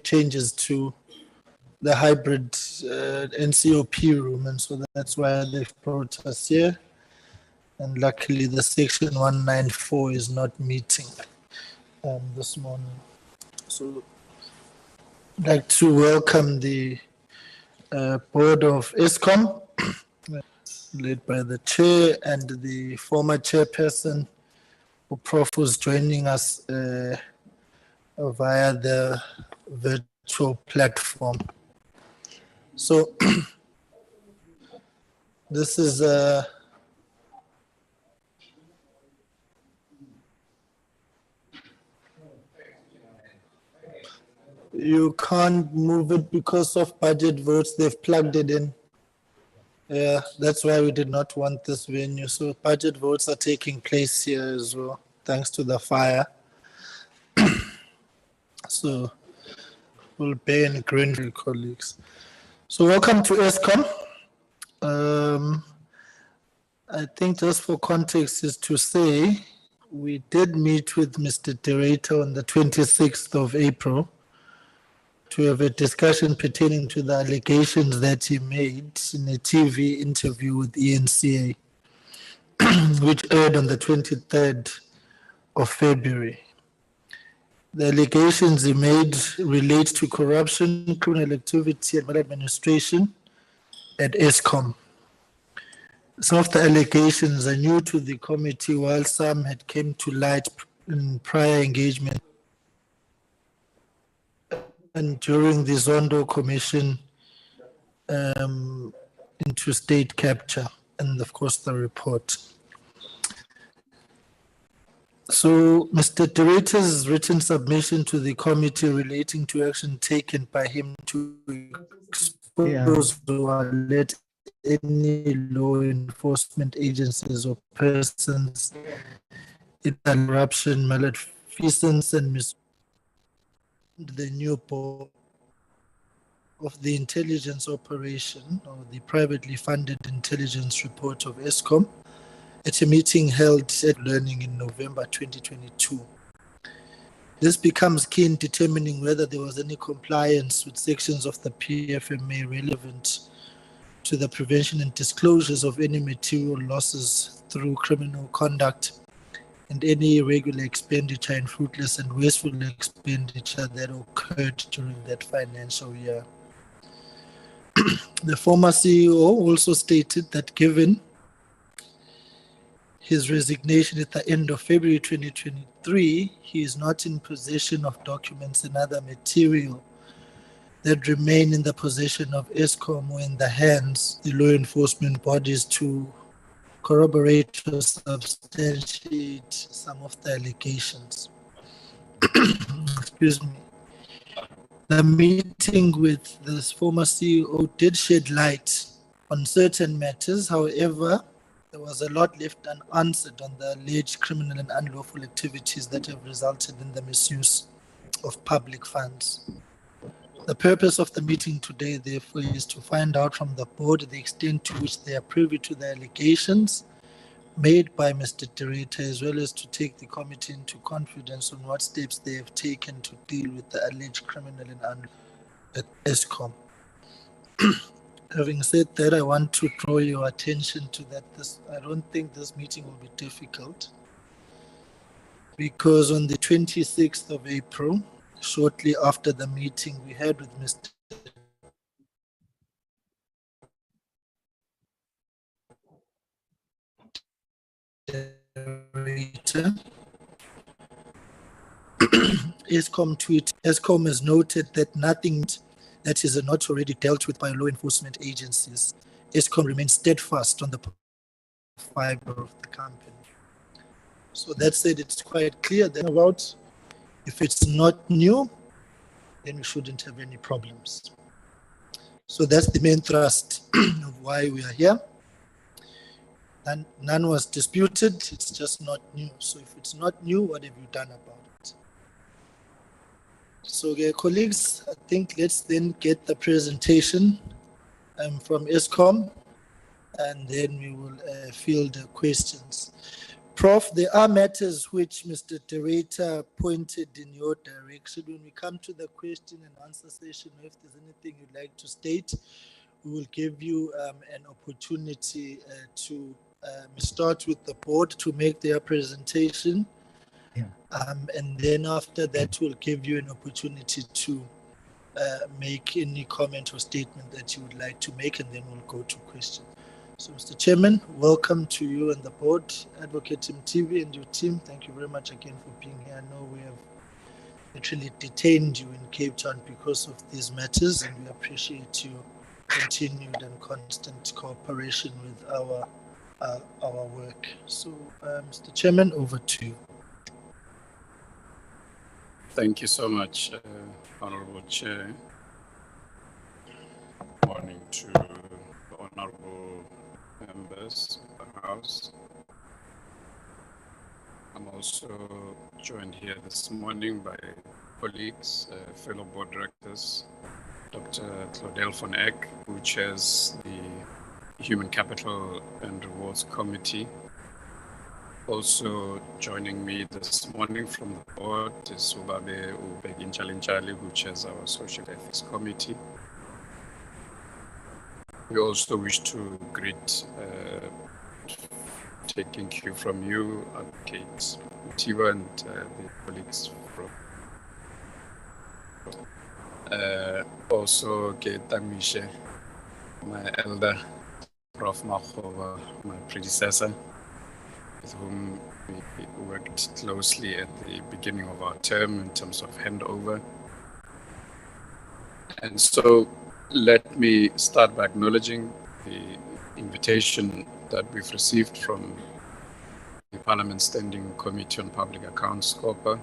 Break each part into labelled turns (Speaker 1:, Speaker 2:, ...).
Speaker 1: make changes to the hybrid NCOP room, and so that's why they've brought us here. And luckily, the section 194 is not meeting this morning. So I'd like to welcome the board of Eskom, led by the chair and the former chairperson, Prof, who's joining us via the virtual platform. So this is you can't move it because of budget votes. They've plugged it in. Yeah, that's why we did not want this venue. So budget votes are taking place here as well, thanks to the fire. So we'll bear in green, colleagues. So welcome to Eskom. I think just for context is to say, we did meet with Mr. de Ruyter on the 26th of April to have a discussion pertaining to the allegations that he made in a TV interview with ENCA, which aired on the 23rd of February. The allegations he made relate to corruption, criminal activity, and maladministration at Eskom. Some of the allegations are new to the committee, while some had come to light in prior engagement and during the Zondo Commission into state capture, and of course the report. So Mr. de Ruyter's written submission to the committee relating to action taken by him to expose or let any law enforcement agencies or persons in corruption, malfeasance, and misuse the new board of the intelligence operation or the privately funded intelligence report of Eskom at a meeting held at Learning in November 2022. This becomes key in determining whether there was any compliance with sections of the PFMA relevant to the prevention and disclosures of any material losses through criminal conduct and any irregular expenditure and fruitless and wasteful expenditure that occurred during that financial year. The former CEO also stated that given his resignation at the end of February 2023, he is not in possession of documents and other material that remain in the possession of Eskom or in the hands of the law enforcement bodies to corroborate or substantiate some of the allegations. Excuse me. The meeting with this former CEO did shed light on certain matters. However, there was a lot left unanswered on the alleged criminal and unlawful activities that have resulted in the misuse of public funds. The purpose of the meeting today, therefore, is to find out from the board the extent to which they are privy to the allegations made by Mr. de Ruyter, as well as to take the committee into confidence on what steps they have taken to deal with the alleged criminal and unlawful at Eskom. Having said that, I want to draw your attention to that. I don't think this meeting will be difficult, because on the 26th of April, shortly after the meeting we had with Mr. de Ruyter, Eskom tweet, Eskom has noted that nothing that is not already dealt with by law enforcement agencies. Eskom remains steadfast on the fiber of the company. So that said, it's quite clear that about if it's not new, then we shouldn't have any problems. So that's the main thrust of why we are here. And none was disputed, it's just not new. So if it's not new, what have you done about it? So colleagues, I think let's then get the presentation from Eskom, and then we will field the questions. Prof, there are matters which Mr. De Ruyter pointed in your direction. When we come to the question and answer session, if there's anything you'd like to state, we will give you an opportunity to start with the board to make their presentation.
Speaker 2: Yeah.
Speaker 1: And then after that, we'll give you an opportunity to make any comment or statement that you would like to make, and then we'll go to questions. So, Mr. Chairman, welcome to you and the board, Advocate Team TV and your team. Thank you very much again for being here. I know we have literally detained you in Cape Town because of these matters, and we appreciate your continued and constant cooperation with our work. So, Mr. Chairman, over to you.
Speaker 3: Thank you so much, Honorable Chair. Good morning to honorable members of the House. I'm also joined here this morning by colleagues, fellow board directors, Dr. Claudel van Eck, who chairs the Human Capital and Rewards Committee. Also joining me this morning from the board is Ubabe Ubeginchalinchali, who chairs our Social Ethics Committee. We also wish to greet, taking cue from you, Advocate Mutiba and the colleagues from. Also, Ketamishe, my elder, Prof. Makhoba, my predecessor, with whom we worked closely at the beginning of our term in terms of handover. And so let me start by acknowledging the invitation that we've received from the Parliament Standing Committee on Public Accounts, Scopa,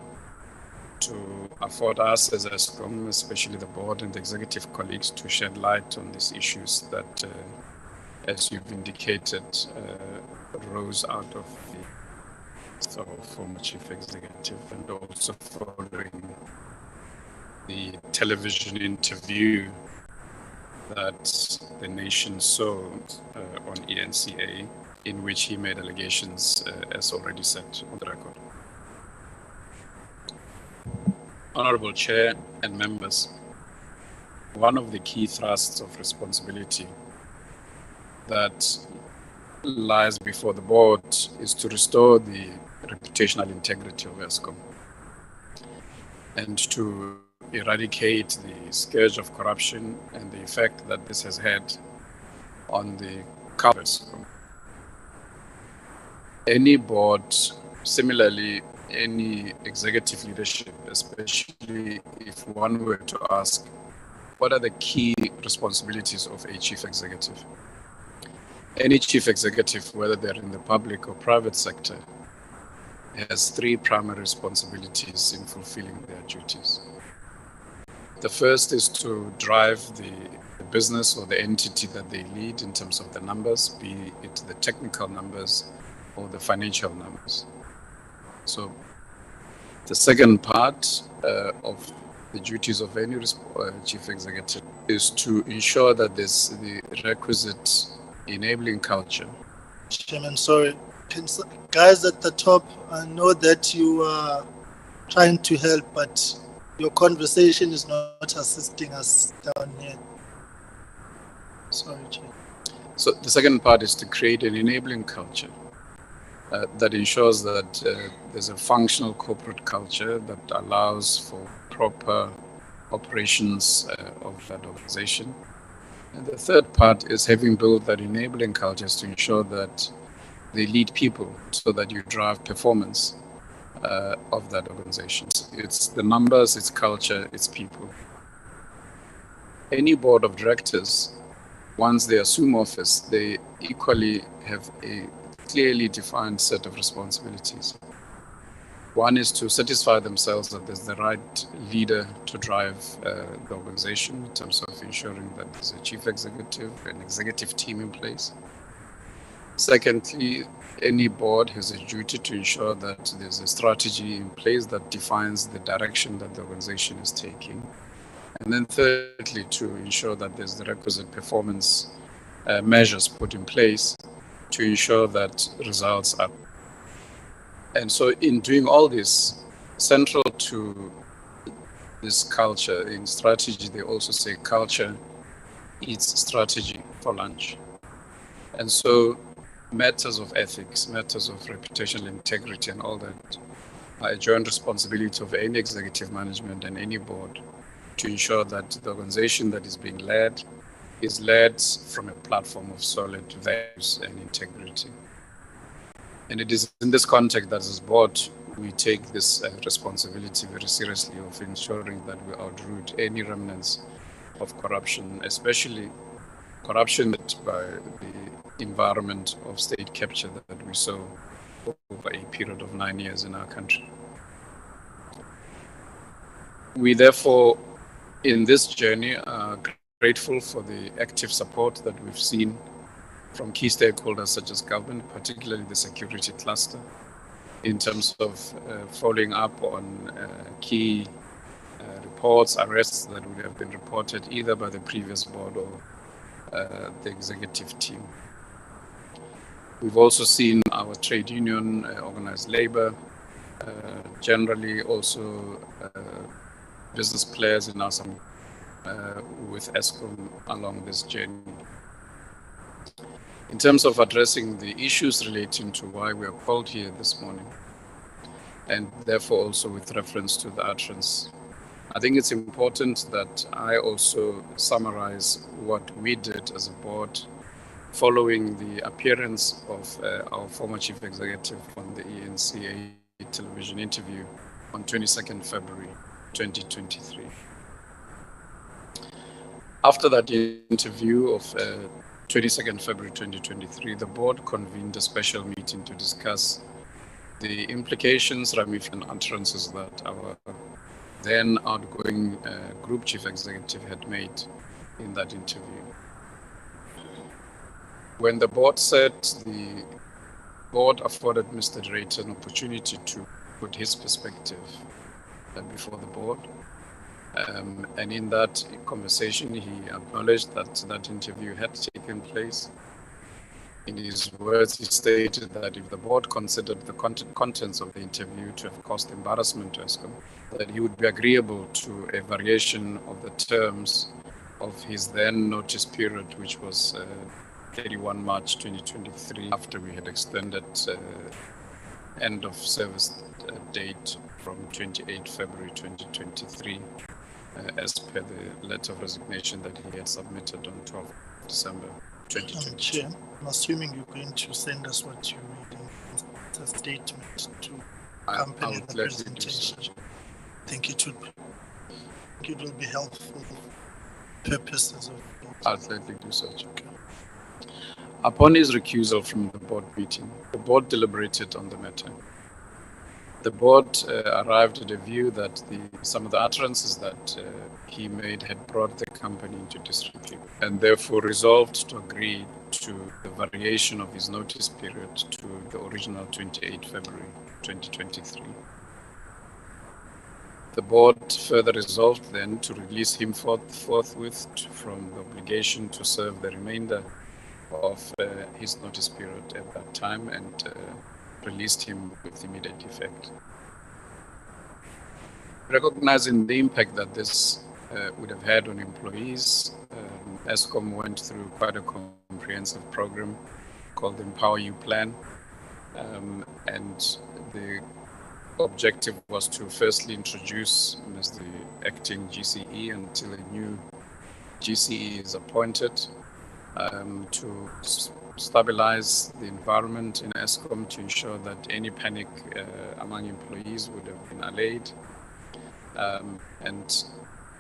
Speaker 3: to afford us as Eskom, especially the board and the executive colleagues, to shed light on these issues that, as you've indicated, rose out of the former chief executive, and also following the television interview that the nation saw on ENCA, in which he made allegations, as already said on the record. Honorable Chair and members, one of the key thrusts of responsibility that lies before the board is to restore the reputational integrity of Eskom and to eradicate the scourge of corruption and the effect that this has had on the culture. Any board, similarly, any executive leadership, especially if one were to ask, what are the key responsibilities of a chief executive? Any chief executive, whether they're in the public or private sector, has three primary responsibilities in fulfilling their duties. The first is to drive the business or the entity that they lead in terms of the numbers, be it the technical numbers or the financial numbers. So the second part of the duties of any chief executive is to ensure that there's the requisite enabling culture.
Speaker 1: Chairman, sorry. Guys at the top, I know that you are trying to help, but your conversation is not assisting us down here. Sorry, Chair.
Speaker 3: So the second part is to create an enabling culture that ensures that there's a functional corporate culture that allows for proper operations of that organization. And the third part is having built that enabling cultures to ensure that they lead people so that you drive performance of that organization. It's the numbers, it's culture, it's people. Any board of directors, once they assume office, they equally have a clearly defined set of responsibilities. One is to satisfy themselves that there's the right leader to drive the organization in terms of ensuring that there's a chief executive, an executive team in place. Secondly, any board has a duty to ensure that there's a strategy in place that defines the direction that the organization is taking. And then thirdly, to ensure that there's the requisite performance measures put in place to ensure that results are. And so in doing all this, central to this culture, in strategy, they also say culture eats strategy for lunch. And so matters of ethics, matters of reputational integrity and all that are a joint responsibility of any executive management and any board to ensure that the organization that is being led is led from a platform of solid values and integrity. And it is in this context that as board, we take this responsibility very seriously of ensuring that we outroot any remnants of corruption, especially corruption by the environment of state capture that we saw over a period of 9 years in our country. We therefore, in this journey, are grateful for the active support that we've seen from key stakeholders such as government, particularly the security cluster, in terms of following up on key reports, arrests that would have been reported either by the previous board or the executive team. We've also seen our trade union, organized labor, generally also business players in Assam with Eskom along this journey. In terms of addressing the issues relating to why we are called here this morning, and therefore also with reference to the utterance, I think it's important that I also summarize what we did as a board following the appearance of our former chief executive on the ENCA television interview on 22nd February 2023. After that interview of 22nd February 2023, the board convened a special meeting to discuss the implications, ramifications, and utterances that our then outgoing group chief executive had made in that interview. When the board said, the board afforded Mr. de Ruyter an opportunity to put his perspective before the board. And in that conversation, he acknowledged that that interview had taken place. In his words, he stated that if the board considered the contents of the interview to have caused embarrassment to Eskom, that he would be agreeable to a variation of the terms of his then notice period, which was 31 March 2023, after we had extended end of service date from 28 February 2023, as per the letter of resignation that he had submitted on 12 December 2022.
Speaker 1: Chair, I'm assuming you're going to send us what you're reading. It's a statement to accompany the presentation. I think it will be helpful for purposes of.
Speaker 3: I'll gladly do so. Okay. Upon his recusal from the board meeting, the board deliberated on the matter. The board arrived at a view that some of the utterances that he made had brought the company into disrepute, and therefore resolved to agree to the variation of his notice period to the original 28 February 2023. The board further resolved then to release him forthwith from the obligation to serve the remainder of his notice period at that time, and released him with immediate effect. Recognizing the impact that this would have had on employees, Eskom went through quite a comprehensive program called the Empower You Plan, and the objective was to firstly introduce him as the acting GCE until a new GCE is appointed, to stabilize the environment in Eskom, to ensure that any panic among employees would have been allayed, and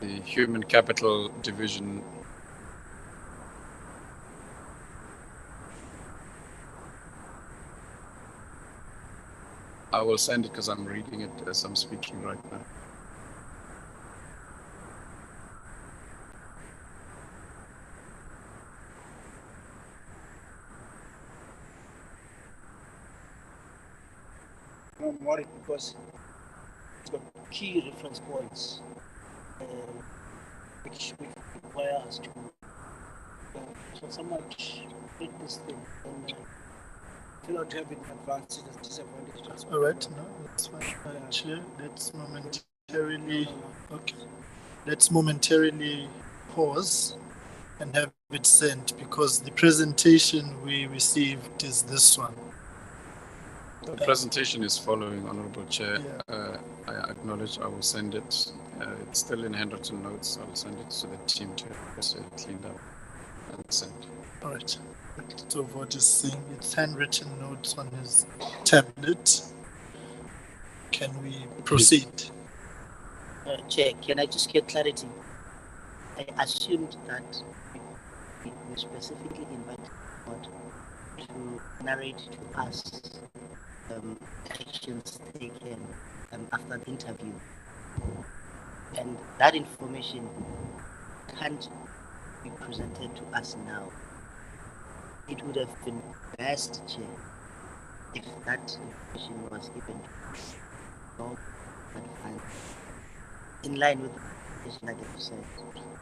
Speaker 3: the human capital division I will send it because I'm reading it as I'm speaking right now.
Speaker 2: I'm worried because it's got key reference points which require us to so somewhat read this thing and feel not having advantages and disadvantages.
Speaker 1: All right, no, that's fine. Chair, let's momentarily, okay. Let's momentarily pause and have it sent because the presentation we received is this one.
Speaker 3: The presentation is following, Honorable Chair.
Speaker 1: Yeah.
Speaker 3: I acknowledge I will send it. It's still in handwritten notes. I will send it to the team to get it cleaned up and sent.
Speaker 1: All right. So what is saying it's handwritten notes on his tablet. Can we proceed?
Speaker 2: Chair, can I just get clarity? I assumed that we specifically invited God to narrate to us actions taken after the interview. And that information can't be presented to us now. It would have been best, Chair, if that information was given to us in line with the question that you said.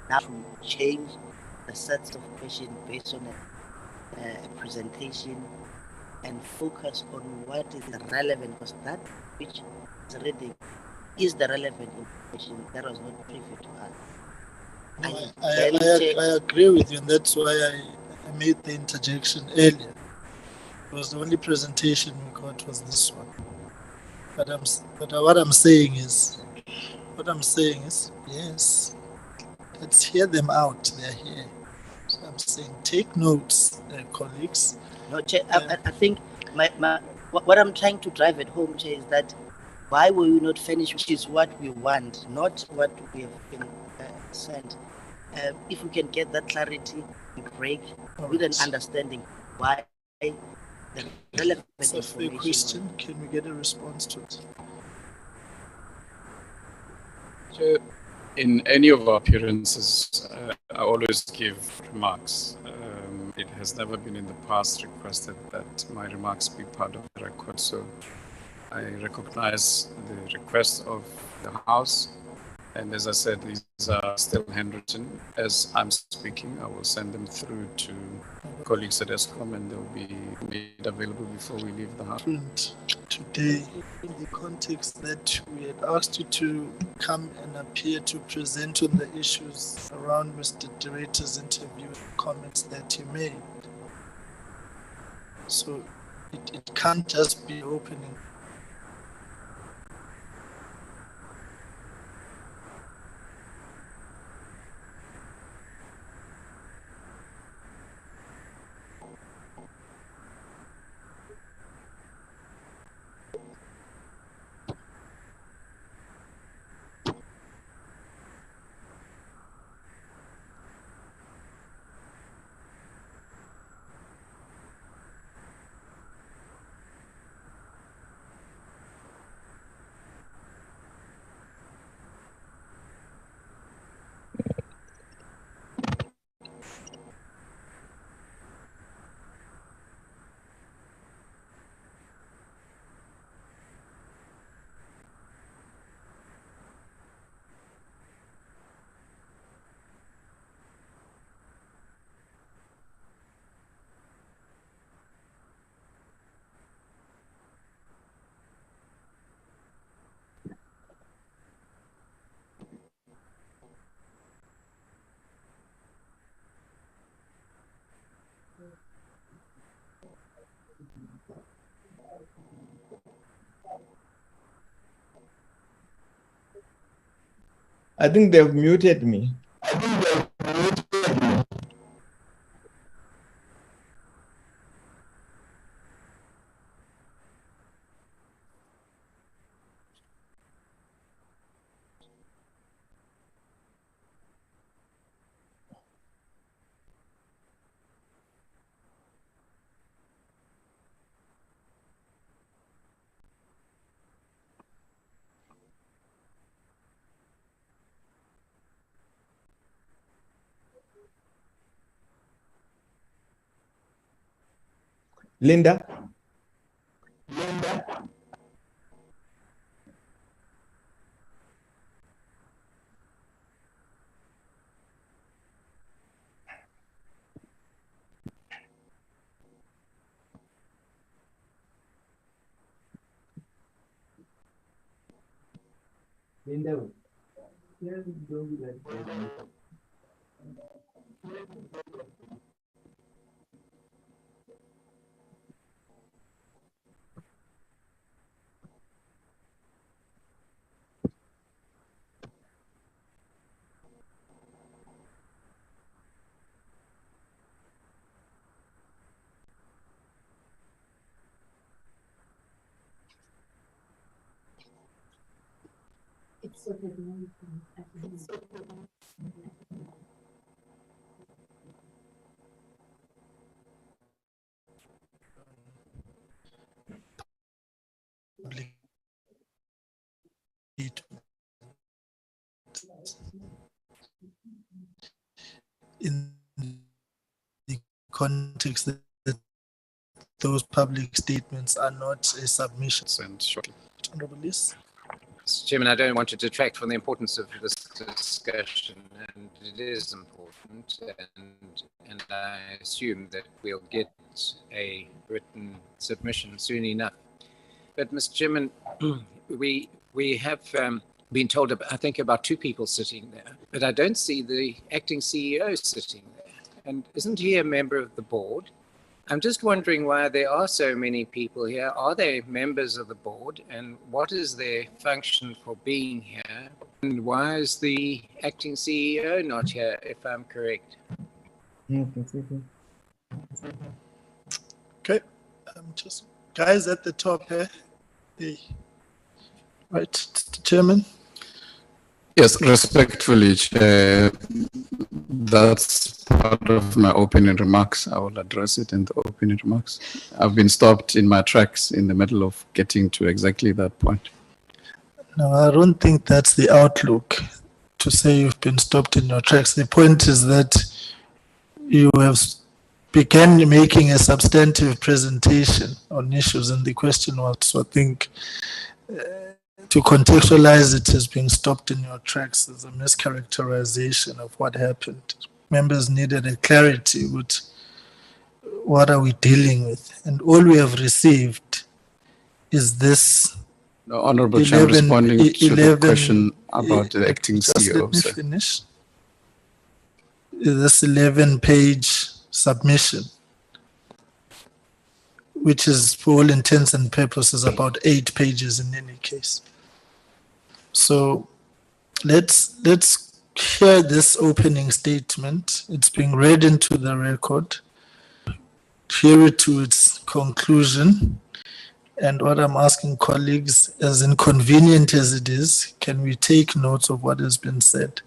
Speaker 2: Now to change the sets of questions based on a presentation and focus on what is relevant, because that which is reading is the relevant information that was not privy to us.
Speaker 1: No, I agree with you, and that's why I made the interjection earlier. Because the only presentation we got was this one. But what I'm saying is, yes, let's hear them out. They're here. So I'm saying, take notes, colleagues.
Speaker 2: No, Chair, I think what I'm trying to drive at home, Chair, is that why will you not finish, which is what we want, not what we have been sent. If we can get that clarity and break with an understanding why the relevant
Speaker 1: It's a fair question. Can we get a response to it?
Speaker 3: In any of our appearances, I always give remarks. It has never been in the past requested that my remarks be part of the record. So I recognize the request of the House. And as I said, these are still handwritten. As I'm speaking, I will send them through to colleagues at Eskom and they'll be made available before we leave the House.
Speaker 1: Today, in the context that we had asked you to come and appear to present on the issues around Mr. de Ruyter's interview and comments that he made. So it can't just be opening.
Speaker 4: I think they've muted me. Linda?
Speaker 1: in the context that those public statements are not a submission.
Speaker 3: And shortly.
Speaker 1: Honorable Liz.
Speaker 5: Mr. Chairman, I don't want to detract from the importance of this discussion, and it is important, and I assume that we'll get a written submission soon enough. But Mr. Chairman, we have been told, I think, about 2 people sitting there, but I don't see the acting CEO sitting there. And isn't he a member of the board? I'm just wondering why there are so many people here. Are they members of the board? And what is their function for being here? And why is the acting CEO not here, if I'm correct?
Speaker 1: Okay, just guys at the top here. Right, Chairman.
Speaker 3: Yes, respectfully, Chair, that's part of my opening remarks. I will address it in the opening remarks. I've been stopped in my tracks in the middle of getting to exactly that point.
Speaker 1: No, I don't think that's the outlook to say you've been stopped in your tracks. The point is that you have began making a substantive presentation on issues, and the question was, so I think, to contextualize it as being stopped in your tracks is a mischaracterization of what happened. Members needed a clarity with what are we dealing with, and all we have received is this.
Speaker 3: No, Honorable Chair, responding to the question about the acting CEO.
Speaker 1: Let me finish. This 11-page submission, which is for all intents and purposes about 8 pages in any case. So let's hear this opening statement. It's being read into the record. Hear it to its conclusion. And what I'm asking colleagues, as inconvenient as it is, can we take notes of what has been said?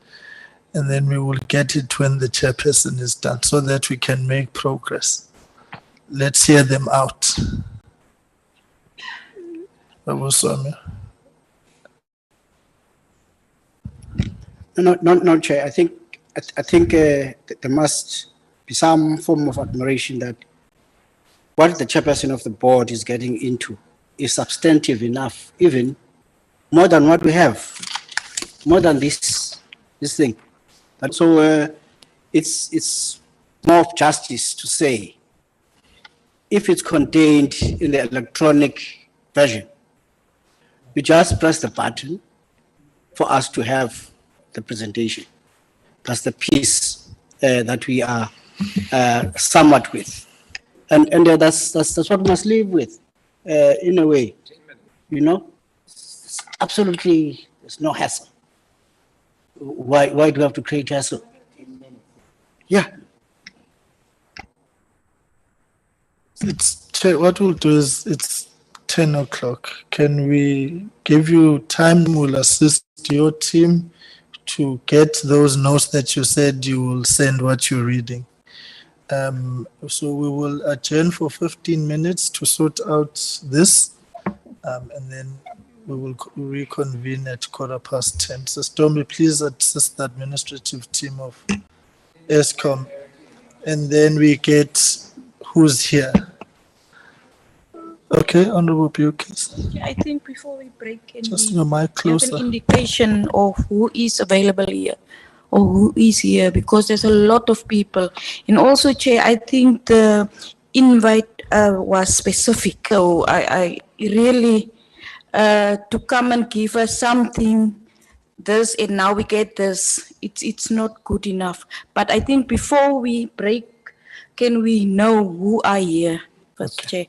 Speaker 1: And then we will get it when the chairperson is done so that we can make progress. Let's hear them out.
Speaker 6: No, Chair. I think there must be some form of admiration that what the chairperson of the board is getting into is substantive enough, even more than what we have, more than this thing. And so it's more of justice to say, if it's contained in the electronic version, we just press the button for us to have the presentation. That's the piece that we are somewhat with. And that's what we must live with, in a way, you know. It's absolutely, there's no hassle. Why do we have to create hassle? Yeah.
Speaker 1: What we'll do is, it's 10 o'clock. Can we give you time? We'll assist your team to get those notes that you said you will send what you're reading. So we will adjourn for 15 minutes to sort out this, and then we will reconvene at 10:15. So Stormy, please assist the administrative team of Eskom, and then we get who's here. Okay, Honorable Bukes.
Speaker 7: I think before we break,
Speaker 1: Just your mic closer.
Speaker 7: An indication of who is available here or who is here, because there's a lot of people. And also, Chair, I think the invite was specific. So I really, to come and give us something this and now we get this. It's not good enough. But I think before we break, can we know who are here? First, Chair.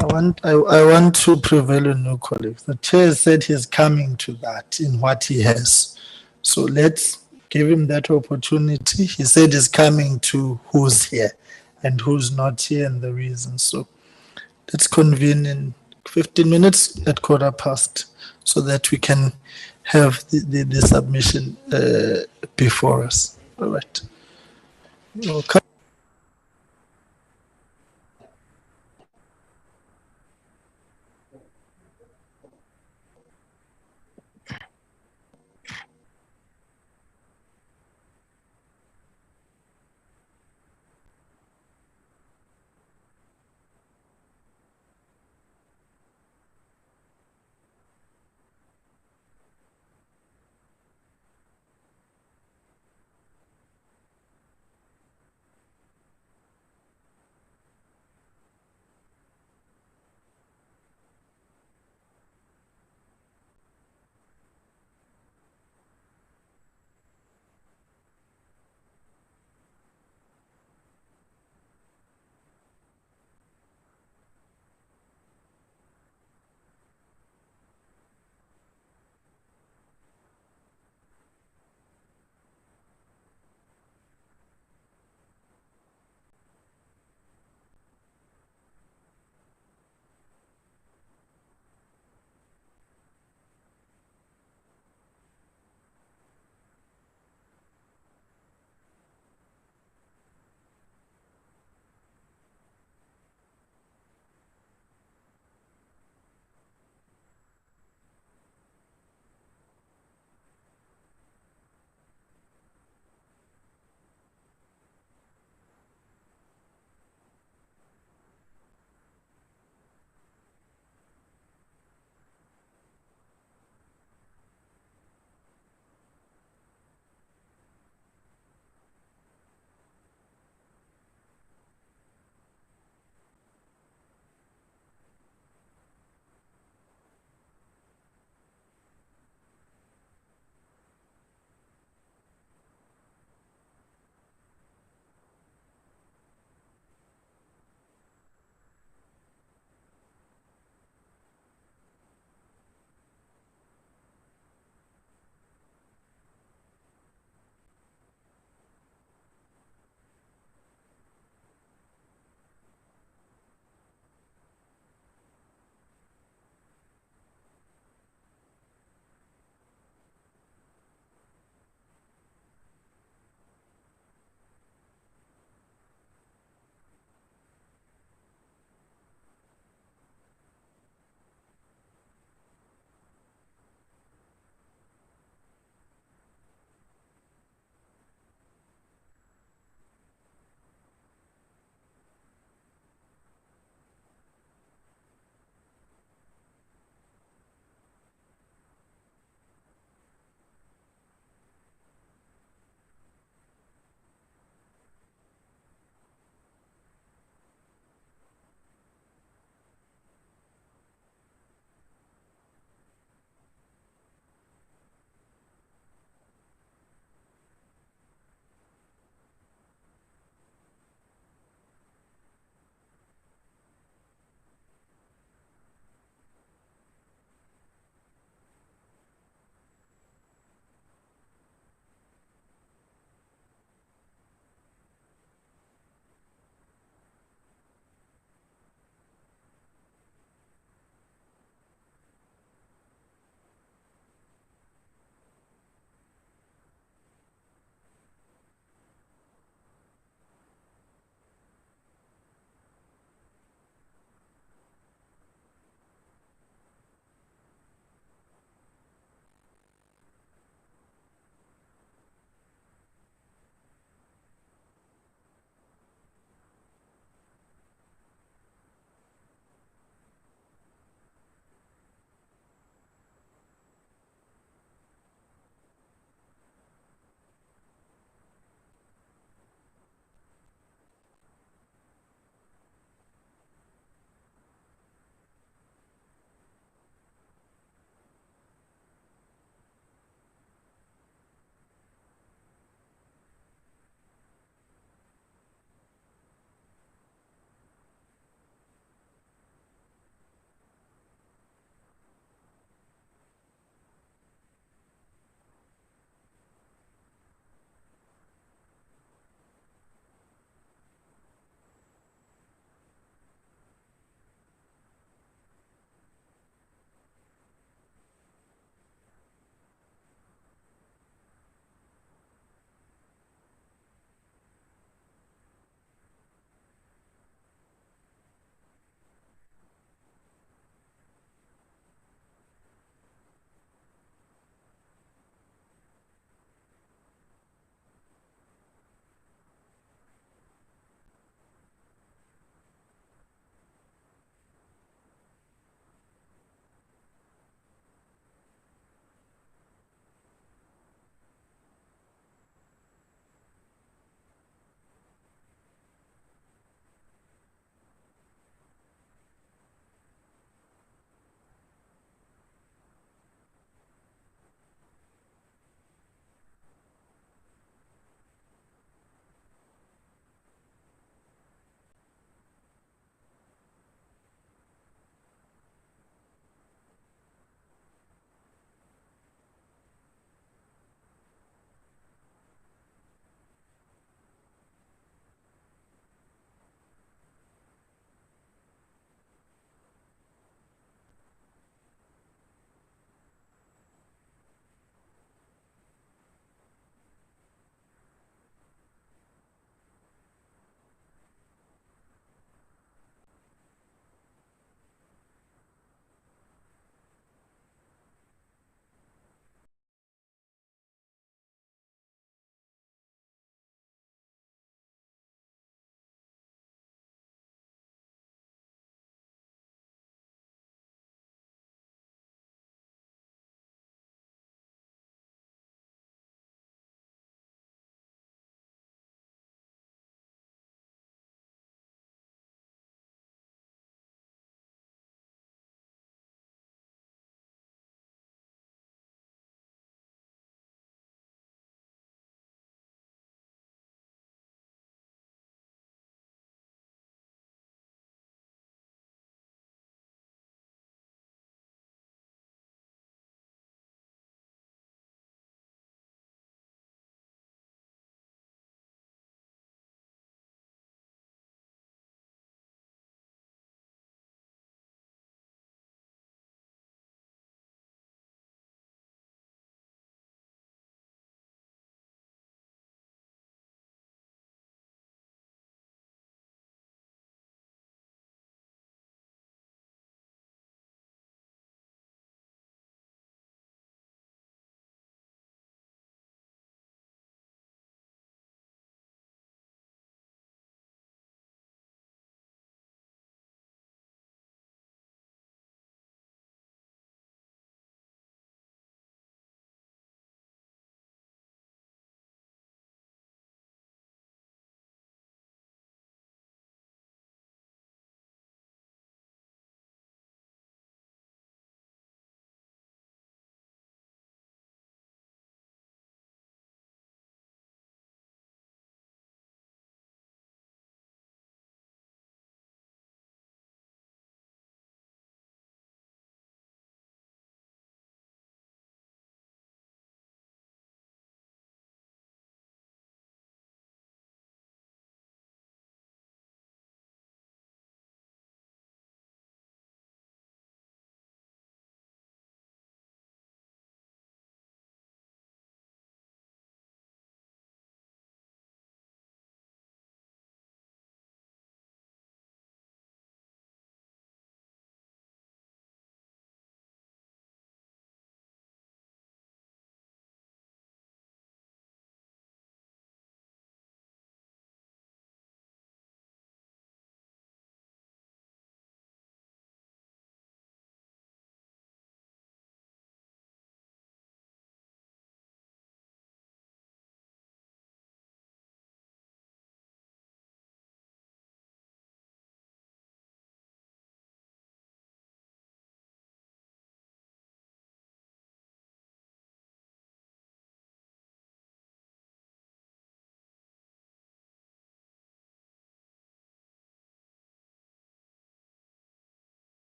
Speaker 1: I want to prevail on your colleague. The chair said he's coming to that in what he has. So let's give him that opportunity. He said he's coming to who's here and who's not here and the reason. So let's convene in 15 minutes at 15:15 so that we can have the submission before us. All right. Okay.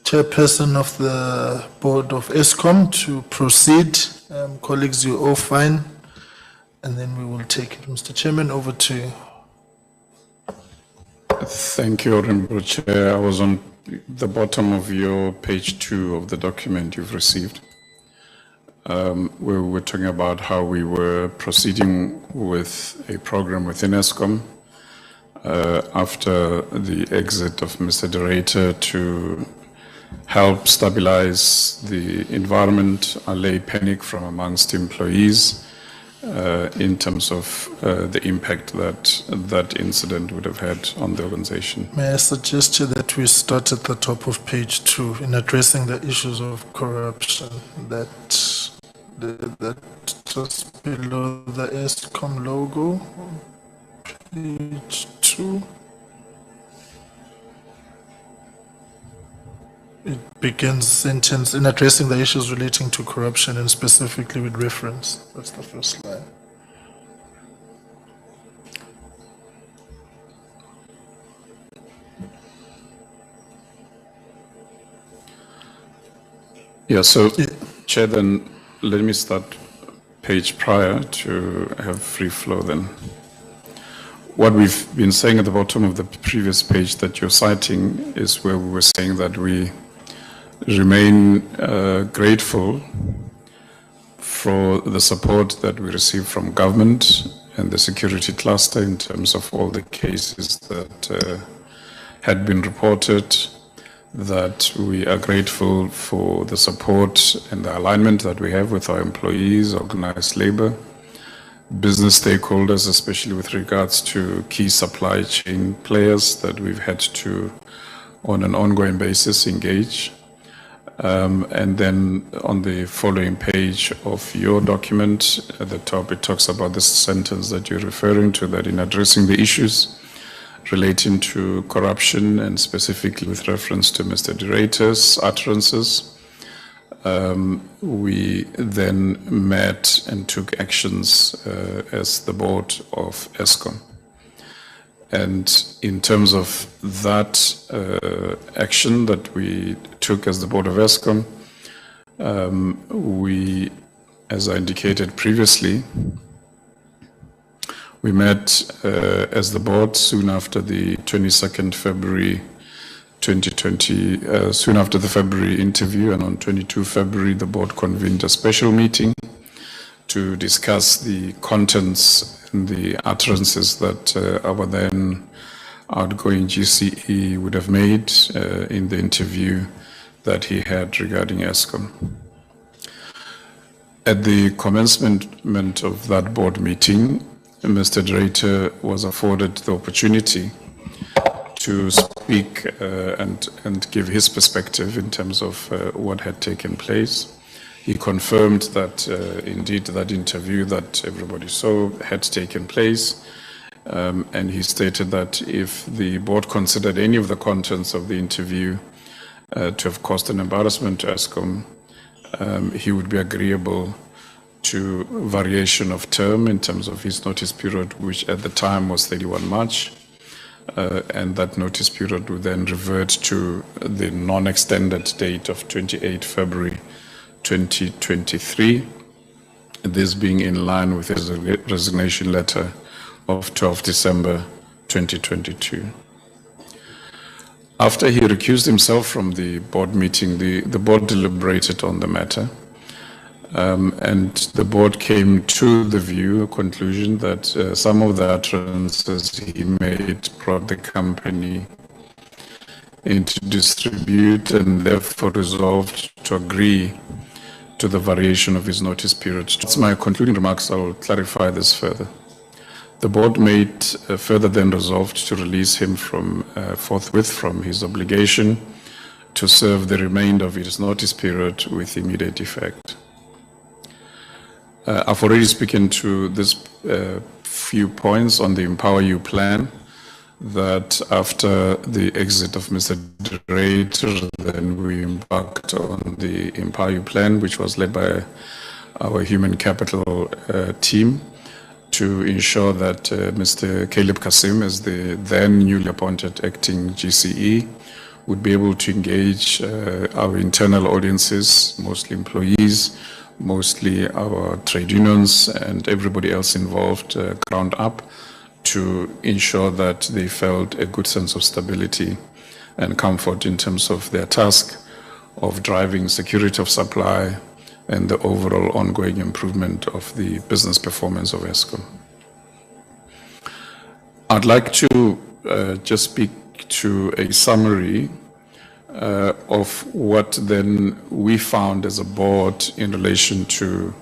Speaker 1: chairperson of the board of Eskom to proceed. Colleagues, you're all fine. And then we will take it. Mr. Chairman, over to you.
Speaker 3: Thank you, Honorable Chair. I was on the bottom of your page 2 of the document you've received. We were talking about how we were proceeding with a program within Eskom after the exit of Mr. de Ruyter to help stabilize the environment, allay panic from amongst employees in terms of the impact that that incident would have had on the organization.
Speaker 1: May I suggest that we start at the top of page 2 in addressing the issues of corruption that just below the Eskom logo, page 2. It begins sentence in addressing the issues relating to corruption and specifically with reference. That's the first line.
Speaker 3: Yeah, so, Chair, then let me start page prior to have free flow then. What we've been saying at the bottom of the previous page that you're citing is where we were saying that we remain grateful for the support that we receive from government and the security cluster in terms of all the cases that had been reported, that we are grateful for the support and the alignment that we have with our employees, organized labor, business stakeholders, especially with regards to key supply chain players that we've had to, on an ongoing basis, engage. And then on the following page of your document, at the top, it talks about this sentence that you're referring to, that in addressing the issues relating to corruption and specifically with reference to Mr. de Ruyter's utterances, we then met and took actions as the board of Eskom. And in terms of that action that we took as the board of Eskom, we, as I indicated previously, we met as the board soon after the 22nd February 2020, soon after the February interview, and on 22 February the board convened a special meeting to discuss the contents and the utterances that our then outgoing GCE would have made in the interview that he had regarding Eskom. At the commencement of that board meeting, Mr. de Ruyter was afforded the opportunity to speak and give his perspective in terms of what had taken place. He confirmed that indeed that interview that everybody saw had taken place, and he stated that if the board considered any of the contents of the interview to have caused an embarrassment to Eskom, he would be agreeable to variation of term in terms of his notice period, which at the time was 31 March, and that notice period would then revert to the non-extended date of 28 February 2023, this being in line with his resignation letter of 12 December 2022. After he recused himself from the board meeting, the board deliberated on the matter, and the board came to the conclusion that some of the utterances he made brought the company into dispute, and therefore resolved to agree to the variation of his notice period. That's my concluding remarks. I will clarify this further. The board made further then resolved to release him from forthwith from his obligation to serve the remainder of his notice period with immediate effect. I've already spoken to this few points on the Empower You plan, that after the exit of Mr. de Ruyter, then we embarked on the Empower You plan, which was led by our human capital team, to ensure that Mr. Caleb Kasim, as the then newly appointed acting GCE, would be able to engage our internal audiences, mostly employees, mostly our trade unions and everybody else involved, ground up, to ensure that they felt a good sense of stability and comfort in terms of their task of driving security of supply and the overall ongoing improvement of the business performance of Eskom. I'd like to just speak to a summary of what then we found as a board in relation to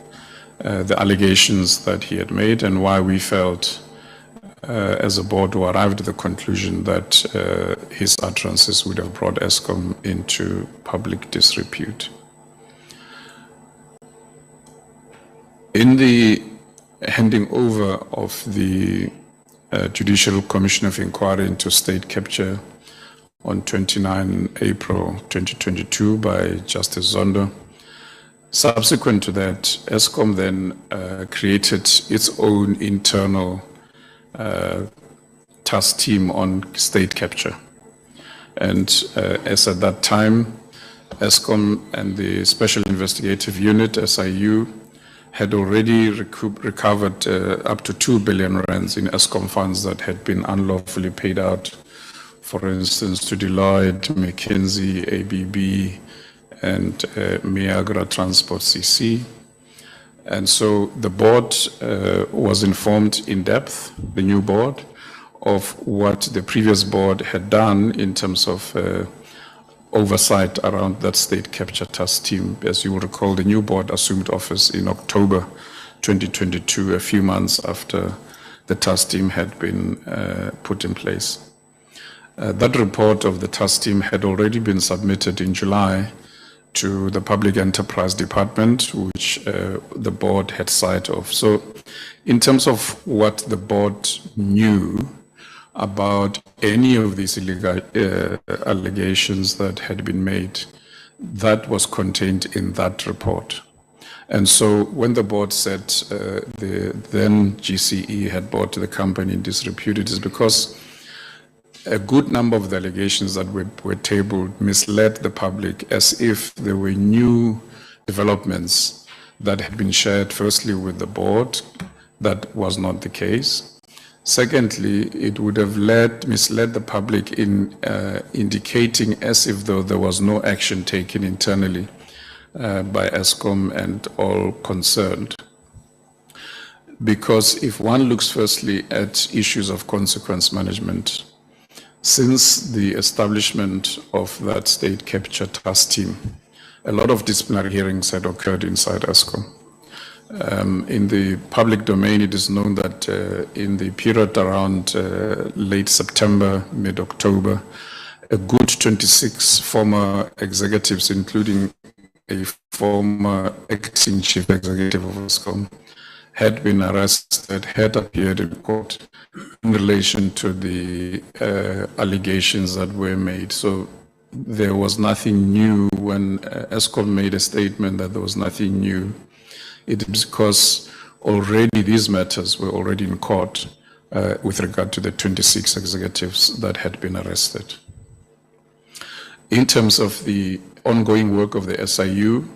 Speaker 3: the allegations that he had made, and why we felt as a board who arrived at the conclusion that his utterances would have brought Eskom into public disrepute. In the handing over of the Judicial Commission of Inquiry into state capture on 29 April 2022 by Justice Zondo, subsequent to that, Eskom then created its own internal task team on state capture. And as at that time, Eskom and the Special Investigative Unit, SIU, had already recovered up to 2 billion rands in Eskom funds that had been unlawfully paid out, for instance, to Deloitte, McKinsey, ABB, and Miagra Transport CC. And so the board was informed in depth, the new board, of what the previous board had done in terms of oversight around that state capture task team. As you will recall, the new board assumed office in October 2022, a few months after the task team had been put in place. That report of the task team had already been submitted in July to the Public Enterprise Department, which the board had sight of. So in terms of what the board knew about any of these illegal allegations that had been made, that was contained in that report. And so when the board said the then GCE had brought the company in disrepute, it is because a good number of the allegations that were tabled misled the public as if there were new developments that had been shared firstly with the board. That was not the case. Secondly, it would have misled the public in indicating as if though there was no action taken internally by Eskom and all concerned. Because if one looks firstly at issues of consequence management, since the establishment of that state capture task team, a lot of disciplinary hearings had occurred inside Eskom. In the public domain, it is known that in the period around late September, mid-October, a good 26 former executives, including a former acting chief executive of Eskom, had been arrested, had appeared in court in relation to the allegations that were made. So there was nothing new when Eskom made a statement that there was nothing new. It is because already these matters were already in court with regard to the 26 executives that had been arrested. In terms of the ongoing work of the SIU,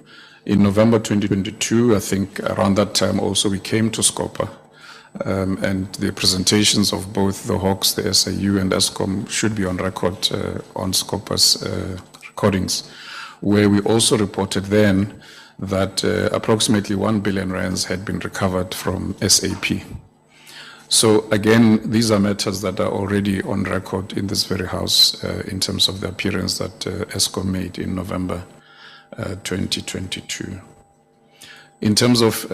Speaker 3: in November 2022, I think around that time also we came to Scopa, and the presentations of both the Hawks, the SIU and Eskom should be on record on Scopa's recordings, where we also reported then that approximately 1 billion rands had been recovered from SAP. So again, these are matters that are already on record in this very house in terms of the appearance that Eskom made in November 2022. In terms of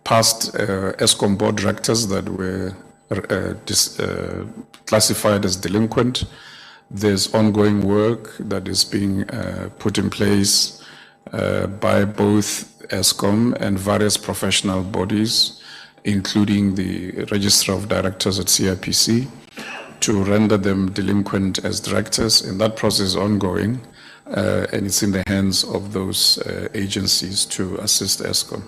Speaker 3: past Eskom board directors that were classified as delinquent, there's ongoing work that is being put in place by both Eskom and various professional bodies, including the Register of Directors at CIPC, to render them delinquent as directors. And that process is ongoing, and it's in the hands of those agencies to assist Eskom.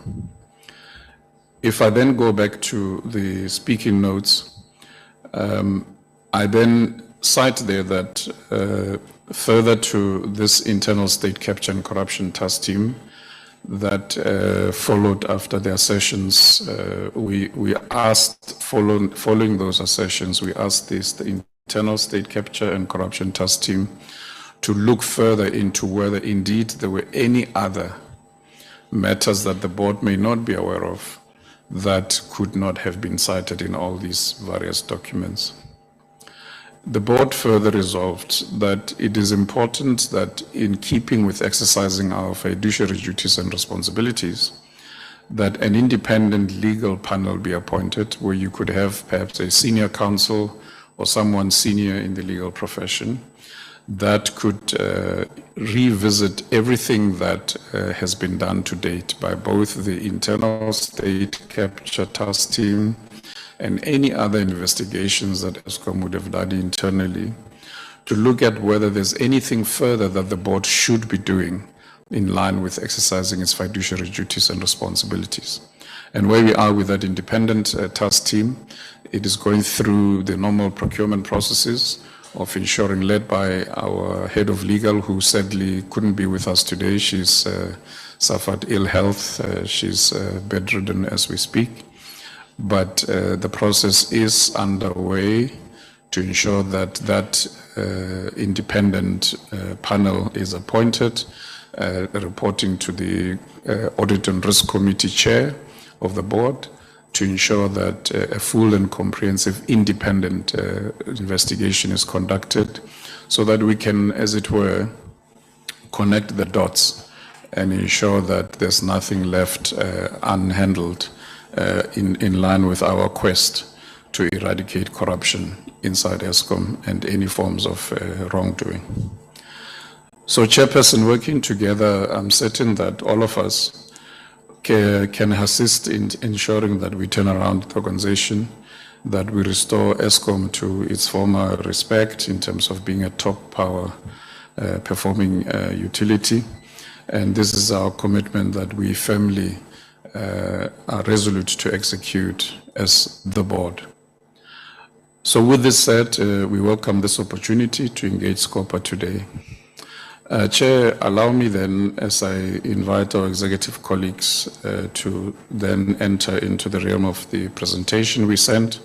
Speaker 3: If I then go back to the speaking notes, I then cite there that further to this internal state capture and corruption task team that followed after their sessions, we asked, following those assertions, we asked the internal state capture and corruption task team to look further into whether indeed there were any other matters that the board may not be aware of that could not have been cited in all these various documents. The board further resolved that it is important that in keeping with exercising our fiduciary duties and responsibilities, that an independent legal panel be appointed where you could have perhaps a senior counsel or someone senior in the legal profession that could revisit everything that has been done to date by both the internal state capture task team and any other investigations that Eskom would have done internally, to look at whether there's anything further that the board should be doing in line with exercising its fiduciary duties and responsibilities. And where we are with that independent task team, it is going through the normal procurement processes of ensuring, led by our head of legal, who sadly couldn't be with us today. She's suffered ill health. She's bedridden as we speak. But the process is underway to ensure that that independent panel is appointed, reporting to the Audit and Risk Committee chair of the board, to ensure that a full and comprehensive independent investigation is conducted so that we can, as it were, connect the dots and ensure that there's nothing left unhandled in line with our quest to eradicate corruption inside Eskom and any forms of wrongdoing. So, Chairperson, working together, I'm certain that all of us can assist in ensuring that we turn around the organization, that we restore Eskom to its former respect in terms of being a top power performing utility. And this is our commitment that we firmly are resolute to execute as the board. So with this said, we welcome this opportunity to engage Scopa today. Chair, allow me then, as I invite our executive colleagues to then enter into the realm of the presentation we sent,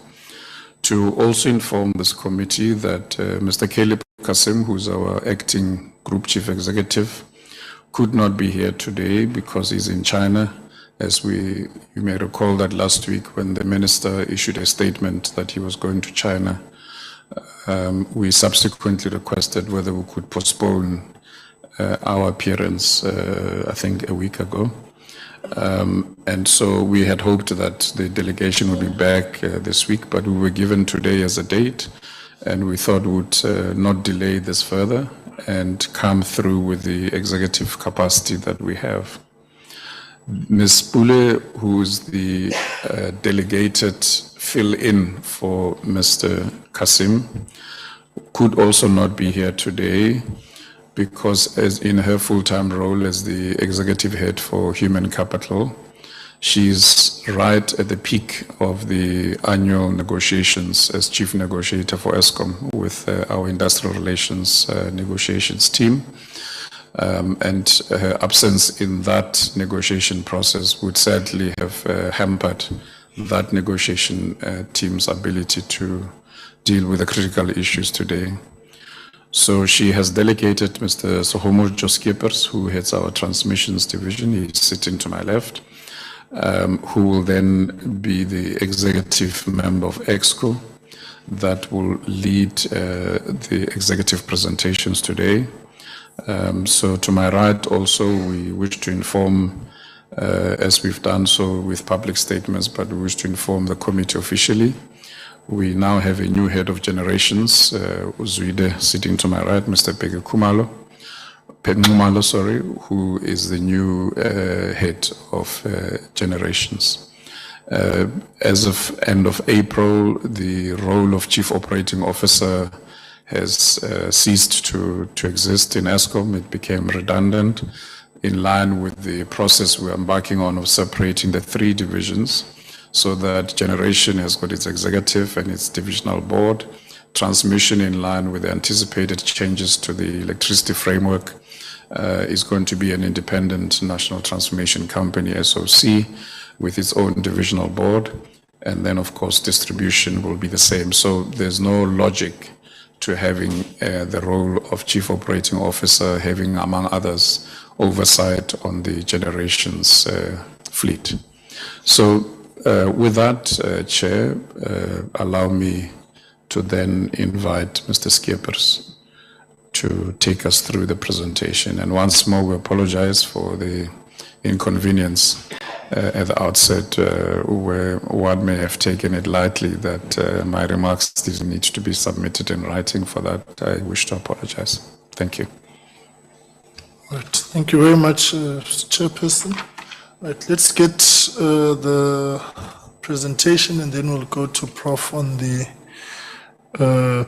Speaker 3: to also inform this committee that Mr. Caleb Kasim, who's our acting group chief executive, could not be here today because he's in China. As you may recall that last week when the minister issued a statement that he was going to China, we subsequently requested whether we could postpone our appearance, I think a week ago. And so we had hoped that the delegation would be back this week, but we were given today as a date, and we thought we would not delay this further and come through with the executive capacity that we have. Ms. Pule, who is the delegated fill-in for Mr. Kasim, could also not be here today because, as in her full-time role as the executive head for human capital, she's right at the peak of the annual negotiations as chief negotiator for Eskom with our industrial relations negotiations team. And her absence in that negotiation process would sadly have hampered that negotiation team's ability to deal with the critical issues today. So she has delegated Mr. Sohomo Joskiepers, who heads our transmissions division. He's sitting to my left, who will then be the executive member of EXCO that will lead the executive presentations today. So to my right also, we wish to inform, as we've done so with public statements, but we wish to inform the committee officially. We now have a new head of generations, Uzwide, sitting to my right, Mr. Pegumalo, who is the new head of generations. As of end of April, the role of Chief Operating Officer has ceased to exist in Eskom. It became redundant in line with the process we're embarking on of separating the three divisions so that generation has got its executive and its divisional board, transmission in line with the anticipated changes to the electricity framework is going to be an independent national transformation company, SOC, with its own divisional board. And then, of course, distribution will be the same. So there's no logic to having the role of chief operating officer, having, among others, oversight on the generations fleet. So with that, Chair, allow me to then invite Mr. Scopa to take us through the presentation. And once more, we apologize for the inconvenience at the outset, where one may have taken it lightly that my remarks didn't need to be submitted in writing. For that, I wish to apologize. Thank you.
Speaker 1: Right. Thank you very much, Mr. Chairperson. Right. Let's get the presentation, and then we'll go to Prof on the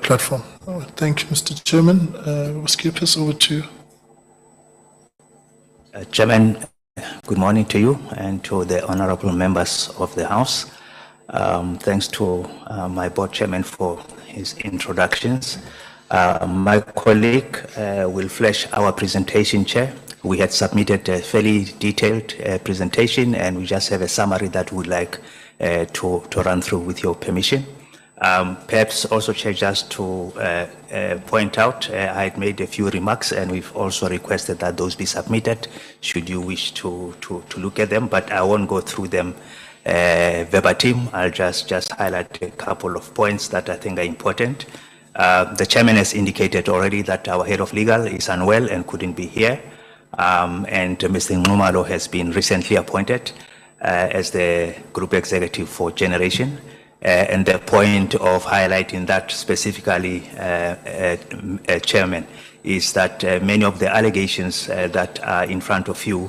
Speaker 1: platform. All right. Thank you, Mr. Chairman. Scopa, over to you.
Speaker 8: Chairman, good morning to you and to the honorable members of the House. Thanks to my board chairman for his introductions. My colleague will flash our presentation, Chair. We had submitted a fairly detailed presentation, and we just have a summary that we'd like to run through with your permission. Perhaps also, Chair, just to point out, I had made a few remarks, and we've also requested that those be submitted should you wish to look at them, but I won't go through them verbatim. I'll just highlight a couple of points that I think are important. The chairman has indicated already that our head of legal is unwell and couldn't be here, and Mr. Nxumalo has been recently appointed as the group executive for generation. And the point of highlighting that specifically, Chairman, is that many of the allegations that are in front of you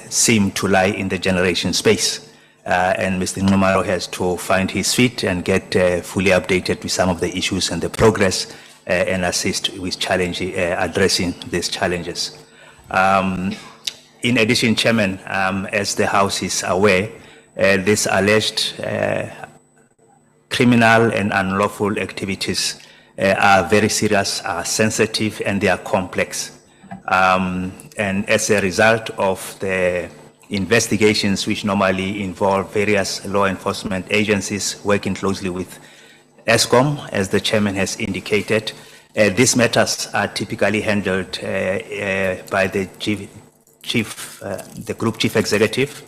Speaker 8: seem to lie in the generation space. And Mr. Nxumalo has to find his feet and get fully updated with some of the issues and the progress and assist with addressing these challenges. In addition, Chairman, as the House is aware, these alleged criminal and unlawful activities are very serious, are sensitive, and they are complex. And as a result of the investigations, which normally involve various law enforcement agencies working closely with Eskom, as the chairman has indicated, these matters are typically handled by the group chief executive,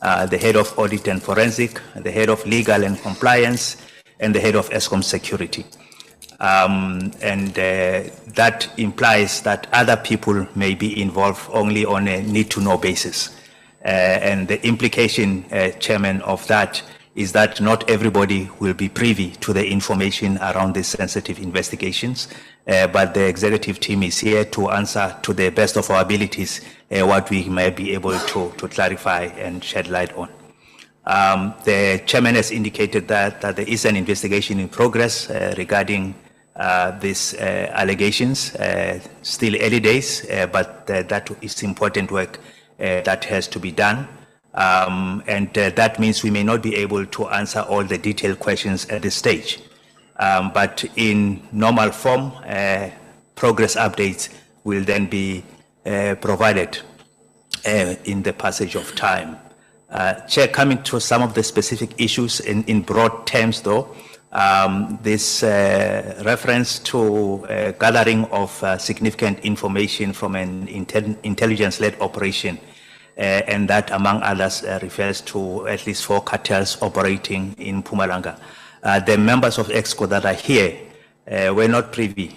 Speaker 8: the head of audit and forensic, the head of legal and compliance, and the head of Eskom security. That implies that other people may be involved only on a need-to-know basis. And the implication, Chairman, of that is that not everybody will be privy to the information around these sensitive investigations, but the executive team is here to answer to the best of our abilities what we may be able to clarify and shed light on. The chairman has indicated that there is an investigation in progress regarding these allegations. Still early days, but that is important work that has to be done. That means we may not be able to answer all the detailed questions at this stage. But in normal form, progress updates will then be provided in the passage of time. Chair, coming to some of the specific issues in broad terms though, this reference to gathering of significant information from an intelligence-led operation, and that among others refers to at least 4 cartels operating in Mpumalanga. The members of EXCO that are here were not privy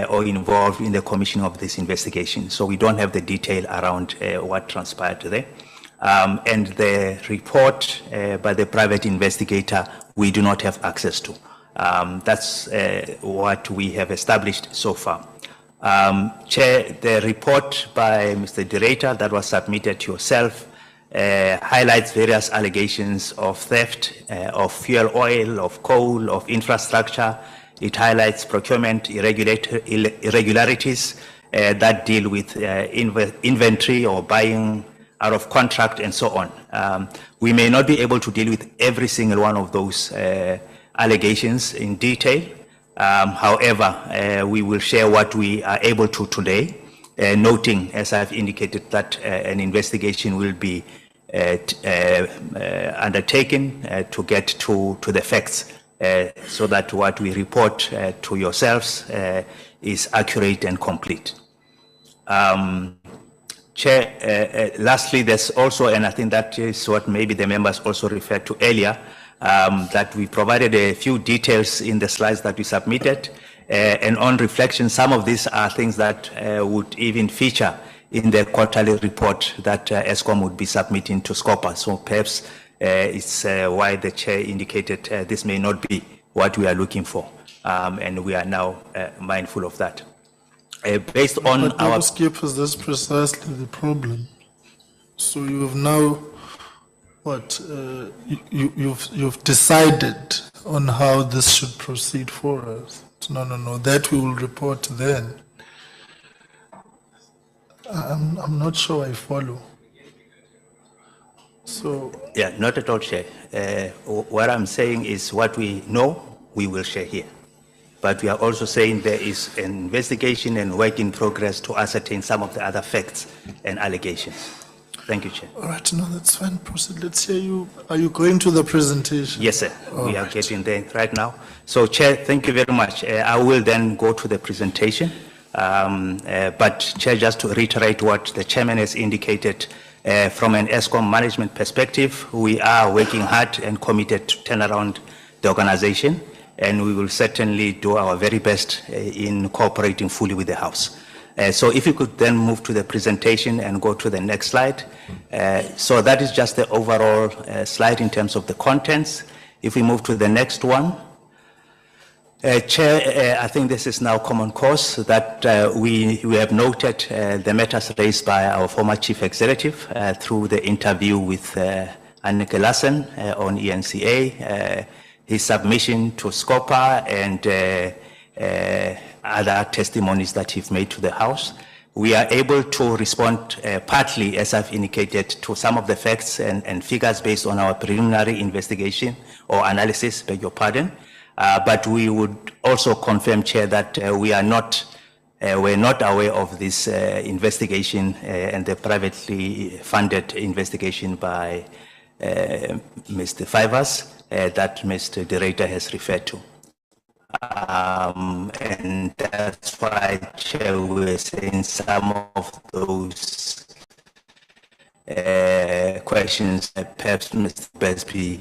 Speaker 8: or involved in the commissioning of this investigation, so we don't have the detail around what transpired there. And the report by the private investigator, we do not have access to. That's what we have established so far. Chair, the report by Mr. De Ruyter that was submitted to yourself highlights various allegations of theft of fuel oil, of coal, of infrastructure. It highlights procurement irregularities that deal with inventory or buying out of contract and so on. We may not be able to deal with every single one of those allegations in detail. However, we will share what we are able to today, noting, as I've indicated, that an investigation will be undertaken to get to the facts, so that what we report to yourselves is accurate and complete. Chair, lastly, there's also, and I think that is what maybe the members also referred to earlier, that we provided a few details in the slides that we submitted. And on reflection, some of these are things that would even feature in the quarterly report that Eskom would be submitting to Scopa. So perhaps it's why the chair indicated this may not be what we are looking for. And we are now mindful of that. Based on
Speaker 1: but
Speaker 8: our...
Speaker 1: Skippers, that's precisely the problem. So you have now, what, you've decided on how this should proceed for us. No, that we will report then. I'm not sure I follow. So...
Speaker 8: Yeah, not at all, Chair. What I'm saying is what we know, we will share here. But we are also saying there is an investigation and work in progress to ascertain some of the other facts and allegations. Thank you, Chair.
Speaker 1: All right, no, that's fine. Proceed. Let's hear you. Are you going to the presentation?
Speaker 8: Yes, sir. We are getting there right now. So, Chair, thank you very much. I will then go to the presentation. But, Chair, just to reiterate what the Chairman has indicated, from an Eskom management perspective, we are working hard and committed to turn around the organization, and we will certainly do our very best in cooperating fully with the House. So if you could then move to the presentation and go to the next slide. So that is just the overall slide in terms of the contents. If we move to the next one. Chair, I think this is now common cause that we have noted the matters raised by our former Chief Executive through the interview with Anneke Lassen on ENCA, his submission to Scopa, and other testimonies that he's made to the House. We are able to respond partly, as I've indicated, to some of the facts and figures based on our preliminary investigation or analysis, beg your pardon. But we would also confirm, Chair, that we're not aware of this investigation and the privately funded investigation by Mr. Fivers that Mr. De Ruyter has referred to. And that's why, Chair, we're saying some of those questions perhaps Mr. Besby,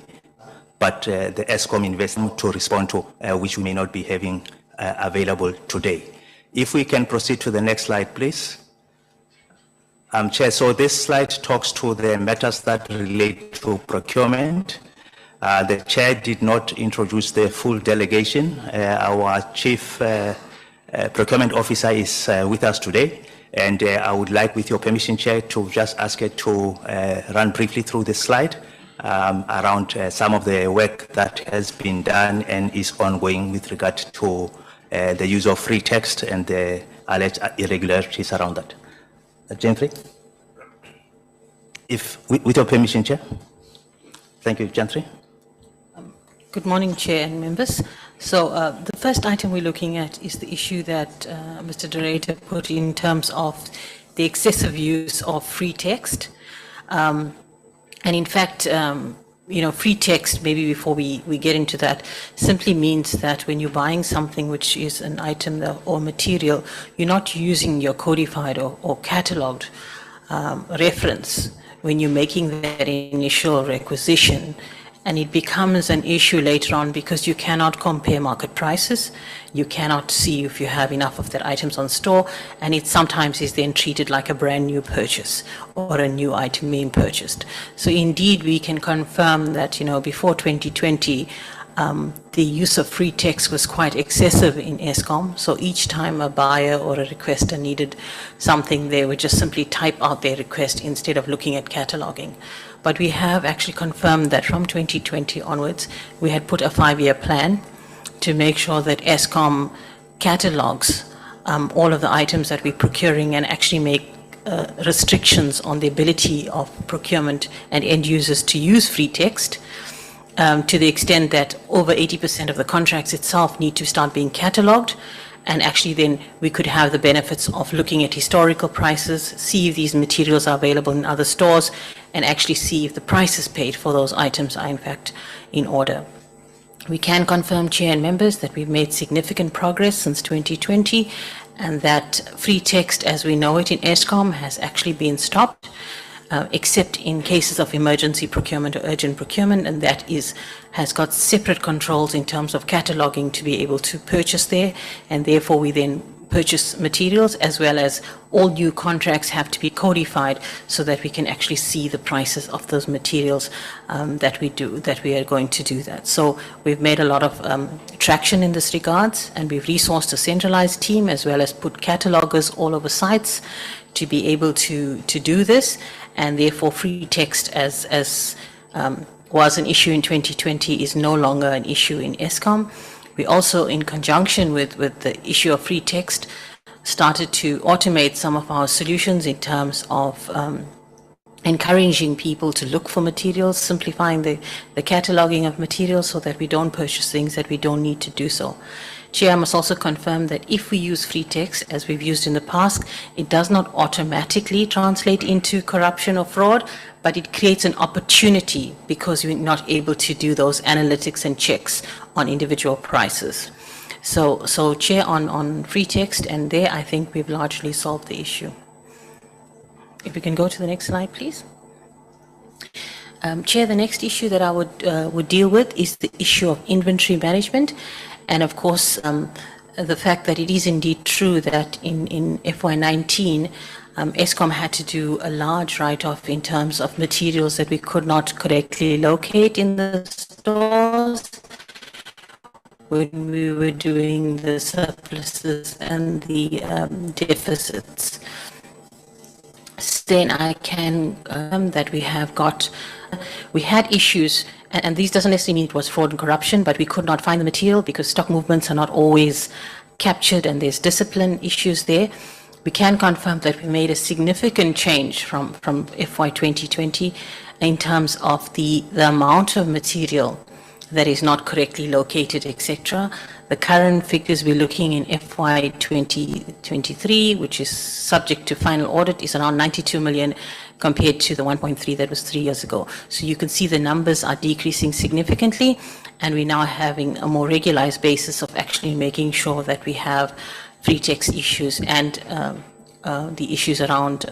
Speaker 8: but the Eskom investment to respond to, which we may not be having available today. If we can proceed to the next slide, please. Chair, so this slide talks to the matters that relate to procurement. The Chair did not introduce the full delegation. Our Chief Procurement Officer is with us today, and I would like, with your permission, Chair, to just ask her to run briefly through this slide around some of the work that has been done and is ongoing with regard to the use of free text and the alleged irregularities around that. Gentry? With your permission, Chair. Thank you, Gentry.
Speaker 9: Good morning, Chair and members. So the first item we're looking at is the issue that Mr. De Ruyter put in terms of the excessive use of free text. And in fact, free text, maybe before we get into that, simply means that when you're buying something which is an item or material, you're not using your codified or catalogued reference when you're making that initial requisition. And it becomes an issue later on because you cannot compare market prices, you cannot see if you have enough of that items on store, and it sometimes is then treated like a brand new purchase or a new item being purchased. So indeed we can confirm that, before 2020, the use of free text was quite excessive in Eskom. So each time a buyer or a requester needed something, they would just simply type out their request instead of looking at cataloging. But we have actually confirmed that from 2020 onwards, we had put a 5-year plan to make sure that Eskom catalogs all of the items that we're procuring and actually make restrictions on the ability of procurement and end users to use free text. to the extent that over 80% of the contracts itself need to start being catalogued. And actually then we could have the benefits of looking at historical prices, see if these materials are available in other stores, and actually see if the prices paid for those items are in fact in order. We can confirm, Chair and members, that we've made significant progress since 2020, and that free text as we know it in Eskom has actually been stopped, except in cases of emergency procurement or urgent procurement, and that has got separate controls in terms of cataloguing to be able to purchase there, and therefore we then purchase materials, as well as all new contracts have to be codified so that we can actually see the prices of those materials that we are going to do that. So we've made a lot of traction in this regards, and we've resourced a centralized team as well as put catalogers all over sites to be able to do this, and therefore free text as was an issue in 2020 is no longer an issue in Eskom. We also, in conjunction with the issue of free text, started to automate some of our solutions in terms of encouraging people to look for materials, simplifying the cataloging of materials so that we don't purchase things that we don't need to do so. Chair, I must also confirm that if we use free text, as we've used in the past, it does not automatically translate into corruption or fraud, but it creates an opportunity because we're not able to do those analytics and checks on individual prices. So Chair, on free text, and there I think we've largely solved the issue. If we can go to the next slide, please. Chair, the next issue that I would deal with is the issue of inventory management. And of course, the fact that it is indeed true that in FY19, Eskom had to do a large write-off in terms of materials that we could not correctly locate in the stores when we were doing the surpluses and the deficits. Then I can that we had issues, and these doesn't necessarily mean it was fraud and corruption, but we could not find the material because stock movements are not always captured and there's discipline issues there. We can confirm that we made a significant change from FY 2020 in terms of the amount of material that is not correctly located, etc. The current figures we're looking in FY 2023, which is subject to final audit, is around 92 million compared to the 1.3 that was 3 years ago. So you can see the numbers are decreasing significantly, and we're now having a more regularized basis of actually making sure that we have free text issues and the issues around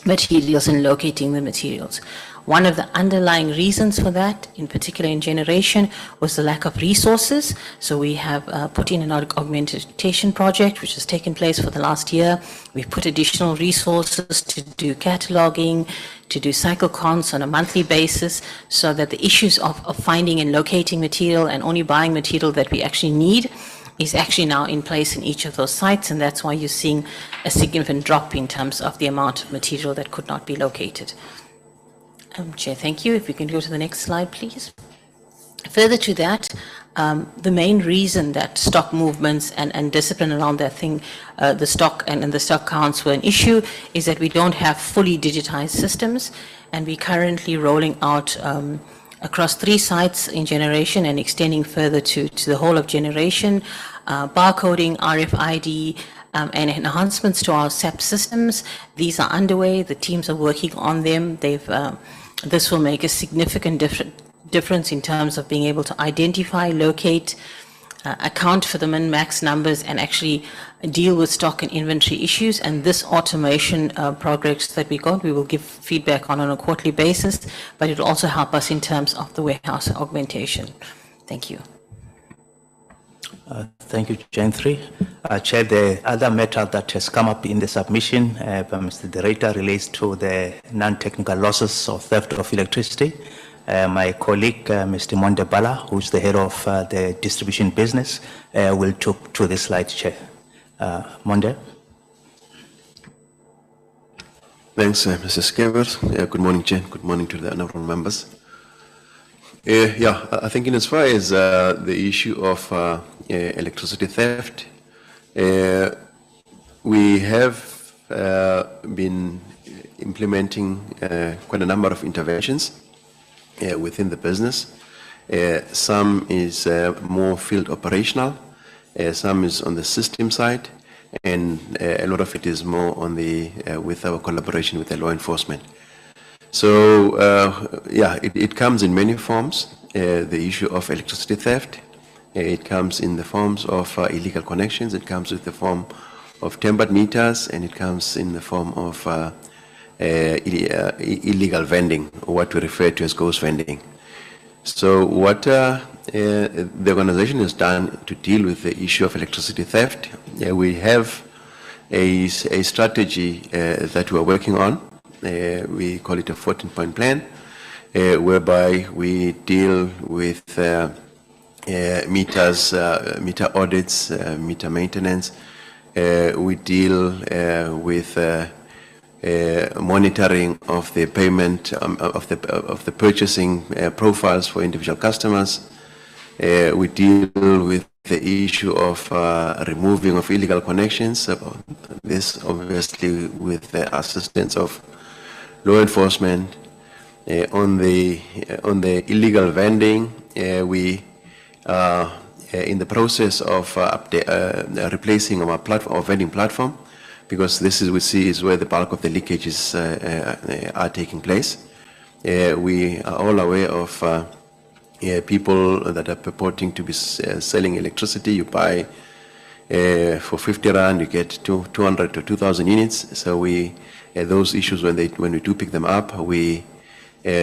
Speaker 9: materials and locating the materials. One of the underlying reasons for that, in particular in generation, was the lack of resources. So we have put in an augmentation project, which has taken place for the last year. We've put additional resources to do cataloging, to do cycle counts on a monthly basis, so that the issues of finding and locating material and only buying material that we actually need is actually now in place in each of those sites, and that's why you're seeing a significant drop in terms of the amount of material that could not be located. Chair, thank you. If we can go to the next slide, please. Further to that, the main reason that stock movements and discipline around that thing, the stock and the stock counts were an issue, is that we don't have fully digitized systems, and we're currently rolling out across 3 sites in generation and extending further to the whole of generation, barcoding, RFID, and enhancements to our SAP systems. These are underway. The teams are working on them. This will make a significant difference in terms of being able to identify, locate, account for the min-max numbers, and actually deal with stock and inventory issues. And this automation progress that we got, we will give feedback on a quarterly basis, but it will also help us in terms of the warehouse augmentation. Thank you.
Speaker 8: Thank you, Chair 3. Chair, the other matter that has come up in the submission by Mr. De Ruyter relates to the non-technical losses of theft of electricity. My colleague, Mr. Monde Bala, who's the head of the distribution business, will talk to this slide, Chair. Monde.
Speaker 10: Thanks, Mr. Skevers. Good morning, Chair. Good morning to the honorable members. I think in as far as the issue of electricity theft, we have been implementing quite a number of interventions within the business. Some is more field operational, some is on the system side, and a lot of it is more on the with our collaboration with the law enforcement. So it comes in many forms. The issue of electricity theft, it comes in the forms of illegal connections, it comes with the form of tempered meters, and it comes in the form of illegal vending, or what we refer to as ghost vending. So what the organization has done to deal with the issue of electricity theft, we have a strategy that we're working on. We call it a 14-point plan, whereby we deal with meters, meter audits, meter maintenance. We deal with monitoring of the payment of the purchasing profiles for individual customers. We deal with the issue of removing of illegal connections. This obviously with the assistance of law enforcement. On the illegal vending, we are in the process of replacing our platform, our vending platform, because this is, we see, is where the bulk of the leakages are taking place. We are all aware of people that are purporting to be selling electricity. You buy for 50 Rand, you get 200 to 2,000 units. So we those issues, when we do pick them up, we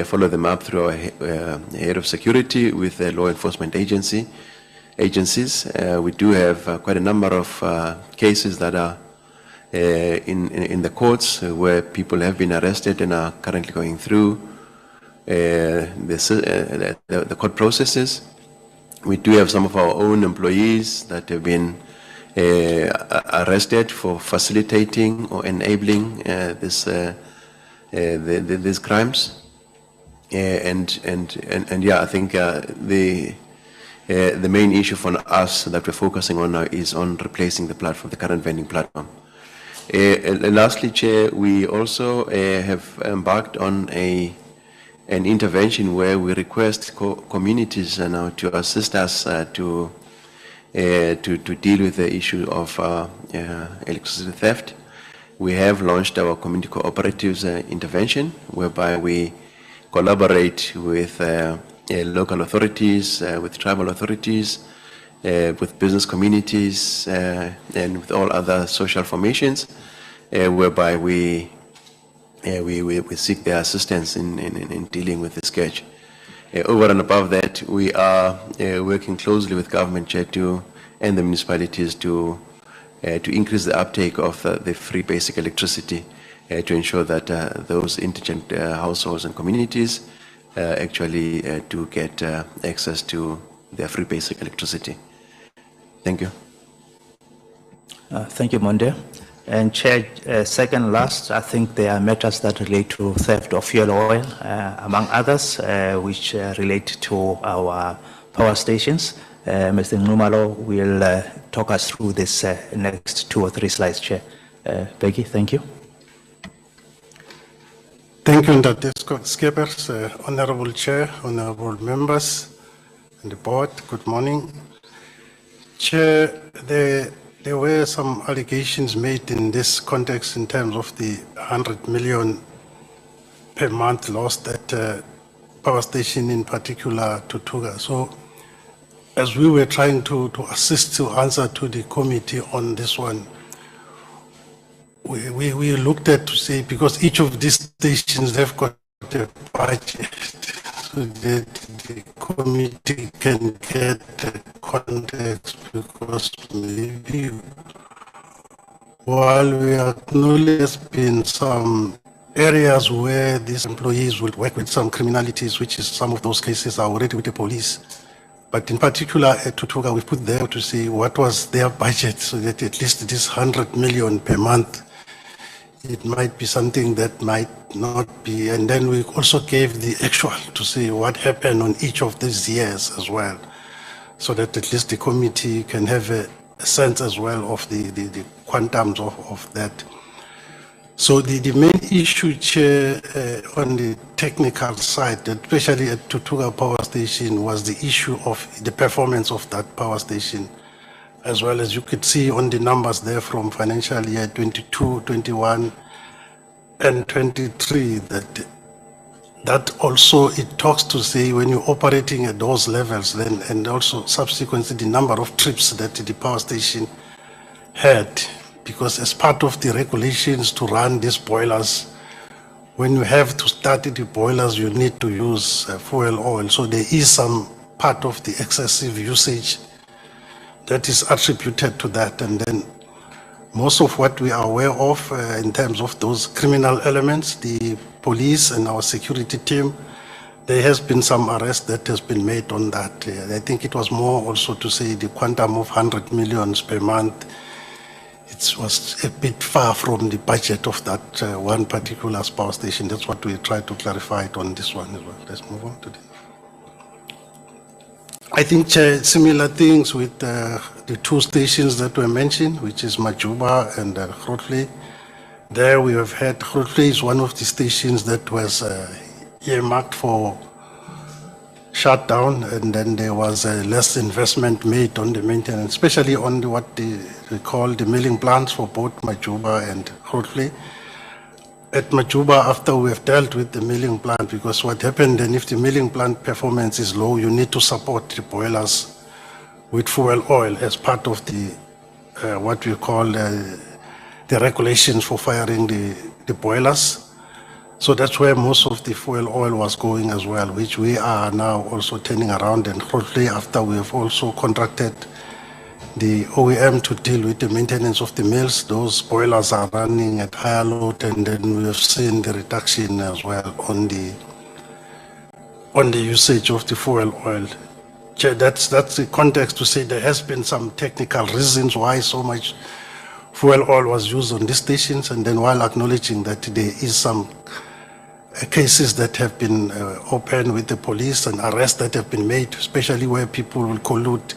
Speaker 10: follow them up through our head of security with the law enforcement agencies. We do have quite a number of cases that are in the courts where people have been arrested and are currently going through the court processes. We do have some of our own employees that have been arrested for facilitating or enabling these crimes. And yeah, I think the main issue for us that we're focusing on now is on replacing the platform, the current vending platform. And lastly, Chair, we also have embarked on an intervention where we request communities now to assist us to deal with the issue of electricity theft. We have launched our community cooperatives intervention, whereby we collaborate with local authorities, with tribal authorities, with business communities, and with all other social formations, whereby we seek their assistance in dealing with this scourge. Over and above that, we are working closely with government, Chair, and the municipalities to increase the uptake of the free basic electricity, to ensure that those indigent households and communities actually do get access to their free basic electricity. Thank you.
Speaker 8: Thank you, Monde. And Chair, second last, I think there are matters that relate to theft of fuel oil, among others, which relate to our power stations. Mr. Numalo will talk us through this next 2 or 3 slides, Chair. Becky, thank you.
Speaker 11: Thank you, Ndate Skeppers, Honorable Chair, Honorable members, and the board. Good morning. Chair, there were some allegations made in this context in terms of the 100 million per month lost at power station, in particular Tutuga. So, as we were trying to assist to answer to the committee on this one, we looked at to say, because each of these stations have got a budget, so that the committee can get the context, because maybe while we acknowledge there's been some areas where these employees will work with some criminalities, which is some of those cases are already with the police. But in particular at Tutuga, we put there to see what was their budget, so that at least this 100 million per month, it might be something that might not be. And then we also gave the actual to see what happened on each of these years as well, so that at least the committee can have a sense as well of the quantums of that. So the main issue, Chair, on the technical side, especially at Tutuga Power Station, was the issue of the performance of that power station, as well as you could see on the numbers there from financial year 22, 21, and 23, that also it talks to say when you're operating at those levels, then and also subsequently the number of trips that the power station had, because as part of the regulations to run these boilers, when you have to start the boilers, you need to use fuel oil. So there is some part of the excessive usage that is attributed to that. And then most of what we are aware of in terms of those criminal elements, the police and our security team, there has been some arrest that has been made on that. I think it was more also to say the quantum of 100 millions per month. It was a bit far from the budget of that one particular power station. That's what we tried to clarify it on this one as well. Let's move on to the. I think similar things with the two stations that were mentioned, which is Majuba and Grootly. There we have had, Grootly is one of the stations that was earmarked for shutdown, and then there was less investment made on the maintenance, especially on what we call the milling plants for both Majuba and Grootly. At Majuba, after we have dealt with the milling plant, because what happened then, if the milling plant performance is low, you need to support the boilers with fuel oil as part of the what we call the regulations for firing the boilers. So that's where most of the fuel oil was going as well, which we are now also turning around, and shortly after we have also contracted the OEM to deal with the maintenance of the mills. Those boilers are running at higher load, and then we have seen the reduction as well on the usage of the fuel oil. That's the context to say there has been some technical reasons why so much fuel oil was used on these stations, and then while acknowledging that there is some cases that have been opened with the police and arrests that have been made, especially where people will collude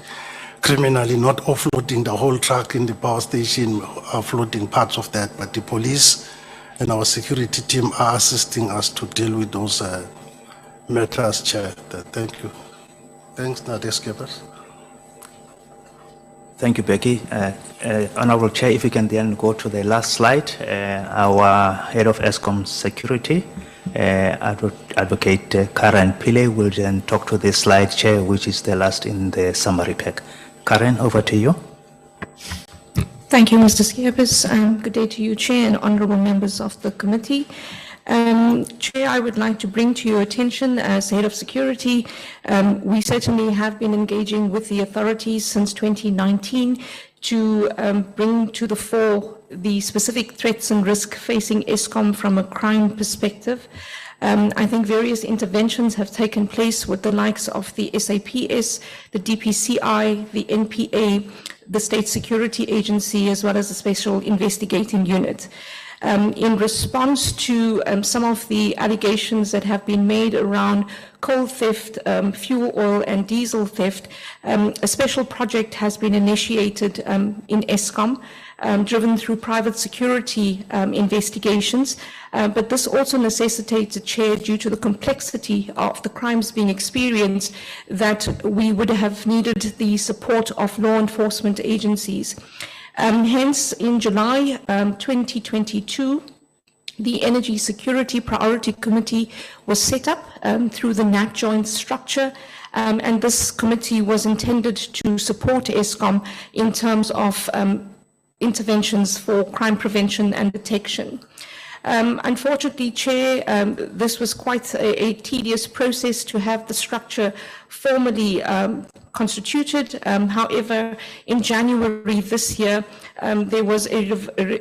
Speaker 11: criminally, not offloading the whole truck in the power station, offloading parts of that, but the police and our security team are assisting us to deal with those matters, Chair. Thank you. Thanks, Nadia Skippers.
Speaker 8: Thank you, Becky. Honorable Chair, if we can then go to the last slide. Our Head of Eskom Security, Advocate Karen Pillay, will then talk to this slide, Chair, which is the last in the summary pack. Karen, over to you.
Speaker 7: Thank you, Mr. Skippers. Good day to you, Chair, and honorable members of the committee. Chair, I would like to bring to your attention as Head of Security, we certainly have been engaging with the authorities since 2019 to bring to the fore the specific threats and risk facing Eskom from a crime perspective. I think various interventions have taken place with the likes of the SAPS, the DPCI, the NPA, the State Security Agency, as well as the Special Investigating Unit. In response to some of the allegations that have been made around coal theft, fuel oil and diesel theft, a special project has been initiated in Eskom, driven through private security investigations, but this also necessitates, a Chair, due to the complexity of the crimes being experienced, that we would have needed the support of law enforcement agencies. Hence, in July 2022, the Energy Security Priority Committee was set up through the NAT joint structure, and this committee was intended to support Eskom in terms of interventions for crime prevention and detection. Unfortunately, Chair, this was quite a tedious process to have the structure formally constituted. However, in January this year, there was a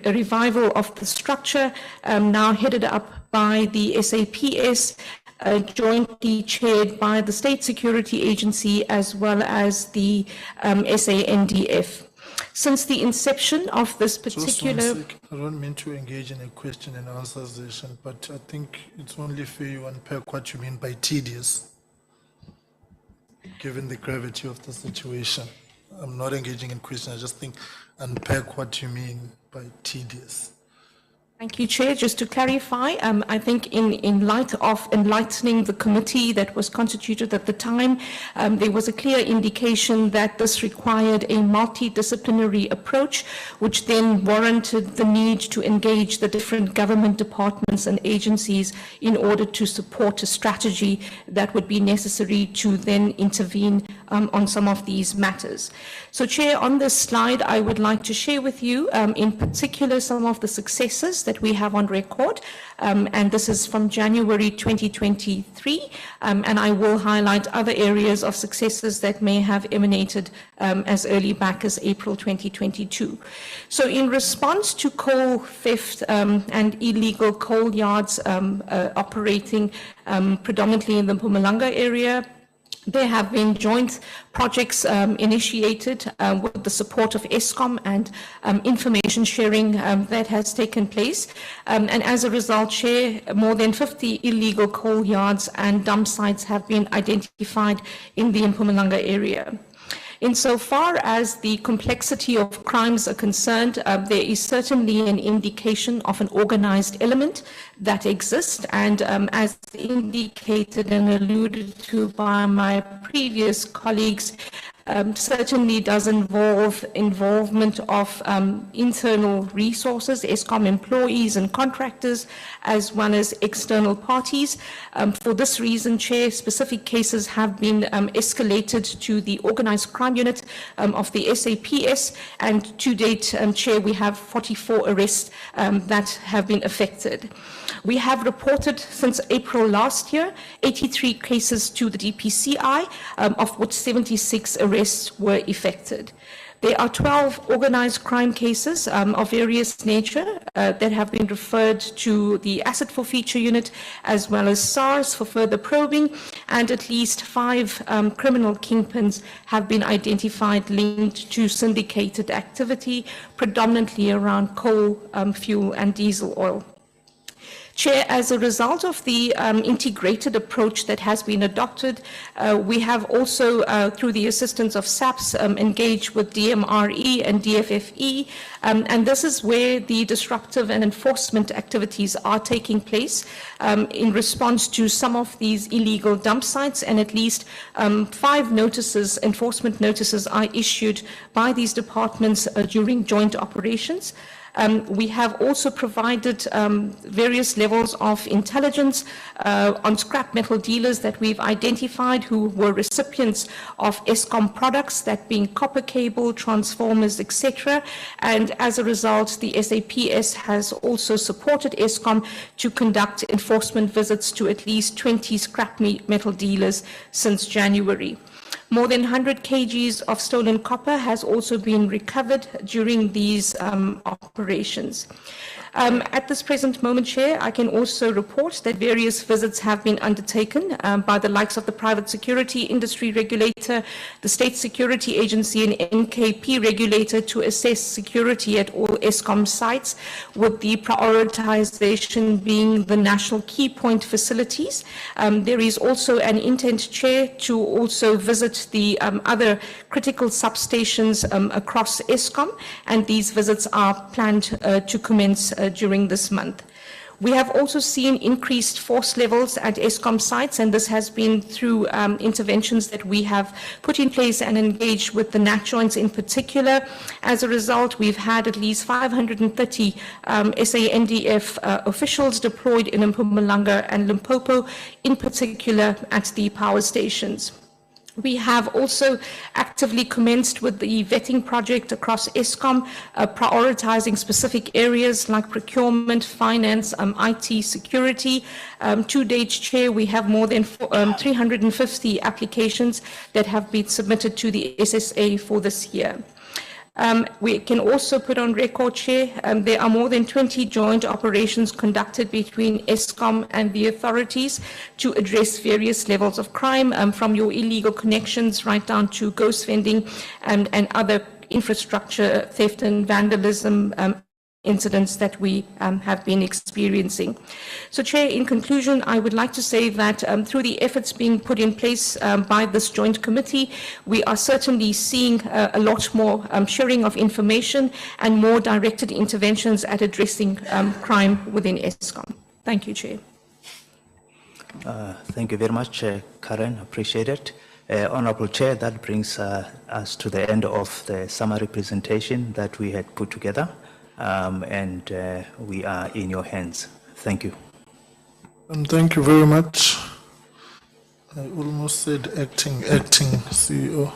Speaker 7: revival of the structure, now headed up by the SAPS, jointly chaired by the State Security Agency as well as the SANDF. Since the inception of this particular...
Speaker 1: I don't mean to engage in a question and answer session, but I think it's only fair you unpack what you mean by tedious, given the gravity of the situation. I'm not engaging in question, I just think unpack what you mean by tedious.
Speaker 7: Thank you, Chair. Just to clarify, I think in light of enlightening the committee that was constituted at the time, there was a clear indication that this required a multidisciplinary approach, which then warranted the need to engage the different government departments and agencies in order to support a strategy that would be necessary to then intervene on some of these matters. So, Chair, on this slide, I would like to share with you, in particular, some of the successes that we have on record, and this is from January 2023, and I will highlight other areas of successes that may have emanated as early back as April 2022. So in response to coal theft and illegal coal yards operating predominantly in the Mpumalanga area, there have been joint projects initiated with the support of Eskom and information sharing that has taken place. And as a result, Chair, more than 50 illegal coal yards and dump sites have been identified in the Mpumalanga area. Insofar as the complexity of crimes are concerned, there is certainly an indication of an organized element that exists, and as indicated and alluded to by my previous colleagues, certainly does involve involvement of internal resources, Eskom employees and contractors, as well as external parties. For this reason, Chair, specific cases have been escalated to the Organized Crime Unit of the SAPS, and to date, Chair, we have 44 arrests that have been affected. We have reported since April last year 83 cases to the DPCI, of which 76 arrests were effected. There are 12 organized crime cases of various nature that have been referred to the Asset Forfeiture Unit as well as SARS for further probing, and at least 5 criminal kingpins have been identified linked to syndicated activity, predominantly around coal, fuel and diesel oil. Chair, as a result of the integrated approach that has been adopted, we have also, through the assistance of SABC, engaged with DMRE and DFFE, and this is where the disruptive and enforcement activities are taking place in response to some of these illegal dump sites, and at least 5 notices, enforcement notices, are issued by these departments during joint operations. We have also provided various levels of intelligence on scrap metal dealers that we've identified who were recipients of Eskom products, that being copper cable, transformers, etc. And as a result, the SAPS has also supported Eskom to conduct enforcement visits to at least 20 scrap metal dealers since January. More than 100 kgs of stolen copper has also been recovered during these operations. At this present moment, Chair, I can also report that various visits have been undertaken by the likes of the Private Security Industry Regulator, the State Security Agency and NKP Regulator to assess security at all Eskom sites, with the prioritization being the national key point facilities. There is also an intent, Chair, to also visit the other critical substations across Eskom, and these visits are planned to commence during this month. We have also seen increased force levels at Eskom sites, and this has been through interventions that we have put in place and engaged with the NAT joints in particular. As a result, we've had at least 530 SANDF officials deployed in Mpumalanga and Limpopo, in particular at the power stations. We have also actively commenced with the vetting project across Eskom, prioritizing specific areas like procurement, finance, IT, security. To date, Chair, we have more than 350 applications that have been submitted to the SSA for this year. We can also put on record, Chair, there are more than 20 joint operations conducted between Eskom and the authorities to address various levels of crime, from your illegal connections right down to ghost vending and other infrastructure theft and vandalism incidents that we have been experiencing. So, Chair, in conclusion, I would like to say that through the efforts being put in place by this joint committee, we are certainly seeing a lot more sharing of information and more directed interventions at addressing crime within Eskom. Thank you, Chair.
Speaker 8: Thank you very much, Karen. Appreciate it. Honorable Chair, that brings us to the end of the summary presentation that we had put together. And we are in your hands. Thank you.
Speaker 1: Thank you very much. I almost said acting CEO.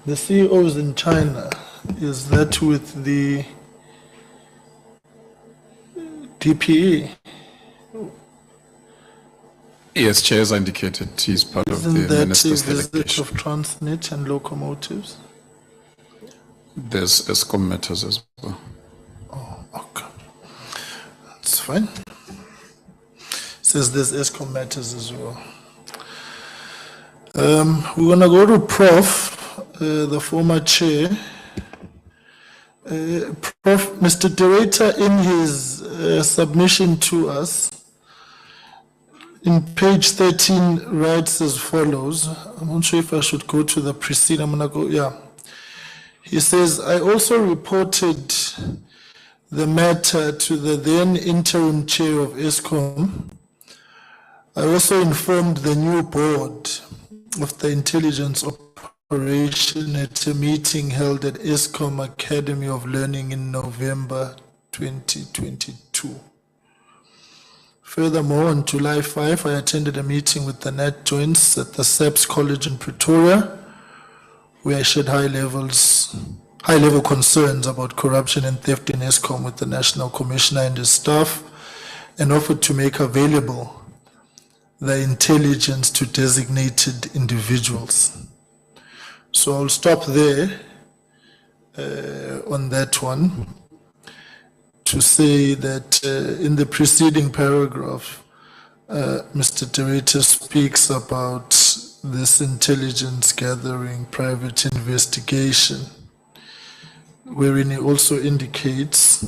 Speaker 1: The CEO is in China. Is that with the DPE?
Speaker 3: Yes, Chair has indicated he's part of the minister's
Speaker 1: visit
Speaker 3: delegation.
Speaker 1: of Transnet and locomotives?
Speaker 3: There's Eskom matters as well.
Speaker 1: Oh, okay. That's fine. Says there's Eskom matters as well. We're going to go to Prof, the former chair. Prof, Mr. De Ruyter, in his submission to us, in page 13, writes as follows. I'm not sure if I should go to the preceding. I'm going to go, yeah. He says, I also reported the matter to the then interim chair of Eskom. I also informed the new board of the intelligence operation at a meeting held at Eskom Academy of Learning in November 2022. Furthermore, on July 5, I attended a meeting with the NAT joints at the SABC College in Pretoria, where I shared high-level concerns about corruption and theft in Eskom with the National Commissioner and his staff, and offered to make available the intelligence to designated individuals. So I'll stop there on that one to say that in the preceding paragraph, Mr. De Ruyter speaks about this intelligence gathering private investigation, wherein he also indicates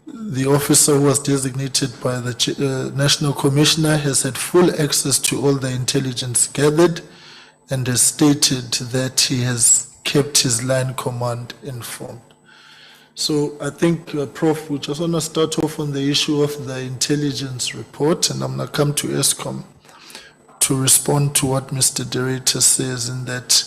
Speaker 1: the officer who was designated by the National Commissioner has had full access to all the intelligence gathered and has stated that he has kept his line command informed. So I think, Prof, we just want to start off on the issue of the intelligence report, and I'm going to come to Eskom to respond to what Mr. De Ruyter says, in that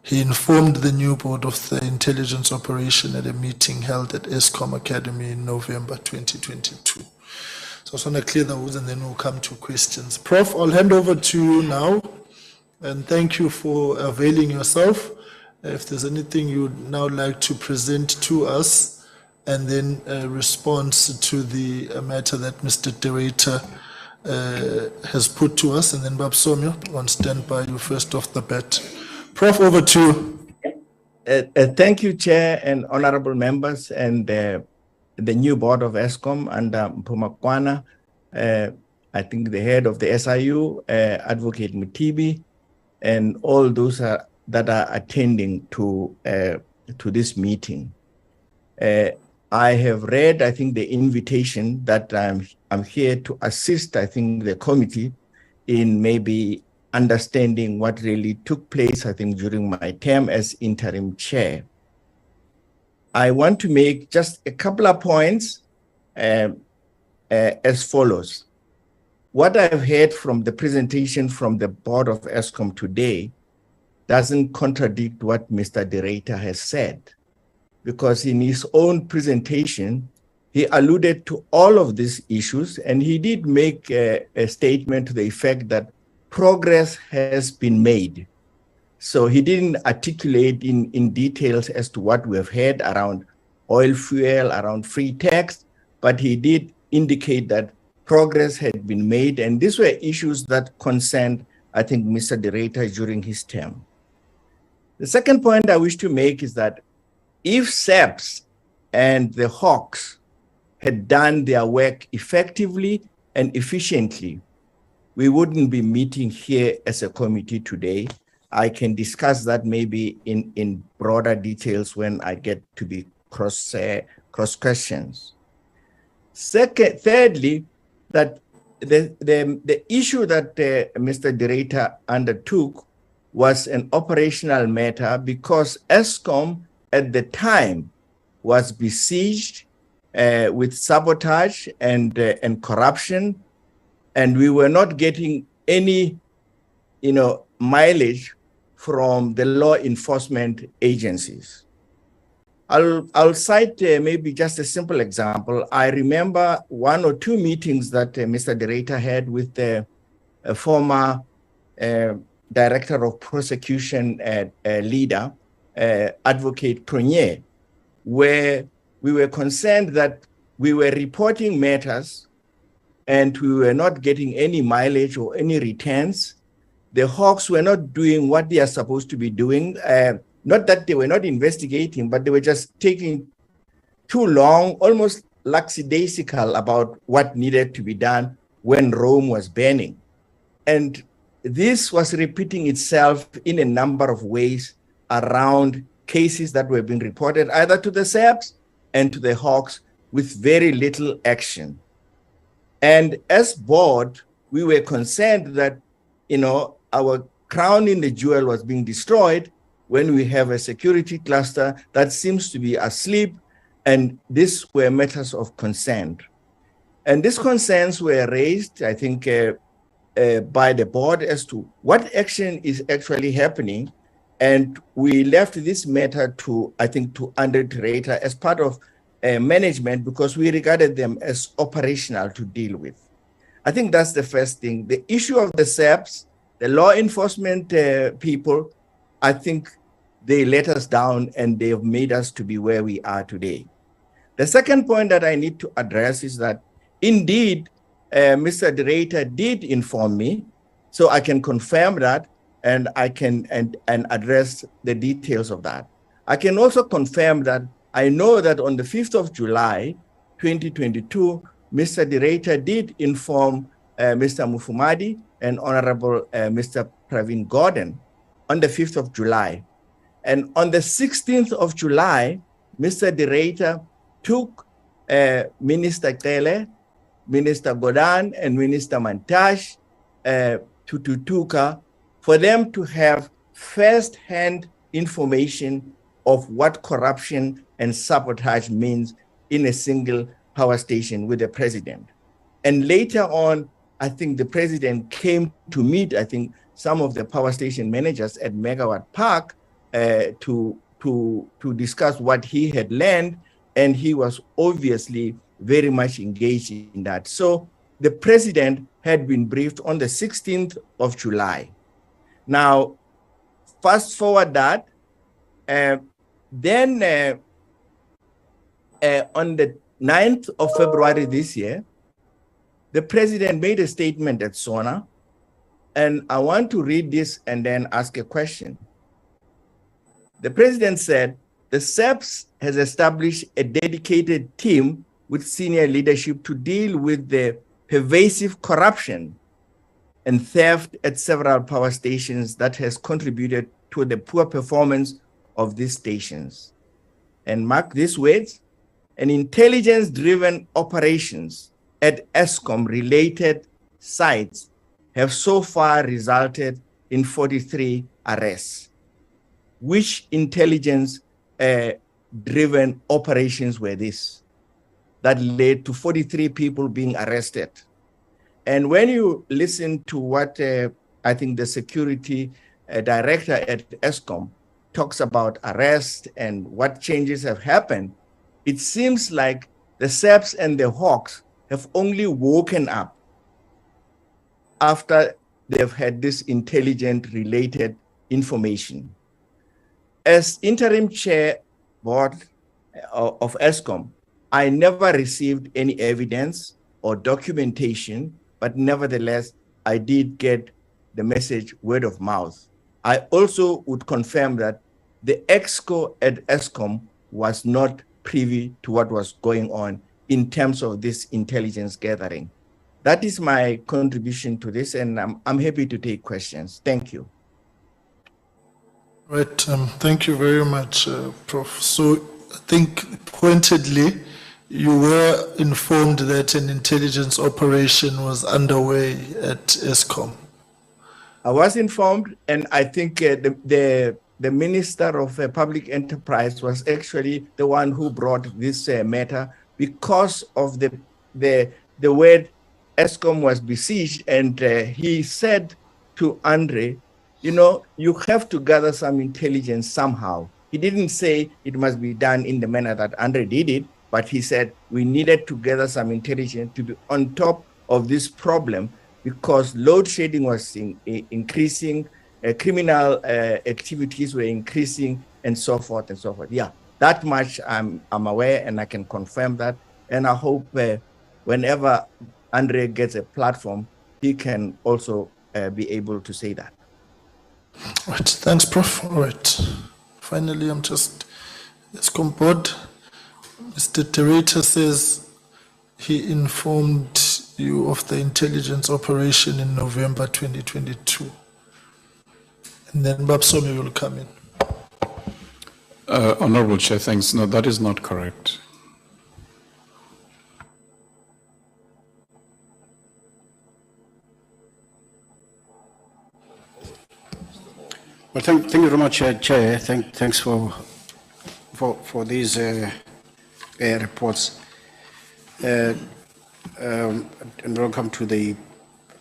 Speaker 1: he informed the new board of the intelligence operation at a meeting held at Eskom Academy in November 2022. So I just want to clear those, and then we'll come to questions. Prof, I'll hand over to you now, and thank you for availing yourself. If there's anything you'd now like to present to us, and then a response to the matter that Mr. De Ruyter has put to us, and then Babsomyo on standby, you first off the bat. Prof, over to you.
Speaker 4: Thank you, Chair and honorable members, and the new board of Eskom under Mpumakwana. I think the head of the SIU, Advocate Mutibi, and all those that are attending to this meeting. I have read, I think, the invitation that I'm here to assist, I think, the committee in maybe understanding what really took place, I think, during my term as interim chair. I want to make just a couple of points as follows. What I've heard from the presentation from the board of Eskom today doesn't contradict what Mr. De Ruyter has said, because in his own presentation, he alluded to all of these issues, and he did make a statement to the effect that progress has been made. So he didn't articulate in details as to what we have heard around oil fuel, around free tax, but he did indicate that progress had been made, and these were issues that concerned, I think, Mr. De Ruyter during his term. The second point I wish to make is that if SABC and the Hawks had done their work effectively and efficiently, we wouldn't be meeting here as a committee today. I can discuss that maybe in broader details when I get to be cross questions. Thirdly, that the issue that Mr. de Ruyter undertook was an operational matter because Eskom at the time was besieged with sabotage and corruption, and we were not getting any, mileage from the law enforcement agencies. I'll cite maybe just a simple example. I remember 1 or 2 meetings that Mr. de Ruyter had with the former Director of Prosecution leader, Advocate Prunier, where we were concerned that we were reporting matters and we were not getting any mileage or any returns. The Hawks were not doing what they are supposed to be doing. Not that they were not investigating, but they were just taking too long, almost lackadaisical about what needed to be done when Rome was burning. And this was repeating itself in a number of ways around cases that were being reported either to the SABC and to the Hawks with very little action. And as board, we were concerned that, our crown in the jewel was being destroyed when we have a security cluster that seems to be asleep, and these were matters of concern. And these concerns were raised, I think, by the board as to what action is actually happening. And we left this matter to, I think, to Andre de Ruyter as part of management because we regarded them as operational to deal with. I think that's the first thing. The issue of the SABC, the law enforcement people, I think they let us down and they have made us to be where we are today. The second point that I need to address is that indeed, Mr. de Ruyter did inform me, so I can confirm that and I can and address the details of that. I can also confirm that I know that on the 5th of July, 2022, Mr. de Ruyter did inform Mr. Mufumadi and Honorable Mr. Pravin Gordon on the 5th of July. And on the 16th of July, Mr. de Ruyter took Minister Kele, Minister Godan, and Minister Mantash to Tutuka for them to have first-hand information of what corruption and sabotage means in a single power station with the president. And later on, I think the president came to meet, I think, some of the power station managers at Megawatt Park to discuss what he had learned, and he was obviously very much engaged in that. So the president had been briefed on the 16th of July. Now, fast forward that, then on the 9th of February this year, the president made a statement at SONA, and I want to read this and then ask a question. The president said, the SABC has established a dedicated team with senior leadership to deal with the pervasive corruption and theft at several power stations that has contributed to the poor performance of these stations. And mark these words, an intelligence-driven operations at Eskom-related sites have so far resulted in 43 arrests. Which intelligence-driven operations were these that led to 43 people being arrested? And when you listen to what I think the security director at Eskom talks about arrest and what changes have happened, it seems like the SABC and the Hawks have only woken up after they've had this intelligent-related information. As interim chair board of Eskom, I never received any evidence or documentation, but nevertheless, I did get the message word of mouth. I also would confirm that the EXCO at Eskom was not privy to what was going on in terms of this intelligence gathering. That is my contribution to this, and I'm happy to take questions. Thank you.
Speaker 1: Right, thank you very much, Prof. So I think pointedly, you were informed that an intelligence operation was underway at Eskom.
Speaker 4: I was informed, and I think the Minister of Public Enterprise was actually the one who brought this matter because of the word Eskom was besieged, and he said to Andre, you know, you have to gather some intelligence somehow. He didn't say it must be done in the manner that Andre did it, but he said we needed to gather some intelligence to be on top of this problem because load shedding was increasing, criminal activities were increasing, and so forth and so forth. Yeah, that much I'm aware, and I can confirm that. And I hope whenever Andre gets a platform, he can also be able to say that.
Speaker 1: All right, thanks, Prof. All right. Finally, I'm just Eskom Board. Mr. de Ruyter says he informed you of the intelligence operation in November 2022. And then Babsomi will come in.
Speaker 3: Honorable Chair, thanks. No, that is not correct.
Speaker 6: Well, thank you very much, Chair. Thanks for these reports. And welcome to the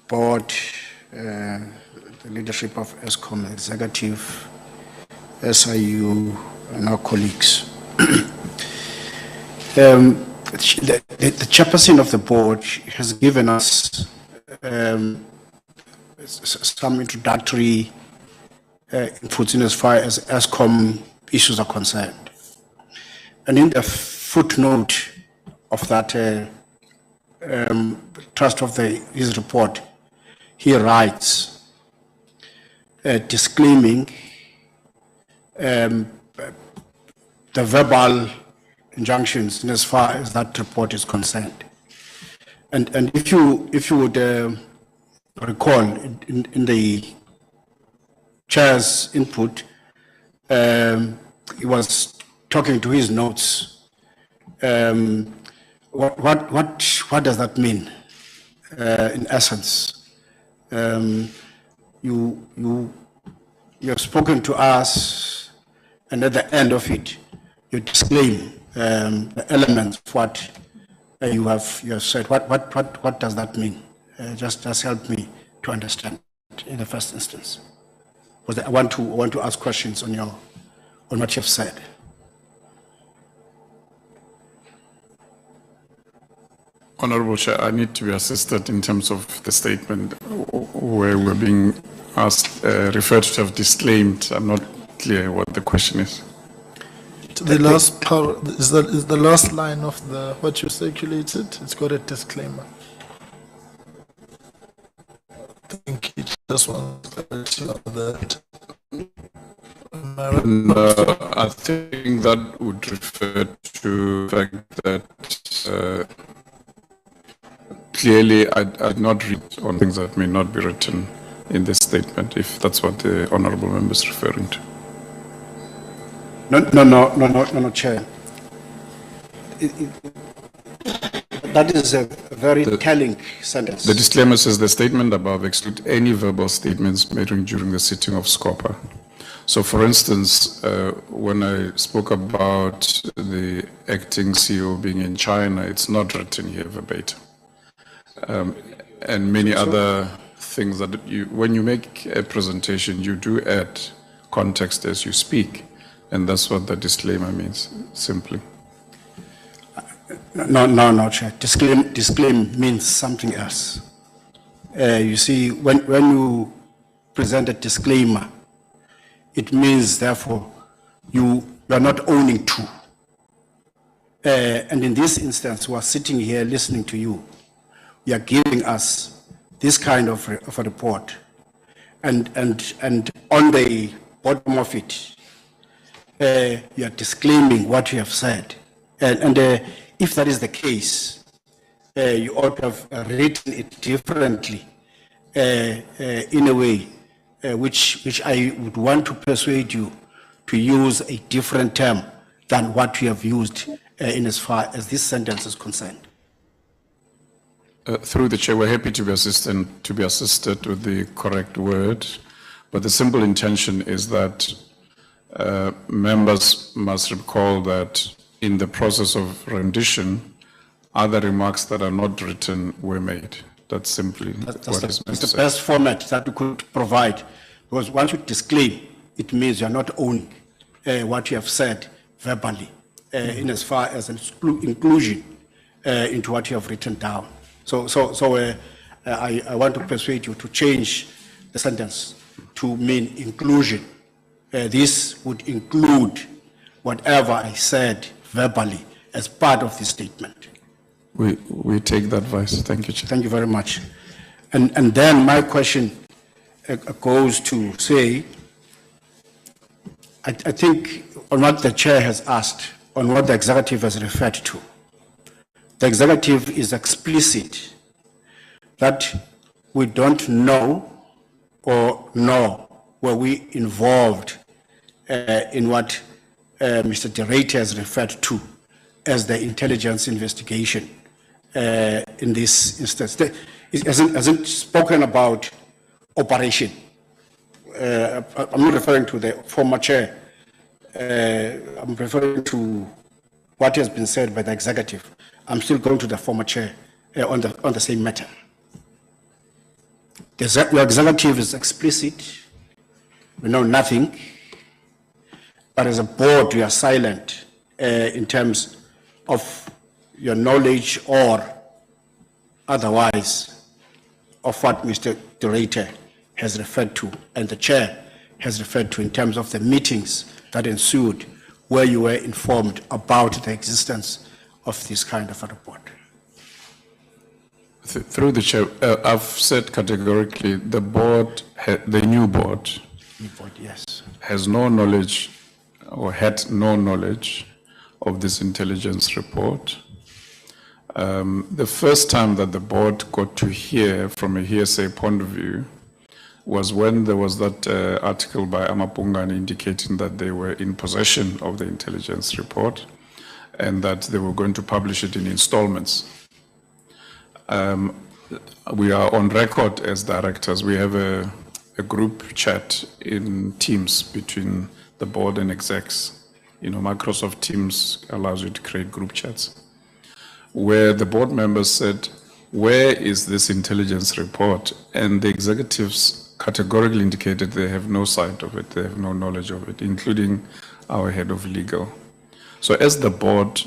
Speaker 6: board, the leadership of Eskom, executive, SIU, and our colleagues. The chairperson of the board has given us some introductory inputs in as far as Eskom issues are concerned. And in the footnote of that trust of his report, he writes, disclaiming the verbal injunctions in as far as that report is concerned. And if you would recall in the chair's input, he was talking to his notes. What does that mean? In essence, you have spoken to us, and at the end of it, you disclaim the elements of what you have said. What does that mean? Just help me to understand in the first instance. Because I want to ask questions on what you have said.
Speaker 3: Honorable Chair, I need to be assisted in terms of the statement where we're being asked, referred to have disclaimed. I'm not clear what the question is.
Speaker 1: The last part is the last line of what you circulated. It's got a disclaimer. I think he just wants clarity on that.
Speaker 3: I think that would refer to the fact that clearly I'd not read on things that may not be written in this statement, if that's what the honourable member is referring to.
Speaker 6: No, Chair. That is a very telling sentence.
Speaker 3: The disclaimer says the statement above exclude any verbal statements made during the sitting of Scopa. So, for instance, when I spoke about the acting CEO being in China, it's not written here verbatim. And many other things that when you make a presentation, you do add context as you speak. And that's what the disclaimer means, simply.
Speaker 6: No, Chair. Disclaim means something else. You see, when you present a disclaimer, it means, therefore, you are not owning to. And in this instance, we are sitting here listening to you. You are giving us this kind of a report. And on the bottom of it, you are disclaiming what you have said. And if that is the case, you ought to have written it differently in a way which I would want to persuade you to use a different term than what you have used in as far as this sentence is concerned.
Speaker 3: Through the chair, we're happy to be assisted with the correct word, but the simple intention is that members must recall that in the process of rendition, other remarks that are not written were made. That's simply
Speaker 6: That's
Speaker 3: what is
Speaker 6: the best format that we could provide, because once you disclaim, it means you're not owning what you have said verbally, in as far as an inclusion into what you have written down. So I want to persuade you to change the sentence to mean inclusion. This would include whatever I said verbally as part of the statement.
Speaker 3: We take that advice. Thank you, Chair.
Speaker 6: Thank you very much. And then my question goes to say, I think on what the chair has asked, on what the executive has referred to. The executive is explicit that we don't know or know were we involved in what Mr. de Ruyter has referred to as the intelligence investigation in this instance. It hasn't spoken about operation. I'm not referring to the former chair. I'm referring to what has been said by the executive. I'm still going to the former chair on the same matter. Your executive is explicit. We know nothing. But as a board, we are silent in terms of your knowledge or otherwise of what Mr. de Ruyter has referred to and the chair has referred to in terms of the meetings that ensued where you were informed about the existence of this kind of a report.
Speaker 3: Through the chair, I've said categorically the board, the new board,
Speaker 6: yes,
Speaker 3: has no knowledge or had no knowledge of this intelligence report. The first time that the board got to hear from a hearsay point of view was when there was that article by Amapungani indicating that they were in possession of the intelligence report and that they were going to publish it in installments. We are on record as directors. We have a group chat in Teams between the board and execs. You know, Microsoft Teams allows you to create group chats, where the board members said, where is this intelligence report? And the executives categorically indicated they have no sight of it, they have no knowledge of it, including our head of legal. So as the board,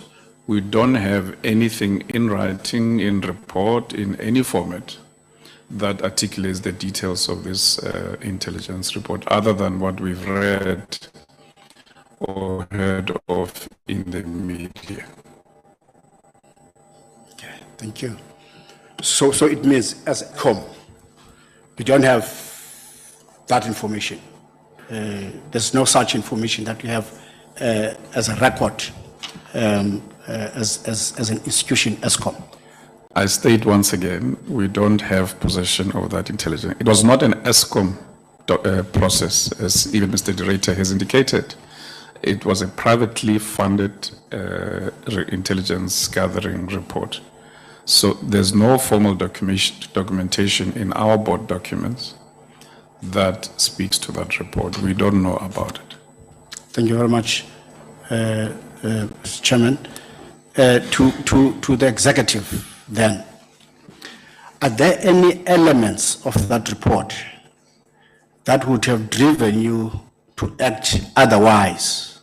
Speaker 3: we don't have anything in writing, in report, in any format that articulates the details of this intelligence report, other than what we've read or heard of in the media.
Speaker 6: Okay, thank you. So it means as Eskom, we don't have that information. There's no such information that we have as a record as an institution, Eskom.
Speaker 3: I state once again, we don't have possession of that intelligence. It was not an Eskom process, as even Mr. de Ruyter has indicated. It was a privately funded intelligence gathering report. So there's no formal documentation in our board documents that speaks to that report. We don't know about it.
Speaker 6: Thank you very much, Mr. Chairman. To the executive then, are there any elements of that report that would have driven you to act otherwise?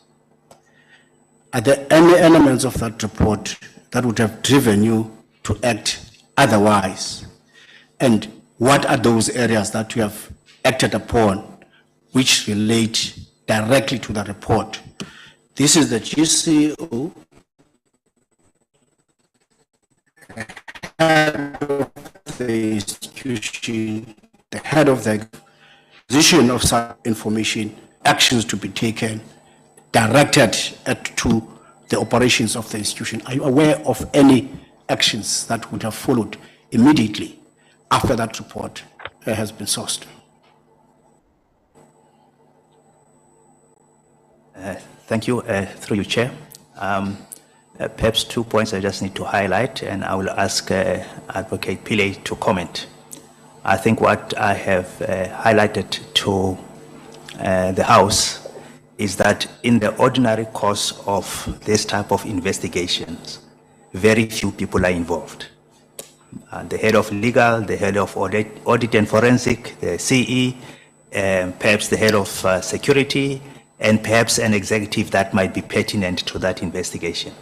Speaker 6: Are there any elements of that report that would have driven you to act otherwise? And what are those areas that you have acted upon which relate directly to the report? This is the GCO, head of the institution, the head of the position of such information, actions to be taken, directed to the operations of the institution. Are you aware of any actions that would have followed immediately after that report has been sourced?
Speaker 8: Thank you. Through you, Chair. Perhaps 2 points I just need to highlight, and I will ask Advocate Pillay to comment. I think what I have highlighted to the House is that in the ordinary course of this type of investigations, very few people are involved. The head of legal, the head of audit and forensic, the CE, perhaps the head of security, and perhaps an executive that might be pertinent to that investigation.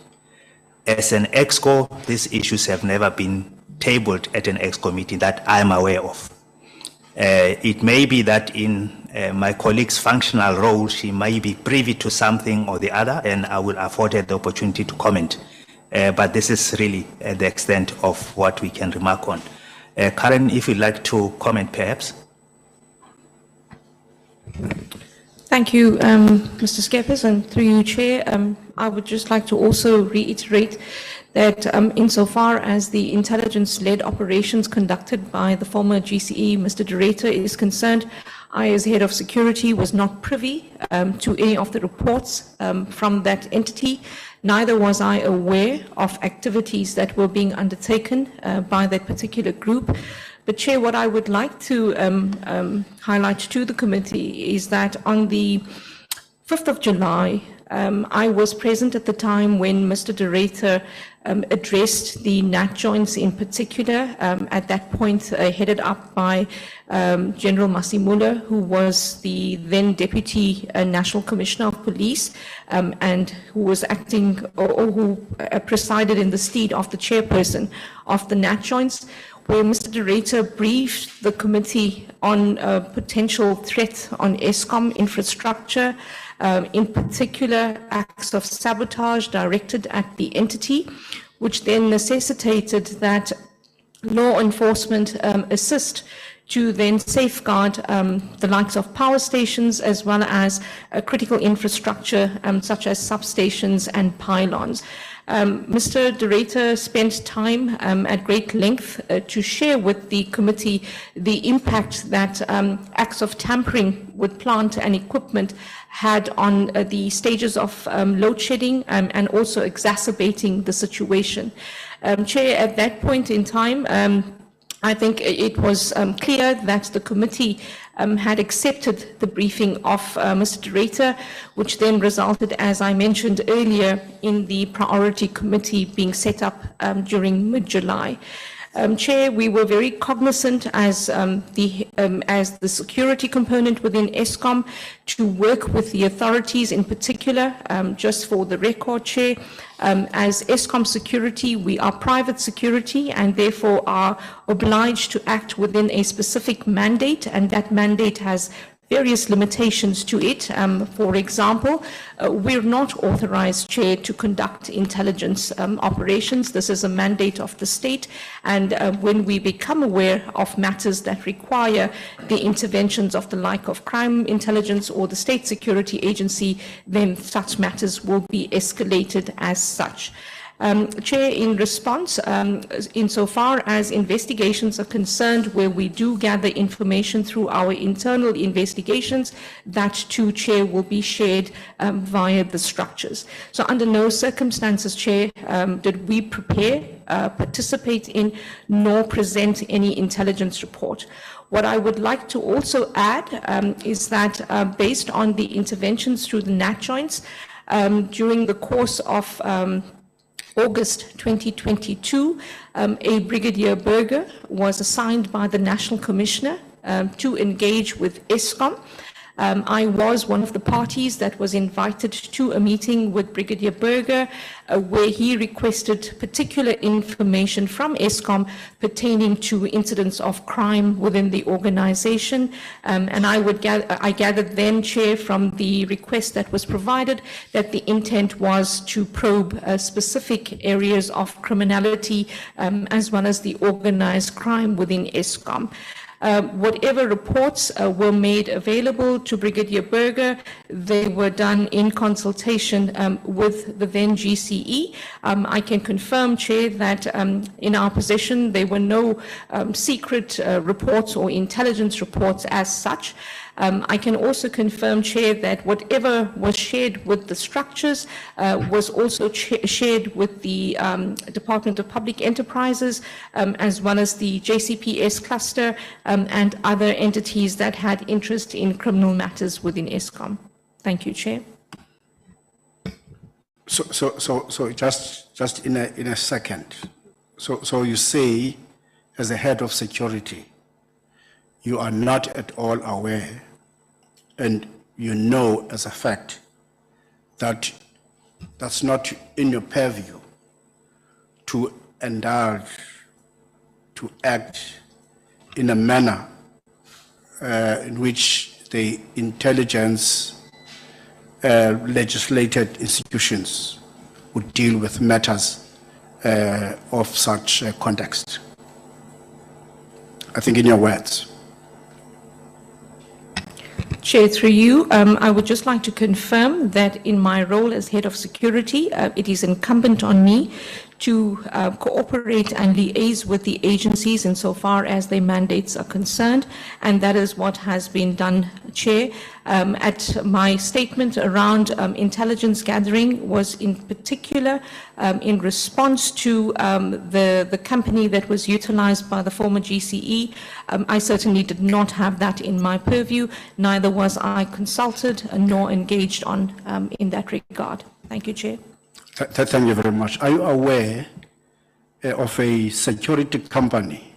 Speaker 8: As an EXCO, these issues have never been tabled at an EXCO meeting that I'm aware of. It may be that in my colleague's functional role, she may be privy to something or the other, and I will afford her the opportunity to comment. But this is really the extent of what we can remark on. Karen, if you'd like to comment, perhaps.
Speaker 7: Thank you, Mr. Skeppers, and through you, Chair. I would just like to also reiterate that insofar as the intelligence-led operations conducted by the former GCE, Mr. de Ruyter, is concerned, I, as head of security, was not privy to any of the reports from that entity. Neither was I aware of activities that were being undertaken by that particular group. But Chair, what I would like to highlight to the committee is that on the 5th of July, I was present at the time when Mr. de Ruyter addressed the NAT joints in particular, at that point headed up by General Masimula, who was the then Deputy National Commissioner of Police, and who was acting or who presided in the stead of the chairperson of the NAT joints, where Mr. de Ruyter briefed the committee on a potential threat on Eskom infrastructure, in particular acts of sabotage directed at the entity, which then necessitated that law enforcement assist to then safeguard the likes of power stations as well as critical infrastructure such as substations and pylons. Mr. de Ruyter spent time at great length to share with the committee the impact that acts of tampering with plant and equipment had on the stages of load shedding and also exacerbating the situation. Chair, at that point in time, I think it was clear that the committee had accepted the briefing of Mr. de Ruyter, which then resulted, as I mentioned earlier, in the priority committee being set up during mid-July. Chair, we were very cognizant as the security component within Eskom to work with the authorities in particular. Just for the record, Chair, as Eskom security, we are private security and therefore are obliged to act within a specific mandate, and that mandate has various limitations to it. For example, we're not authorized, Chair, to conduct intelligence operations. This is a mandate of the state, and when we become aware of matters that require the interventions of the like of crime intelligence or the state security agency, then such matters will be escalated as such. Chair, in response, insofar as investigations are concerned, where we do gather information through our internal investigations, that too, Chair, will be shared via the structures. So under no circumstances, Chair, did we prepare, participate in, nor present any intelligence report. What I would like to also add is that based on the interventions through the NAT joints, during the course of August 2022, a Brigadier Burger was assigned by the National Commissioner to engage with Eskom. I was one of the parties that was invited to a meeting with Brigadier Burger where he requested particular information from Eskom pertaining to incidents of crime within the organization. And I gathered then, Chair, from the request that was provided that the intent was to probe specific areas of criminality as well as the organized crime within Eskom. Whatever reports were made available to Brigadier Burger, they were done in consultation with the then GCE. I can confirm, Chair, that in our possession there were no secret reports or intelligence reports as such. I can also confirm, Chair, that whatever was shared with the structures was also shared with the Department of Public Enterprises, as well as the JCPS cluster and other entities that had interest in criminal matters within Eskom. Thank you, Chair.
Speaker 6: So just in a second. So you say, as a head of security, you are not at all aware, and you know as a fact that that's not in your purview to indulge, to act in a manner in which the intelligence legislated institutions would deal with matters of such context. I think in your words.
Speaker 7: Chair, through you, I would just like to confirm that in my role as head of security, it is incumbent on me to cooperate and liaise with the agencies insofar as their mandates are concerned, and that is what has been done, Chair. At my statement around intelligence gathering was in particular in response to the company that was utilized by the former GCE. I certainly did not have that in my purview, neither was I consulted nor engaged on in that regard. Thank you, Chair.
Speaker 6: Thank you very much. Are you aware of a security company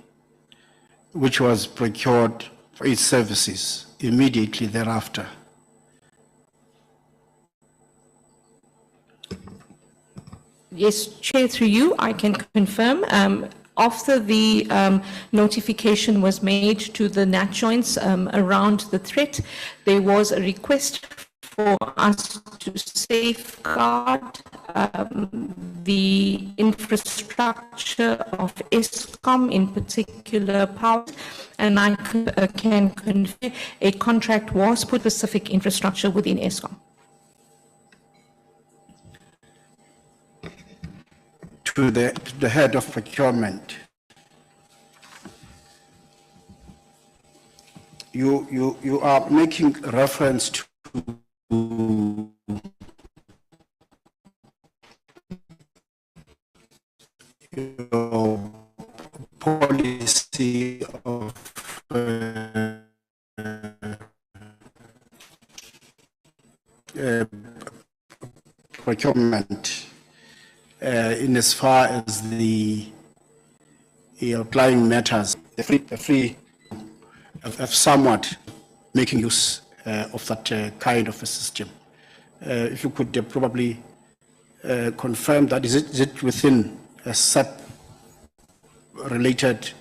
Speaker 6: which was procured for its services immediately thereafter?
Speaker 7: Yes, Chair, through you, I can confirm. After the notification was made to the NAT joints around the threat, there was a request for us to safeguard the infrastructure of Eskom, in particular power, and I can confirm a contract was put for specific infrastructure within Eskom.
Speaker 6: To the head of procurement, you are making reference to your policy of procurement in as far as the applying matters, the free of somewhat making use of that kind of a system. If you could probably confirm that, is it within a SAP related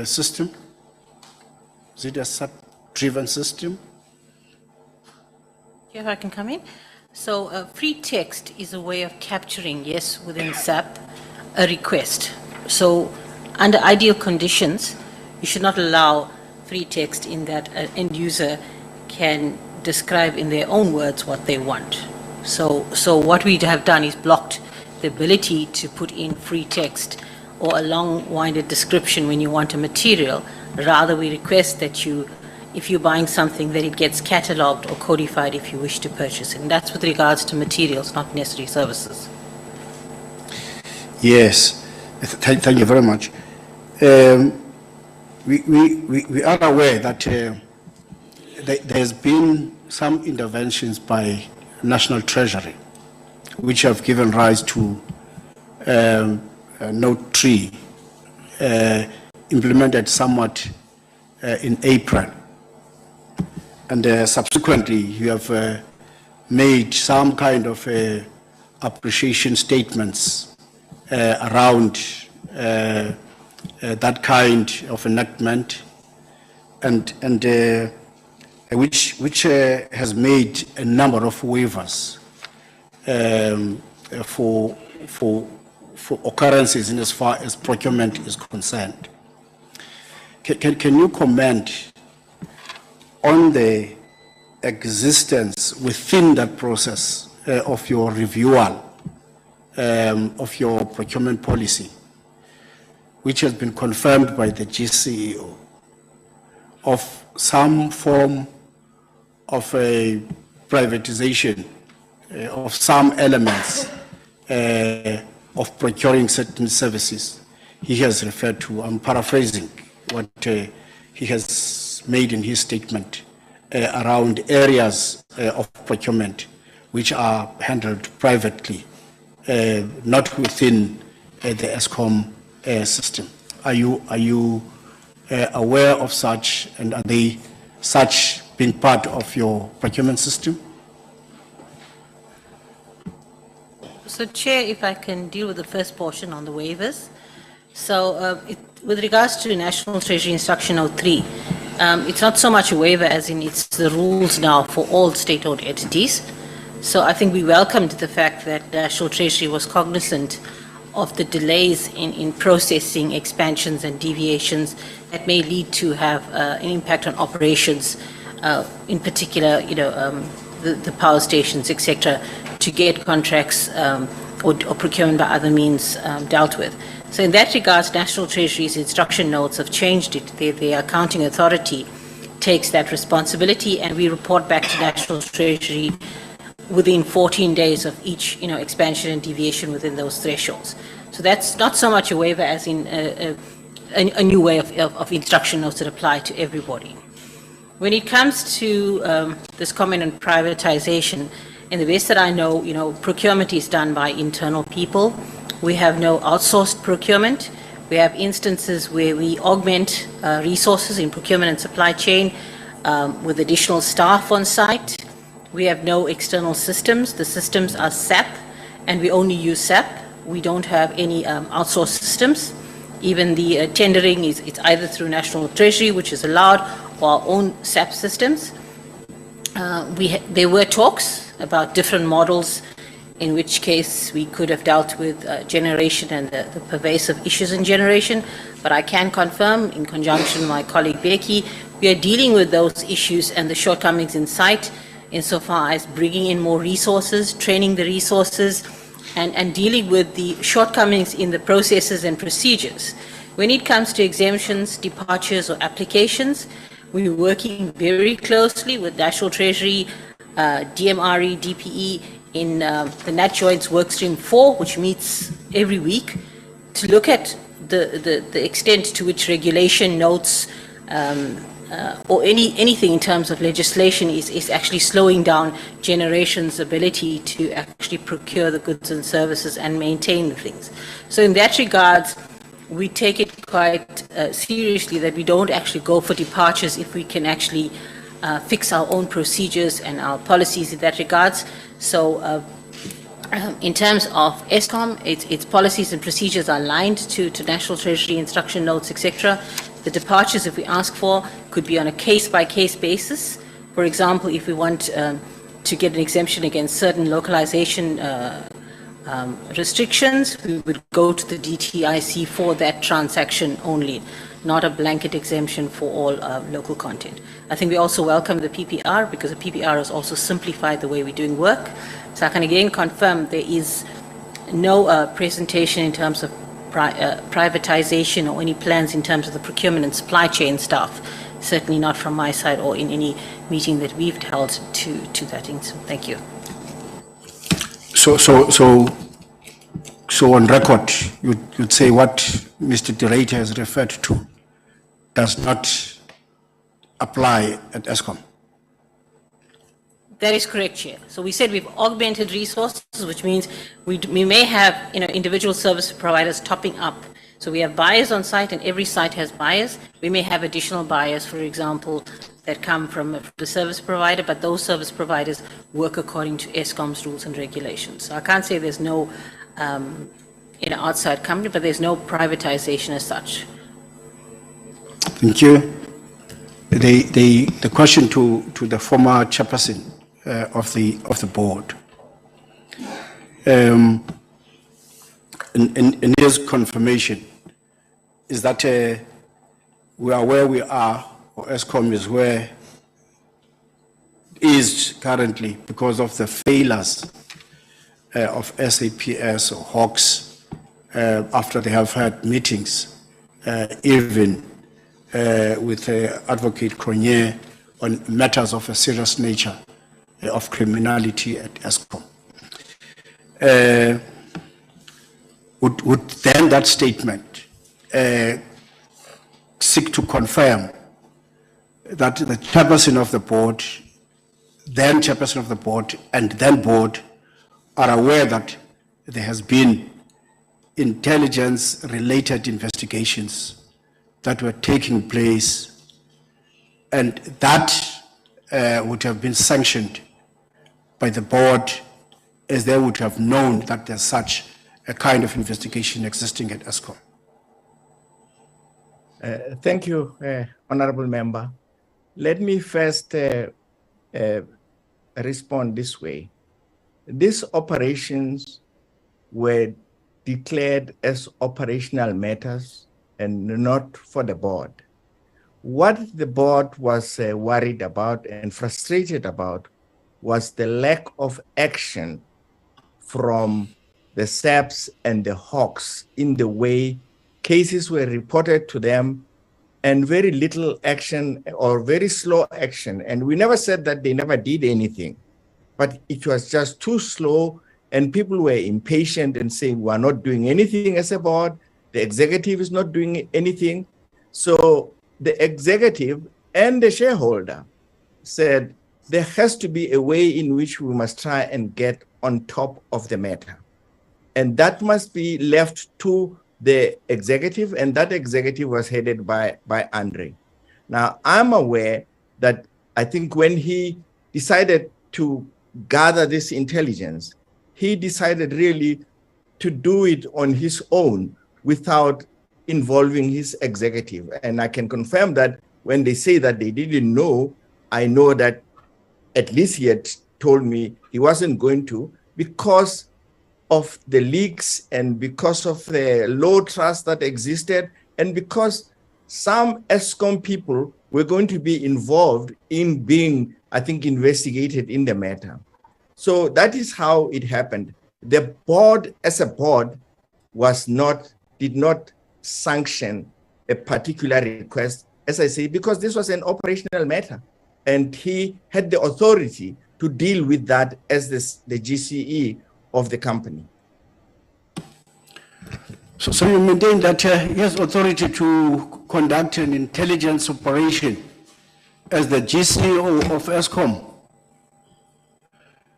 Speaker 6: system? Is it a SAP driven system?
Speaker 9: If I can come in. So free text is a way of capturing, yes, within SAP, a request. So under ideal conditions, you should not allow free text in that an end user can describe in their own words what they want. So what we have done is blocked the ability to put in free text or a long-winded description when you want a material. Rather, we request that you, if you're buying something, that it gets catalogued or codified if you wish to purchase it. And that's with regards to materials, not necessarily services.
Speaker 6: Yes, thank you very much. We are aware that there's been some interventions by National Treasury which have given rise to Note 3, implemented somewhat in April. And subsequently, you have made some kind of appreciation statements around that kind of enactment, and which has made a number of waivers for occurrences in as far as procurement is concerned. Can you comment on the existence within that process of your reviewal of your procurement policy, which has been confirmed by the GCEO, of some form of a privatization of some elements of procuring certain services he has referred to. I'm paraphrasing what he has made in his statement around areas of procurement which are handled privately, not within the Eskom system. Are you aware of such, and are they such being part of your procurement system?
Speaker 9: So, Chair, if I can deal with the first portion on the waivers. So, with regards to National Treasury Instruction 03, it's not so much a waiver as in it's the rules now for all state-owned entities. So I think we welcomed the fact that National Treasury was cognizant of the delays in processing expansions and deviations that may lead to have an impact on operations, in particular, the power stations, etc., to get contracts or procurement by other means dealt with. So in that regard, National Treasury's instruction notes have changed it. The accounting authority takes that responsibility, and we report back to National Treasury within 14 days of each expansion and deviation within those thresholds. So that's not so much a waiver as in a new way of instruction notes that apply to everybody. When it comes to this comment on privatization, in the best that I know, procurement is done by internal people. We have no outsourced procurement. We have instances where we augment resources in procurement and supply chain with additional staff on site. We have no external systems. The systems are SAP, and we only use SAP. We don't have any outsourced systems. Even the tendering it's either through National Treasury, which is allowed, or our own SAP systems. There were talks about different models, in which case we could have dealt with generation and the pervasive issues in generation. But I can confirm, in conjunction with my colleague Becky, we are dealing with those issues and the shortcomings in site, insofar as bringing in more resources, training the resources, and dealing with the shortcomings in the processes and procedures. When it comes to exemptions, departures, or applications, we're working very closely with National Treasury, DMRE, DPE, in the Nat Joints Workstream 4, which meets every week, to look at the extent to which regulation notes or anything in terms of legislation is actually slowing down generation's ability to actually procure the goods and services and maintain the things. So in that regard, we take it quite seriously that we don't actually go for departures if we can actually fix our own procedures and our policies in that regards. So in terms of Eskom, its policies and procedures are aligned to National Treasury instruction notes, etc. The departures, if we ask for, could be on a case-by-case basis. For example, if we want to get an exemption against certain localization restrictions, we would go to the DTIC for that transaction only, not a blanket exemption for all local content. I think we also welcome the PPR, because the PPR has also simplified the way we're doing work. So I can again confirm there is no presentation in terms of privatization or any plans in terms of the procurement and supply chain staff, certainly not from my side or in any meeting that we've held to that instance. Thank you.
Speaker 6: So on record, you'd say what Mr. de Ruyter has referred to does not apply at Eskom?
Speaker 9: That is correct, Chair. So we said we've augmented resources, which means we may have individual service providers topping up. So we have buyers on site, and every site has buyers. We may have additional buyers, for example, that come from the service provider, but those service providers work according to Eskom's rules and regulations. So I can't say there's no outside company, but there's no privatization as such.
Speaker 6: Thank you. The question to the former chairperson of the board. In his confirmation, is that we are where we are, or Eskom is where it is currently because of the failures of SAPS or Hawks after they have had meetings, even with Advocate Cronje on matters of a serious nature of criminality at Eskom. Would then that statement seek to confirm that the chairperson of the board, then chairperson of the board, and then board are aware that there has been intelligence-related investigations that were taking place, and that would have been sanctioned by the board, as they would have known that there's such a kind of investigation existing at Eskom?
Speaker 4: Thank you, Honorable Member. Let me first respond this way. These operations were declared as operational matters and not for the board. What the board was worried about and frustrated about was the lack of action from the SABC and the Hawks in the way cases were reported to them, and very little action or very slow action. And we never said that they never did anything, but it was just too slow, and people were impatient and saying, we're not doing anything as a board, the executive is not doing anything. So the executive and the shareholder said, there has to be a way in which we must try and get on top of the matter. And that must be left to the executive, and that executive was headed by Andre. Now, I'm aware that I think when he decided to gather this intelligence, he decided really to do it on his own without involving his executive. And I can confirm that when they say that they didn't know, I know that at least he had told me he wasn't going to, because of the leaks and because of the low trust that existed, and because some Eskom people were going to be involved in being, I think, investigated in the matter. So that is how it happened. The board as a board did not sanction a particular request, as I say, because this was an operational matter, and he had the authority to deal with that as the GCE of the company.
Speaker 6: So you maintain that he has authority to conduct an intelligence operation as the GCE of Eskom.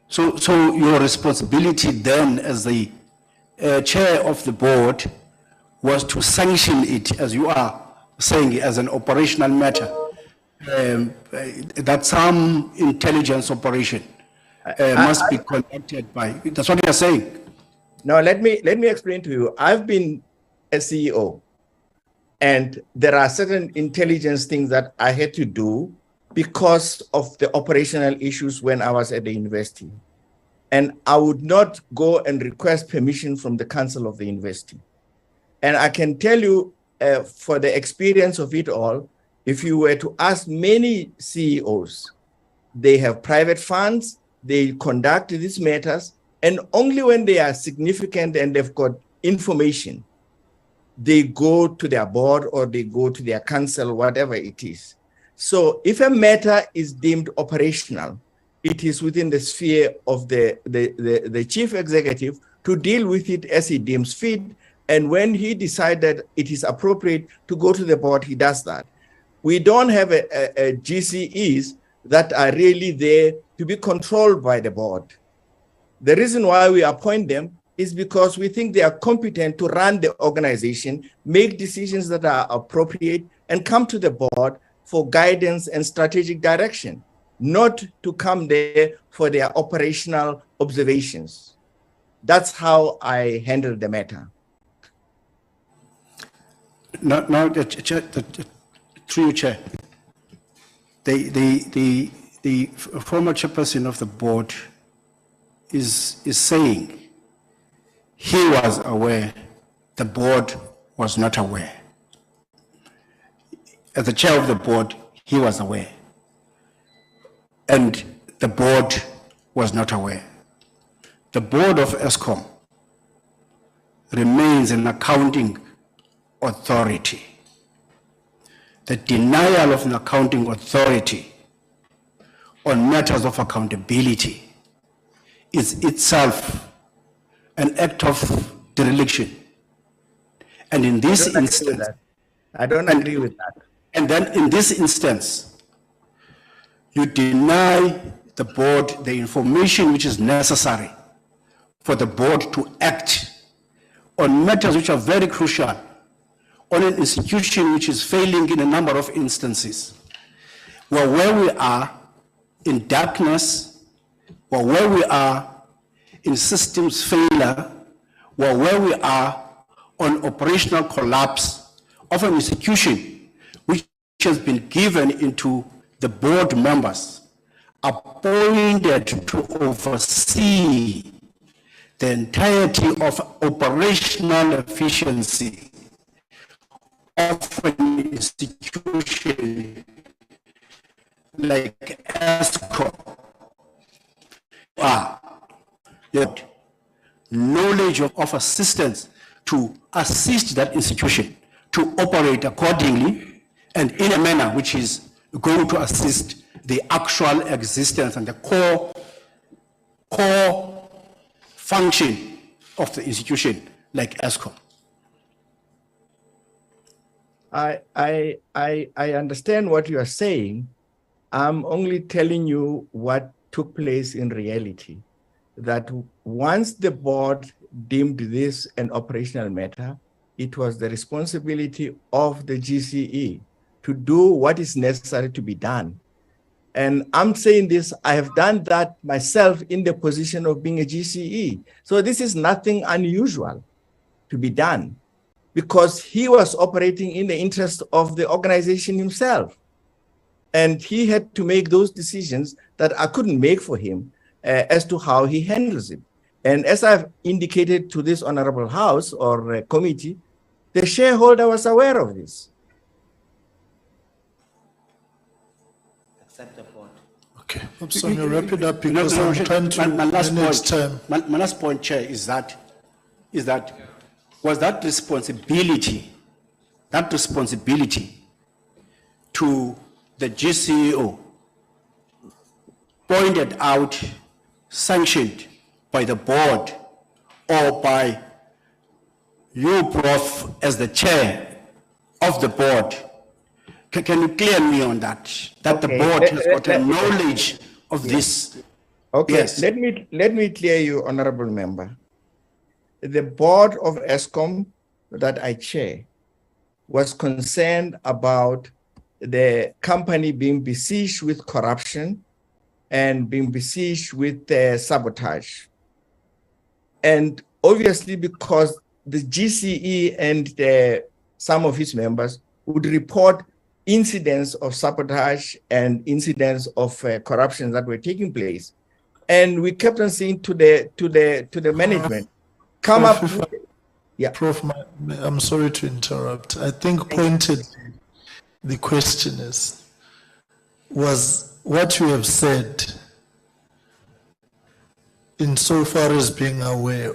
Speaker 6: So your responsibility then as the chair of the board was to sanction it, as you are saying, as an operational matter, that some intelligence operation must be conducted by. That's what you're saying.
Speaker 4: Now, let me explain to you. I've been a CEO, and there are certain intelligence things that I had to do because of the operational issues when I was at the university. And I would not go and request permission from the council of the university. And I can tell you, for the experience of it all, if you were to ask many CEOs, they have private funds, they conduct these matters, and only when they are significant and they've got information, they go to their board or they go to their council, whatever it is. So if a matter is deemed operational, it is within the sphere of the chief executive to deal with it as he deems fit. And when he decided it is appropriate to go to the board, he does that. We don't have a GCEs that are really there to be controlled by the board. The reason why we appoint them is because we think they are competent to run the organization, make decisions that are appropriate, and come to the board for guidance and strategic direction, not to come there for their operational observations. That's how I handle the matter.
Speaker 6: Now, through you, Chair, the former chairperson of the board is saying he was aware, the board was not aware. As the chair of the board, he was aware, and the board was not aware. The board of Eskom remains an accounting authority. the denial of an accounting authority on matters of accountability is itself an act of dereliction. And in this instance,
Speaker 4: I don't agree with that.
Speaker 6: And then in this instance, you deny the board the information which is necessary for the board to act on matters which are very crucial, on an institution which is failing in a number of instances. Well, where we are in darkness, or where we are in systems failure, or where we are on operational collapse of an institution which has been given into the board members appointed to oversee the entirety of operational efficiency of an institution like Eskom. Yet knowledge of assistance to assist that institution to operate accordingly and in a manner which is going to assist the actual existence and the core function of the institution like Eskom.
Speaker 4: I understand what you are saying. I'm only telling you what took place in reality, that once the board deemed this an operational matter, it was the responsibility of the GCE to do what is necessary to be done. And I'm saying this, I have done that myself in the position of being a GCE. So this is nothing unusual to be done because he was operating in the interest of the organization himself. And he had to make those decisions that I couldn't make for him as to how he handles it. And as I've indicated to this honorable house or committee, the shareholder was aware of this.
Speaker 2: Accept the point.
Speaker 1: Okay, I'm sorry, wrap it up because I'm trying to manage time.
Speaker 6: My last point, Chair, is that was that responsibility to the GCEO pointed out, sanctioned by the board or by you, Prof, as the chair of the board. Can you clear me on that? That okay. The board has got a knowledge of this.
Speaker 4: Okay,
Speaker 6: yes.
Speaker 4: Let me clear you, honorable member. The board of Eskom that I chair was concerned about the company being besieged with corruption and being besieged with sabotage. And obviously because the GCE and some of its members would report incidents of sabotage and incidents of corruption that were taking place. And we kept on saying to the management, come up with, yeah.
Speaker 1: Prof, I'm sorry to interrupt. I think pointed the question was what you have said insofar as being aware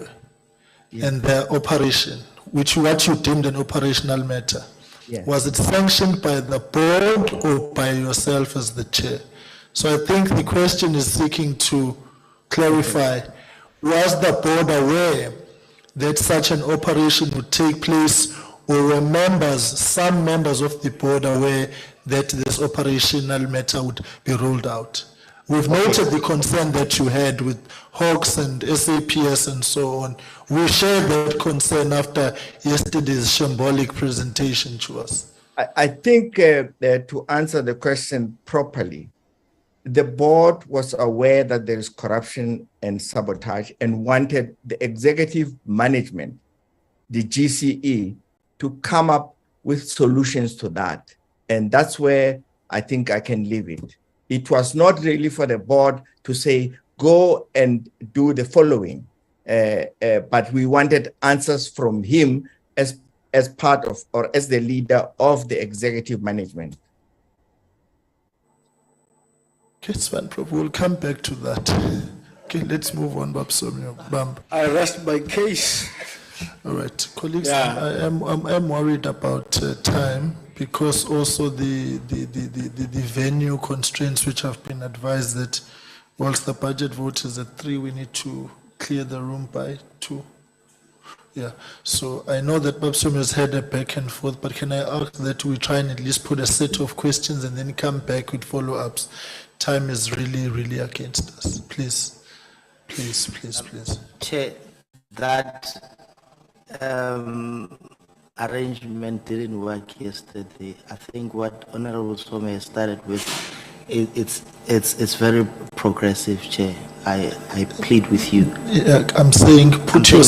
Speaker 1: and their operation, what you deemed an operational matter.
Speaker 4: Yes.
Speaker 1: Was it sanctioned by the board or by yourself as the chair? So I think the question is seeking to clarify, was the board aware that such an operation would take place, or were some members of the board aware that this operational matter would be rolled out? We've noted the concern that you had with Hawks and SAPS and so on. We shared that concern after yesterday's shambolic presentation to us.
Speaker 4: I think to answer the question properly, the board was aware that there is corruption and sabotage and wanted the executive management, the GCE, to come up with solutions to that. And that's where I think I can leave it. It was not really for the board to say, go and do the following, but we wanted answers from him as part of, or as the leader of the executive management.
Speaker 1: Okay, Sven, Prof, we'll come back to that. Okay, let's move on, Bam.
Speaker 6: I rest my case.
Speaker 1: All right, colleagues, I'm worried about time because also the venue constraints which have been advised that whilst the budget vote is at 3, we need to clear the room by 2. Yeah, so I know that Babsom has had a back and forth, but can I ask that we try and at least put a set of questions and then come back with follow-ups? Time is really, really against us. Please, please, please, please.
Speaker 2: Chair, that arrangement didn't work yesterday. I think what Honorable Some has started with, it's very progressive, Chair. I plead with you.
Speaker 1: Yeah, I'm saying put a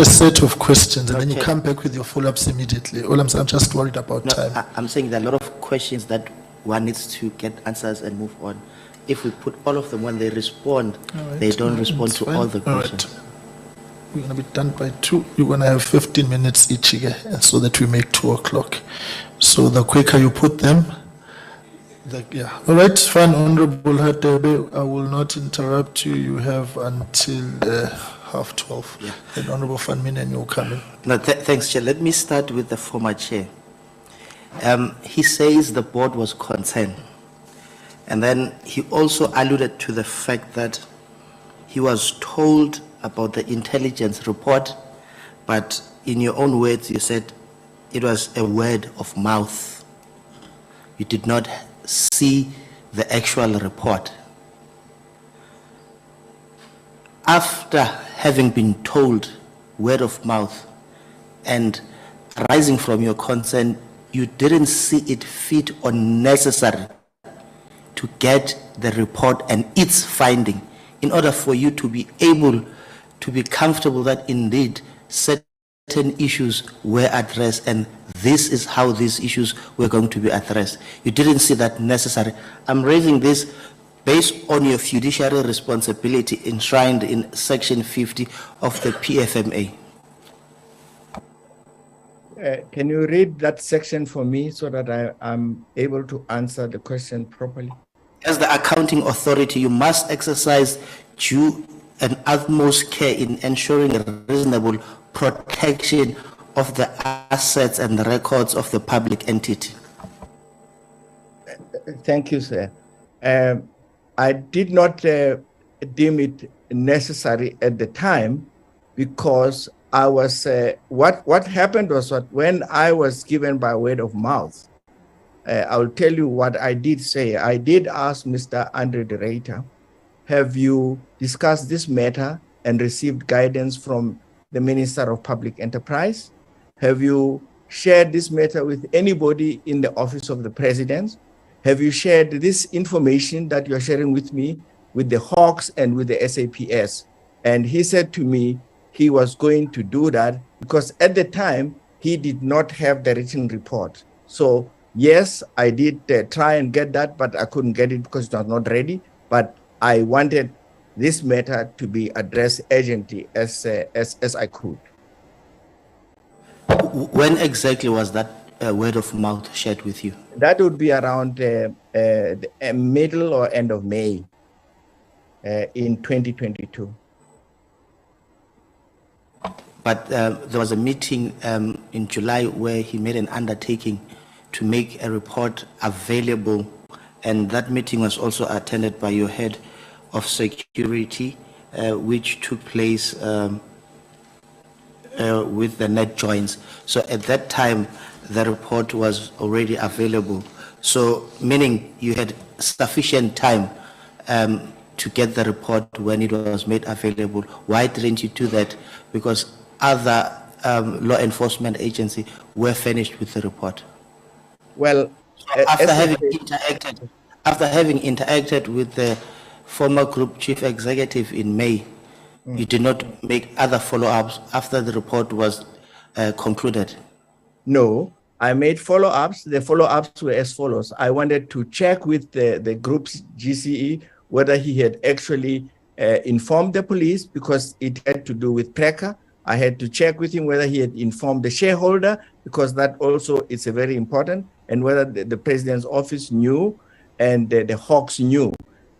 Speaker 1: set of questions and then you come back with your follow-ups immediately. All I'm just worried about time.
Speaker 2: I'm saying there are a lot of questions that one needs to get answers and move on. If we put all of them, when they respond, they don't respond to all the questions.
Speaker 1: All right. We're going to be done by 2. You're going to have 15 minutes each again, so that we make 2 o'clock. So the quicker you put them, yeah. All right, fine, Honorable Hadebe, I will not interrupt you. You have until 12:30. Yeah. And Honorable Van Minen, you'll come in.
Speaker 2: No, thanks, Chair. Let me start with the former Chair. He says the board was concerned. And then he also alluded to the fact that he was told about the intelligence report, but in your own words, you said it was a word of mouth. You did not see the actual report. After having been told word of mouth and arising from your concern, you didn't see it fit or necessary to get the report and its finding in order for you to be able to be comfortable that indeed certain issues were addressed and this is how these issues were going to be addressed. You didn't see that necessary. I'm raising this based on your fiduciary responsibility enshrined in Section 50 of the PFMA.
Speaker 4: Can you read that section for me so that I'm able to answer the question properly?
Speaker 2: As the accounting authority, you must exercise due and utmost care in ensuring a reasonable protection of the assets and the records of the public entity.
Speaker 4: Thank you, sir. I did not deem it necessary at the time because I was, what happened was that when I was given by word of mouth, I will tell you what I did say. I did ask Mr. Andre de Ruyter, have you discussed this matter and received guidance from the Minister of Public Enterprise? Have you shared this matter with anybody in the Office of the President? Have you shared this information that you're sharing with me with the Hawks and with the SAPS? And he said to me he was going to do that because at the time he did not have the written report. So yes, I did try and get that, but I couldn't get it because it was not ready. But I wanted this matter to be addressed urgently as I could.
Speaker 2: When exactly was that word of mouth shared with you?
Speaker 4: That would be around middle or end of May in 2022.
Speaker 2: But there was a meeting in July where he made an undertaking to make a report available, and that meeting was also attended by your head of security, which took place with the net joins. So at that time, the report was already available. So meaning you had sufficient time to get the report when it was made available. Why didn't you do that? Because other law enforcement agencies were finished with the report.
Speaker 4: Well,
Speaker 2: after having interacted with the former group chief executive in May, you did not make other follow-ups after the report was concluded?
Speaker 4: No, I made follow-ups. The follow-ups were as follows. I wanted to check with the group's GCE whether he had actually informed the police because it had to do with PRECA. I had to check with him whether he had informed the shareholder because that also is a very important, and whether the president's office knew and the Hawks knew.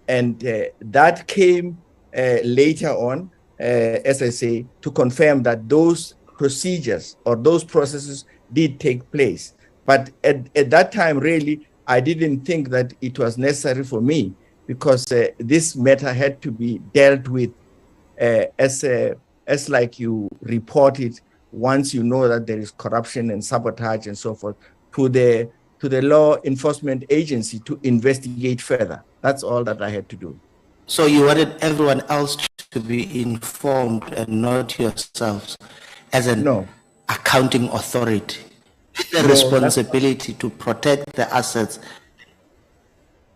Speaker 4: And that came later on, as I say, to confirm that those procedures or those processes did take place. But at that time, really, I didn't think that it was necessary for me, because this matter had to be dealt with as like you report it once you know that there is corruption and sabotage and so forth, to the law enforcement agency to investigate further. That's all that I had to do.
Speaker 2: So you wanted everyone else to be informed and not yourselves as an accounting authority, with the responsibility to protect the assets.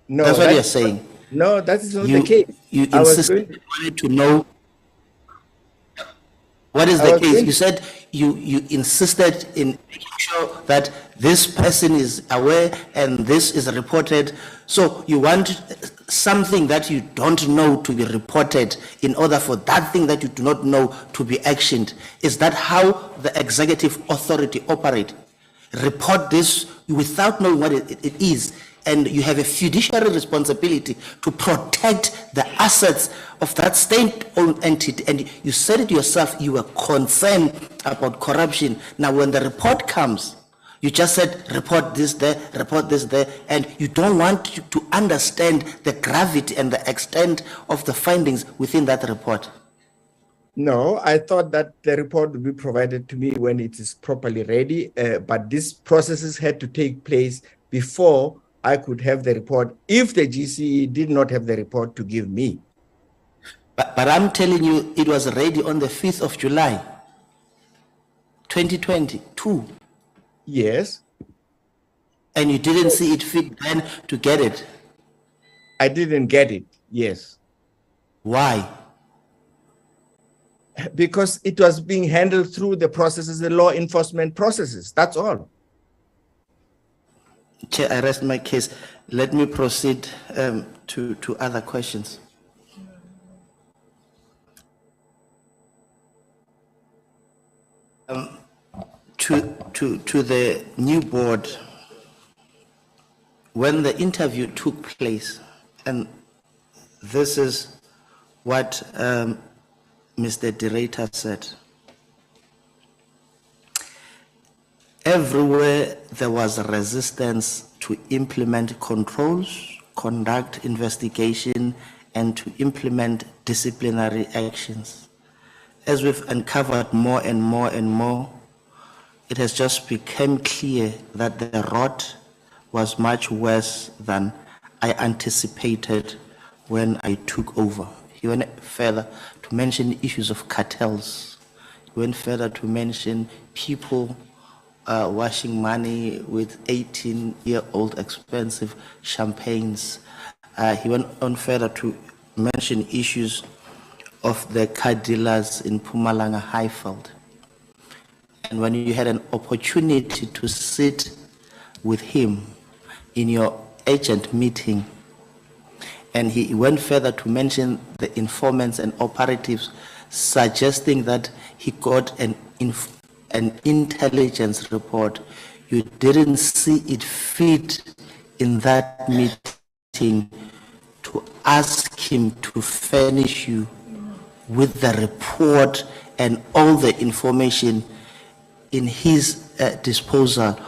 Speaker 4: No,
Speaker 2: that's what you're saying.
Speaker 4: No, that is not the case.
Speaker 2: You insisted to know. What is the case? You said you insisted in making sure that this person is aware and this is reported. So you want something that you don't know to be reported in order for that thing that you do not know to be actioned. Is that how the executive authority operate? Report this without knowing what it is. And you have a fiduciary responsibility to protect the assets of that state-owned entity. And you said it yourself, you were concerned about corruption. Now, when the report comes, you just said, report this there, and you don't want to understand the gravity and the extent of the findings within that report.
Speaker 4: No, I thought that the report would be provided to me when it is properly ready, but these processes had to take place before I could have the report, if the GCE did not have the report to give me.
Speaker 2: But I'm telling you, it was ready on the 5th of July, 2022.
Speaker 4: Yes.
Speaker 2: And you didn't see it fit then to get it?
Speaker 4: I didn't get it, yes.
Speaker 2: Why?
Speaker 4: Because it was being handled through the processes, the law enforcement processes, that's all.
Speaker 2: Chair, I rest my case. Let me proceed to other questions. To the new board, when the interview took place, and this is what Mr. de Ruyter said. Everywhere there was resistance to implement controls, conduct investigation, and to implement disciplinary actions. As we've uncovered more and more and more, it has just become clear that the rot was much worse than I anticipated when I took over. He went further to mention issues of cartels. He went further to mention people washing money with 18-year-old expensive champagnes. He went on further to mention issues of the car dealers in Mpumalanga Highveld. And when you had an opportunity to sit with him in your agent meeting, and he went further to mention the informants and operatives, suggesting that he got an intelligence report, you didn't see it fit in that meeting to ask him to furnish you with the report and all the information in his disposal.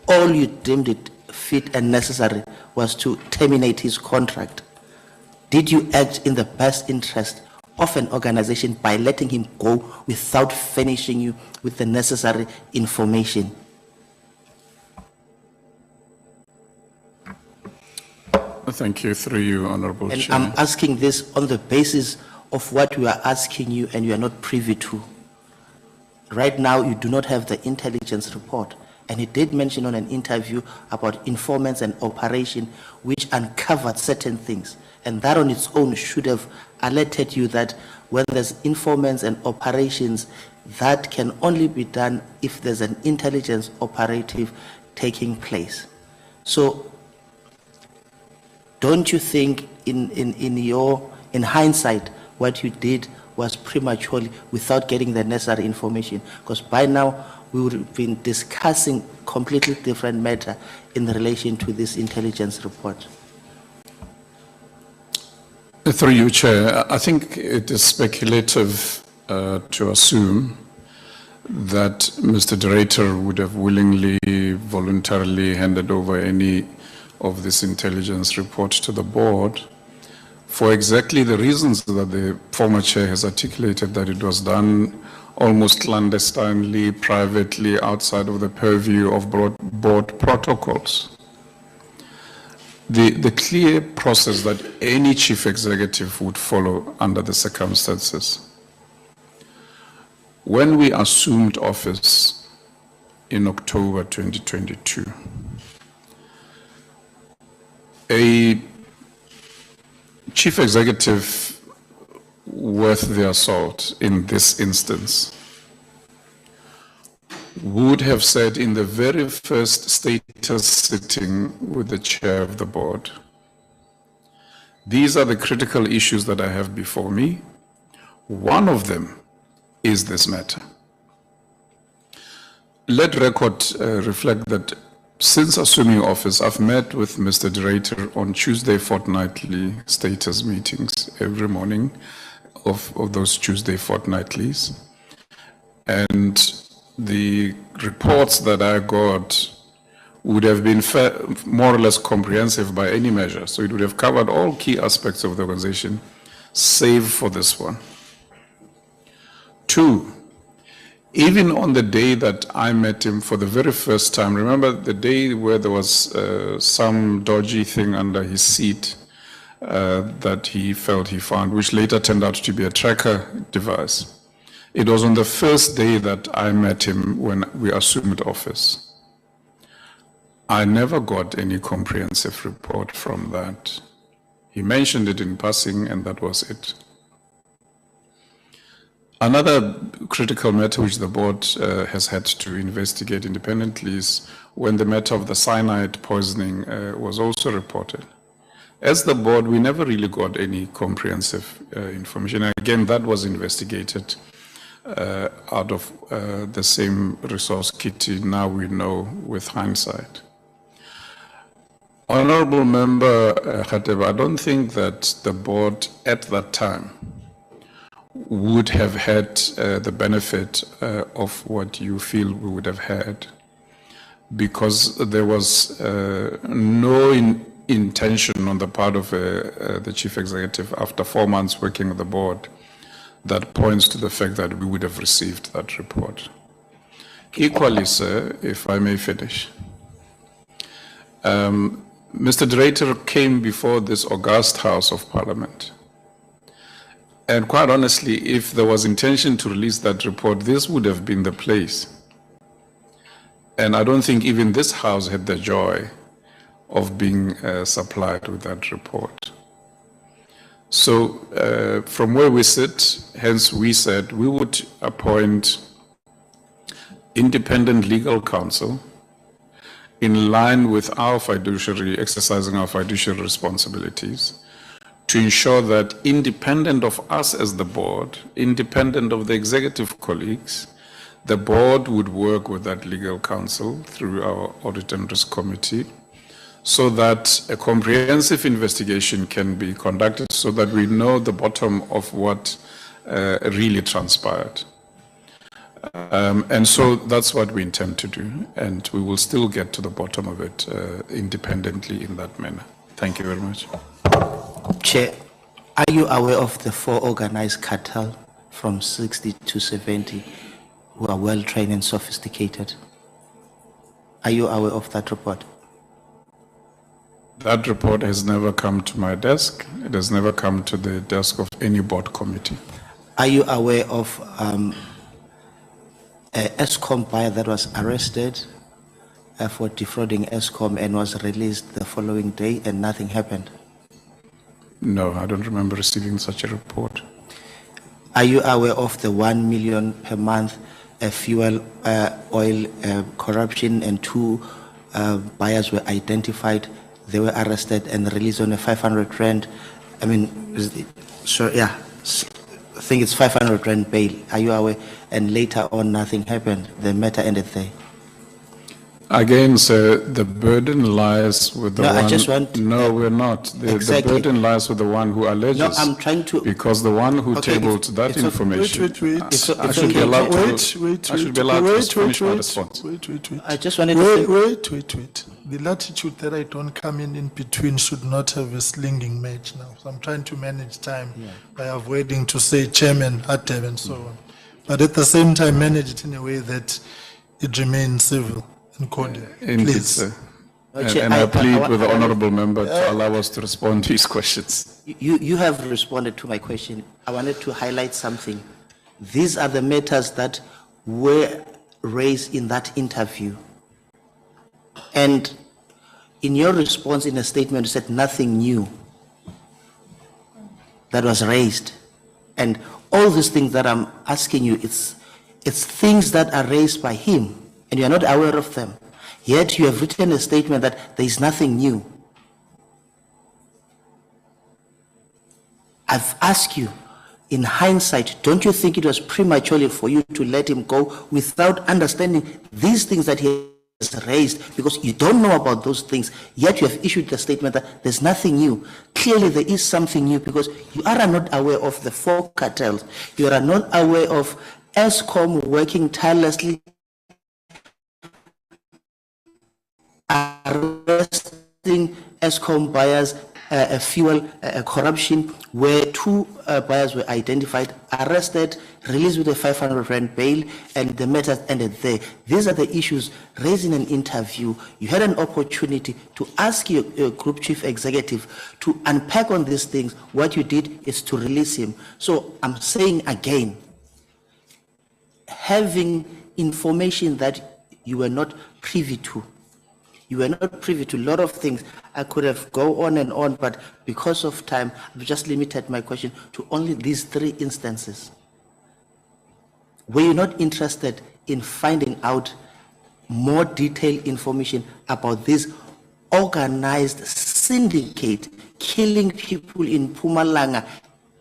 Speaker 2: All you deemed it fit and necessary was to terminate his contract. Did you act in the best interest of an organization by letting him go without furnishing you with the necessary information?
Speaker 3: Thank you, through you, Honorable
Speaker 2: And
Speaker 3: Chair.
Speaker 2: I'm asking this on the basis of what we are asking you and you are not privy to. Right now, you do not have the intelligence report. And he did mention on an interview about informants and operation which uncovered certain things. And that on its own should have alerted you that when there's informants and operations, that can only be done if there's an intelligence operative taking place. So don't you think in hindsight, what you did was prematurely without getting the necessary information? Because by now, we would have been discussing completely different matter in relation to this intelligence report.
Speaker 3: Through you, Chair, I think it is speculative to assume that Mr. de Ruyter would have willingly, voluntarily handed over any of this intelligence report to the board for exactly the reasons that the former chair has articulated, that it was done almost clandestinely, privately, outside of the purview of board protocols. The clear process that any chief executive would follow under the circumstances. When we assumed office in October 2022, a chief executive worth their salt in this instance would have said in the very first status sitting with the chair of the board, these are the critical issues that I have before me. One of them is this matter. Let record reflect that since assuming office, I've met with Mr. de Ruyter on Tuesday fortnightly status meetings every morning of those Tuesday fortnightlies. And the reports that I got would have been more or less comprehensive by any measure. So it would have covered all key aspects of the organization, save for this one. Two, even on the day that I met him for the very first time, remember the day where there was some dodgy thing under his seat that he felt he found, which later turned out to be a tracker device. It was on the first day that I met him when we assumed office. I never got any comprehensive report from that. He mentioned it in passing, and that was it. Another critical matter which the board has had to investigate independently is when the matter of the cyanide poisoning was also reported. As the board, we never really got any comprehensive information. Again, that was investigated out of the same resource kitty, now we know with hindsight. Honorable Member Khateba, I don't think that the board at that time would have had the benefit of what you feel we would have had, because there was no intention on the part of the chief executive after 4 months working with the board that points to the fact that we would have received that report. Equally, sir, if I may finish, Mr. de Ruyter came before this august House of Parliament. And quite honestly, if there was intention to release that report, this would have been the place. And I don't think even this House had the joy of being supplied with that report. So from where we sit, hence we said we would appoint independent legal counsel in line with our fiduciary, exercising our fiduciary responsibilities, to ensure that independent of us as the board, independent of the executive colleagues, the board would work with that legal counsel through our Audit and Risk Committee so that a comprehensive investigation can be conducted so that we know the bottom of what really transpired. And so that's what we intend to do, and we will still get to the bottom of it independently in that manner. Thank you very much.
Speaker 2: Chair, are you aware of the 4 organized cartel from 60 to 70 who are well trained and sophisticated? Are you aware of that report?
Speaker 3: That report has never come to my desk. It has never come to the desk of any board committee.
Speaker 2: Are you aware of a Eskom buyer that was arrested for defrauding Eskom and was released the following day and nothing happened?
Speaker 3: No, I don't remember receiving such a report.
Speaker 2: Are you aware of the 1 million per month fuel oil corruption, and 2 buyers were identified? They were arrested and released on a 500 rand. I mean, I think it's 500 rand bail. Are you aware? And later on, nothing happened. The matter ended there.
Speaker 3: Again, sir, the burden lies with the
Speaker 2: No,
Speaker 3: one.
Speaker 2: I just want-
Speaker 3: No, we're not. The
Speaker 2: Exactly.
Speaker 3: burden lies with the one who alleges.
Speaker 2: No, I'm trying to.
Speaker 3: Because the one who
Speaker 2: Okay,
Speaker 3: tabled that
Speaker 2: it's a-
Speaker 3: information.
Speaker 1: Wait.
Speaker 3: I
Speaker 2: It's
Speaker 3: should be
Speaker 2: okay.
Speaker 3: allowed to.
Speaker 1: Wait.
Speaker 3: I should be allowed to finish my response.
Speaker 1: Wait.
Speaker 2: I just wanted to say.
Speaker 1: Wait. The latitude that I don't come in between should not have a slinging match now. So I'm trying to manage time by avoiding to say chairman, Ateb, and so on. But at the same time, manage it in a way that it remains civil and cordial.
Speaker 3: Indeed,
Speaker 1: Please.
Speaker 3: sir.
Speaker 2: Okay,
Speaker 3: And I plead with the
Speaker 2: I-
Speaker 3: honourable member to allow us to respond to his questions.
Speaker 2: You have responded to my question. I wanted to highlight something. These are the matters that were raised in that interview. And in your response in a statement, you said nothing new that was raised. And all these things that I'm asking you, it's things that are raised by him, and you are not aware of them. Yet you have written a statement that there is nothing new. I've asked you, in hindsight, don't you think it was prematurely for you to let him go without understanding these things that he has raised, because you don't know about those things, yet you have issued the statement that there's nothing new. Clearly there is something new, because you are not aware of the 4 cartels. You are not aware of Eskom working tirelessly, arresting Eskom buyers, fuel corruption, where 2 buyers were identified, arrested, released with a 500 rand bail, and the matter ended there. These are the issues raised in an interview. You had an opportunity to ask your group chief executive to unpack on these things. What you did is to release him. So I'm saying again, having information that you were not privy to, you were not privy to a lot of things. I could have go on and on, but because of time, I've just limited my question to only these 3 instances. Were you not interested in finding out more detailed information about this organized syndicate killing people in Mpumalanga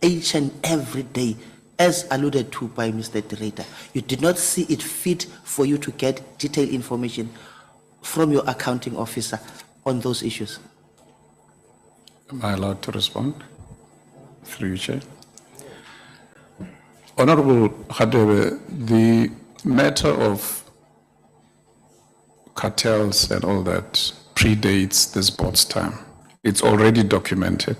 Speaker 2: each and every day, as alluded to by Mr. de Ruyter? You did not see it fit for you to get detailed information from your accounting officer on those issues?
Speaker 3: Am I allowed to respond? Through you, Chair. Honourable Khadebe, the matter of cartels and all that predates this board's time. It's already documented.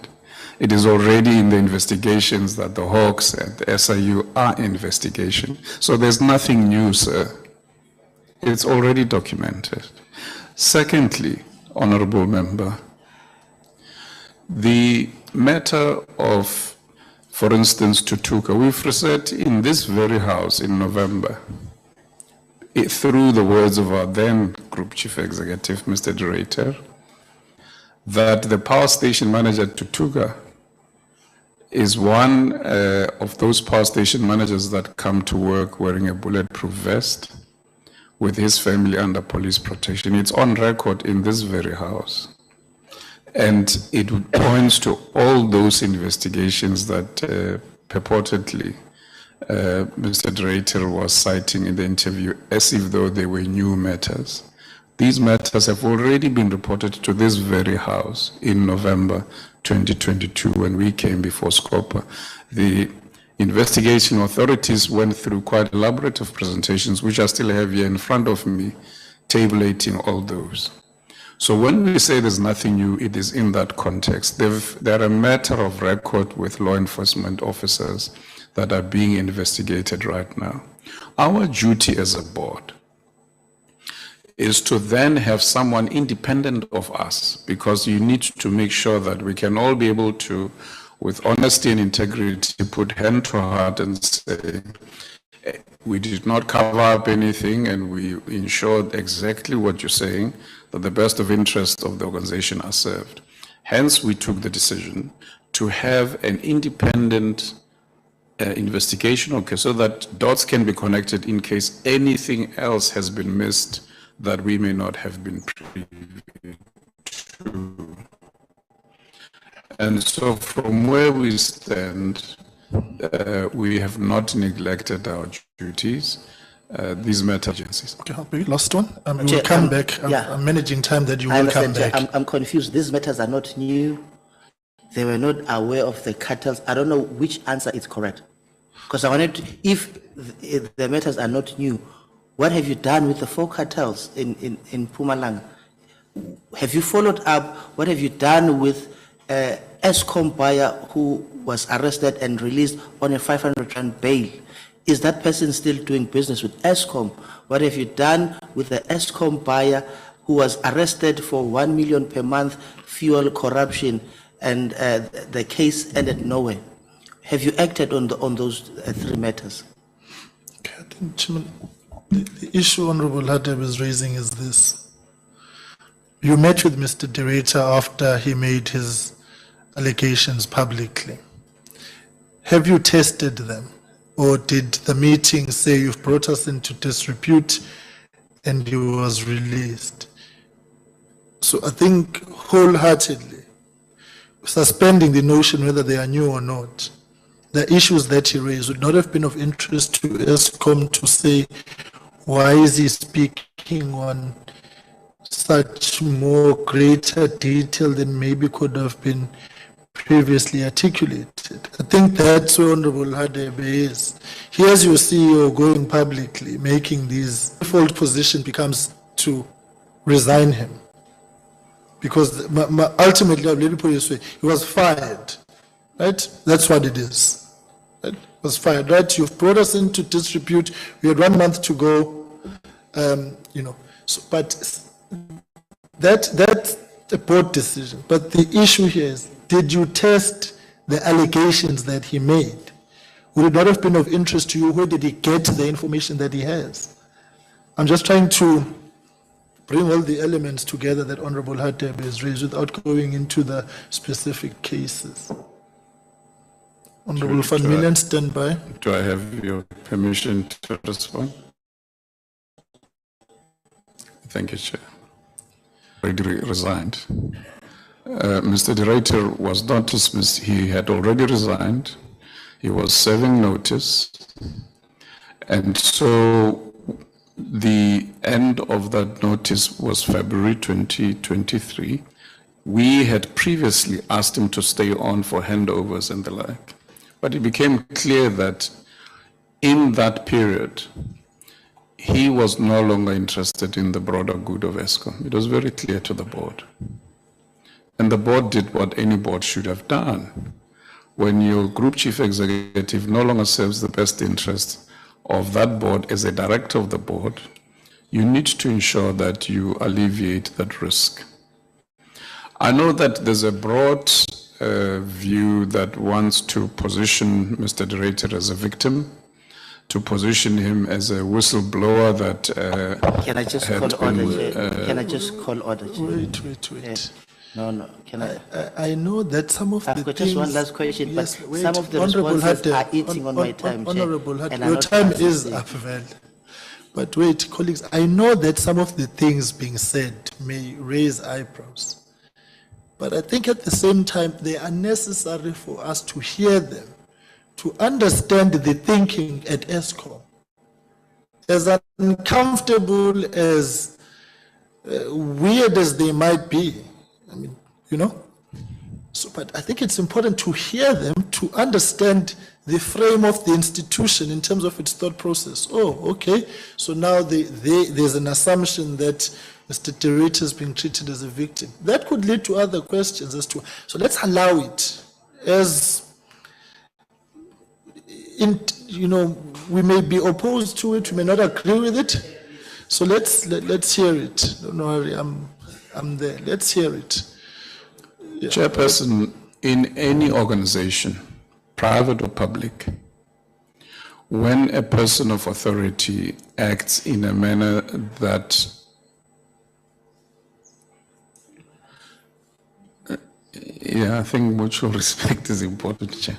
Speaker 3: It is already in the investigations that the Hawks and the SIU are investigation. So there's nothing new, sir. It's already documented. Secondly, honourable member, the matter of, for instance, Tutuka, we've said in this very house in November, through the words of our then Group Chief Executive, Mr. de Ruyter, that the power station manager Tutuka is one of those power station managers that come to work wearing a bulletproof vest with his family under police protection. It's on record in this very house. And it points to all those investigations that purportedly Mr. de Ruyter was citing in the interview as if though they were new matters. These matters have already been reported to this very house in November 2022 when we came before Scopa. The investigation authorities went through quite elaborative presentations, which I still have here in front of me, tabulating all those. So when we say there's nothing new, it is in that context. They're a matter of record with law enforcement officers that are being investigated right now. Our duty as a board is to then have someone independent of us, because you need to make sure that we can all be able to, with honesty and integrity, put hand to heart and say, we did not cover up anything and we ensured exactly what you're saying, that the best of interests of the organization are served. Hence, we took the decision to have an independent investigation, okay, so that dots can be connected in case anything else has been missed that we may not have been privy to. And so from where we stand, we have not neglected our duties. these matter agencies.
Speaker 1: Okay, maybe last one.
Speaker 2: Chair,
Speaker 1: we'll come back. I'm managing time that you
Speaker 2: I
Speaker 1: will come
Speaker 2: understand,
Speaker 1: back.
Speaker 2: Chair. I'm confused. These matters are not new. They were not aware of the cartels. I don't know which answer is correct. Because I wanted to, if the matters are not new, what have you done with the 4 cartels in Mpumalanga? Have you followed up? What have you done with Eskom buyer who was arrested and released on a 500 rand bail? Is that person still doing business with Eskom? What have you done with the Eskom buyer who was arrested for 1 million per month fuel corruption and the case ended nowhere? Have you acted on those 3 matters?
Speaker 1: Okay, I think, Chairman, the issue Honorable Hadeb is raising is this. You met with Mr. de Ruyter after he made his allegations publicly. Have you tested them? Or did the meeting say you've brought us into disrepute and he was released? So I think wholeheartedly, suspending the notion whether they are new or not, the issues that he raised would not have been of interest to Eskom to say, why is he speaking on such more greater detail than maybe could have been previously articulated. I think that's where Honorable Hadebe is. Here's your CEO going publicly, making these default position becomes to resign him. Because ultimately, let me put it this way, he was fired, right? That's what it is. Right? He was fired, right? You've brought us into disrepute. We had 1 month to go, so, but that's a board decision. But the issue here is, did you test the allegations that he made? Would it not have been of interest to you? Where did he get the information that he has? I'm just trying to bring all the elements together that Honorable Hadebe has raised without going into the specific cases. Honorable Van Millen, stand by.
Speaker 3: Do I have your permission to respond? Thank you, Chair. Already resigned. Mr. de Ruyter was not dismissed. He had already resigned. He was serving notice. And so the end of that notice was February 2023. We had previously asked him to stay on for handovers and the like. But it became clear that in that period, he was no longer interested in the broader good of Eskom. It was very clear to the board. And the board did what any board should have done. When your group chief executive no longer serves the best interest of that board as a director of the board, you need to ensure that you alleviate that risk. I know that there's a broad view that wants to position Mr. de Ruyter as a victim, to position him as a whistleblower that
Speaker 2: Can I just call order, Chair? Can I just call order, Chair?
Speaker 1: Wait.
Speaker 2: No. Can
Speaker 1: I know that some of the
Speaker 2: I've got
Speaker 1: things...
Speaker 2: just one last question,
Speaker 1: Yes,
Speaker 2: but
Speaker 1: wait,
Speaker 2: some of the
Speaker 1: Honorable
Speaker 2: responses are
Speaker 1: Hadebe,
Speaker 2: eating on my time, Chair.
Speaker 1: Honorable Hadebe,
Speaker 2: and are
Speaker 1: your
Speaker 2: not
Speaker 1: time
Speaker 2: answered.
Speaker 1: is up, well. But wait, colleagues, I know that some of the things being said may raise eyebrows. But I think at the same time, they are necessary for us to hear them, to understand the thinking at Eskom. As uncomfortable, as weird as they might be, I mean, so, but I think it's important to hear them, to understand the frame of the institution in terms of its thought process. Oh, okay, so now there's an assumption that Mr. de Ruyter is being treated as a victim. That could lead to other questions as to, so let's allow it as, we may be opposed to it, we may not agree with it. So let's hear it. Don't worry, I'm there. Let's hear it. Yeah.
Speaker 3: Chairperson, in any organization, private or public, when a person of authority acts in a manner that I think mutual respect is important, Chair.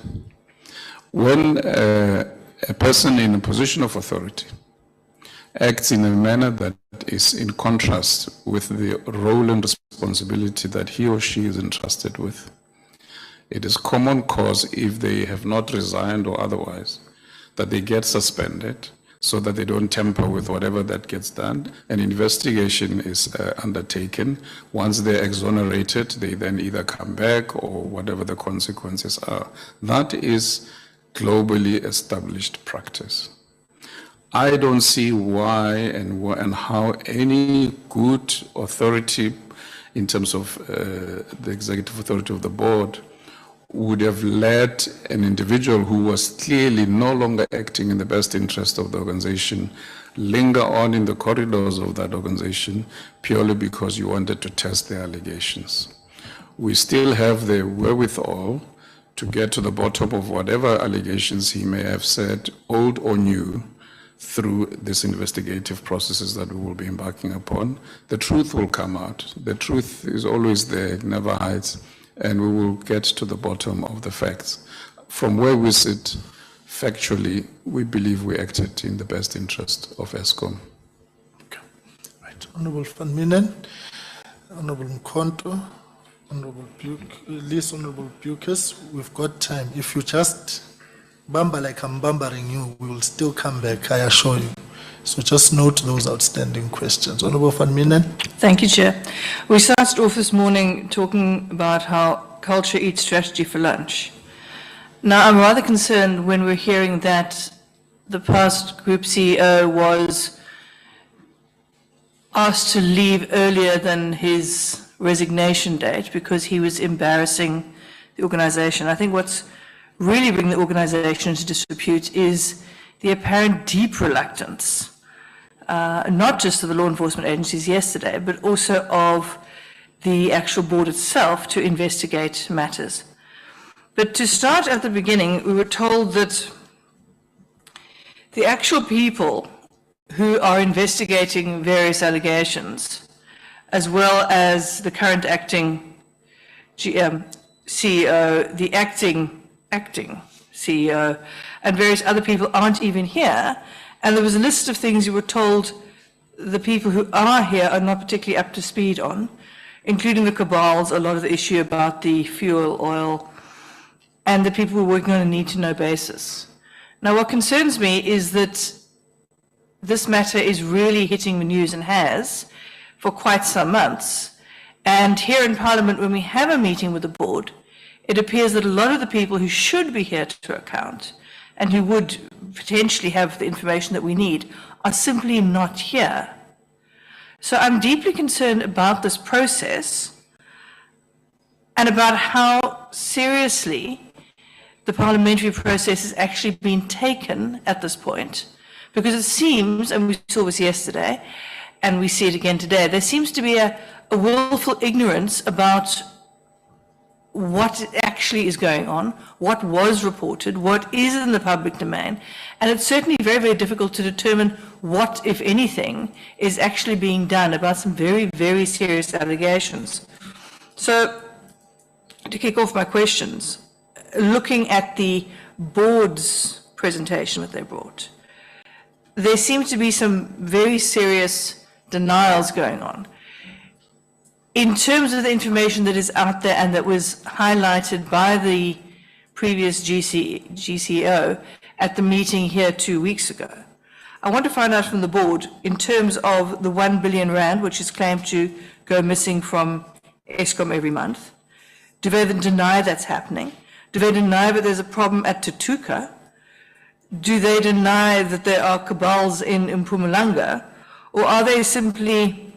Speaker 3: When a person in a position of authority acts in a manner that is in contrast with the role and responsibility that he or she is entrusted with, it is common cause, if they have not resigned or otherwise, that they get suspended, so that they don't tamper with whatever that gets done. An investigation is undertaken. Once they're exonerated, they then either come back or whatever the consequences are. That is globally established practice. I don't see why and how any good authority in terms of the executive authority of the board would have let an individual who was clearly no longer acting in the best interest of the organization linger on in the corridors of that organization purely because you wanted to test the allegations. We still have the wherewithal to get to the bottom of whatever allegations he may have said, old or new, through these investigative processes that we will be embarking upon. The truth will come out. The truth is always there, it never hides, and we will get to the bottom of the facts. From where we sit, factually, we believe we acted in the best interest of Eskom.
Speaker 1: Okay. Right. Honorable Van Minen, Honorable Mkonto, Honorable Least Honorable Bukes, we've got time. If you just bamba like I'm bambering you, we will still come back, I assure you. So just note those outstanding questions. Honorable Van Minen.
Speaker 12: Thank you, Chair. We started off this morning talking about how culture eats strategy for lunch. Now, I'm rather concerned when we're hearing that the past group CEO was asked to leave earlier than his resignation date because he was embarrassing the organization. I think what's really bringing the organization into disrepute is the apparent deep reluctance, not just of the law enforcement agencies yesterday, but also of the actual board itself to investigate matters. But to start at the beginning, we were told that the actual people who are investigating various allegations, as well as the current acting CEO, the acting CEO, and various other people aren't even here. And there was a list of things you were told the people who are here are not particularly up to speed on, including the cabals, a lot of the issue about the fuel oil, and the people who are working on a need-to-know basis. Now, what concerns me is that this matter is really hitting the news and has for quite some months. And here in Parliament, when we have a meeting with the board, it appears that a lot of the people who should be here to account and who would potentially have the information that we need are simply not here. So I'm deeply concerned about this process and about how seriously the parliamentary process has actually been taken at this point, because it seems, and we saw this yesterday, and we see it again today, there seems to be a willful ignorance about what actually is going on, what was reported, what is in the public domain, and it's certainly very, very difficult to determine what, if anything, is actually being done about some very, very serious allegations. So, to kick off my questions, looking at the board's presentation that they brought, there seems to be some very serious denials going on. In terms of the information that is out there and that was highlighted by the previous GCO at the meeting here 2 weeks ago, I want to find out from the board, in terms of the 1 billion rand, which is claimed to go missing from Eskom every month, do they deny that's happening? Do they deny that there's a problem at Tutuka? Do they deny that there are cabals in Mpumalanga? Or are they simply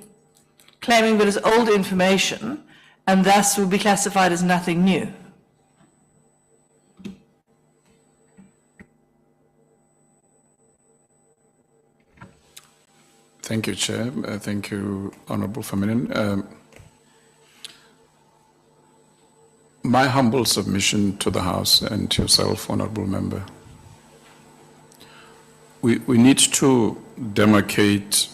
Speaker 12: claiming that it's old information and thus will be classified as nothing new?
Speaker 3: Thank you, Chair. Thank you, Honourable Van Minen. My humble submission to the House and to yourself, Honourable Member, we need to demarcate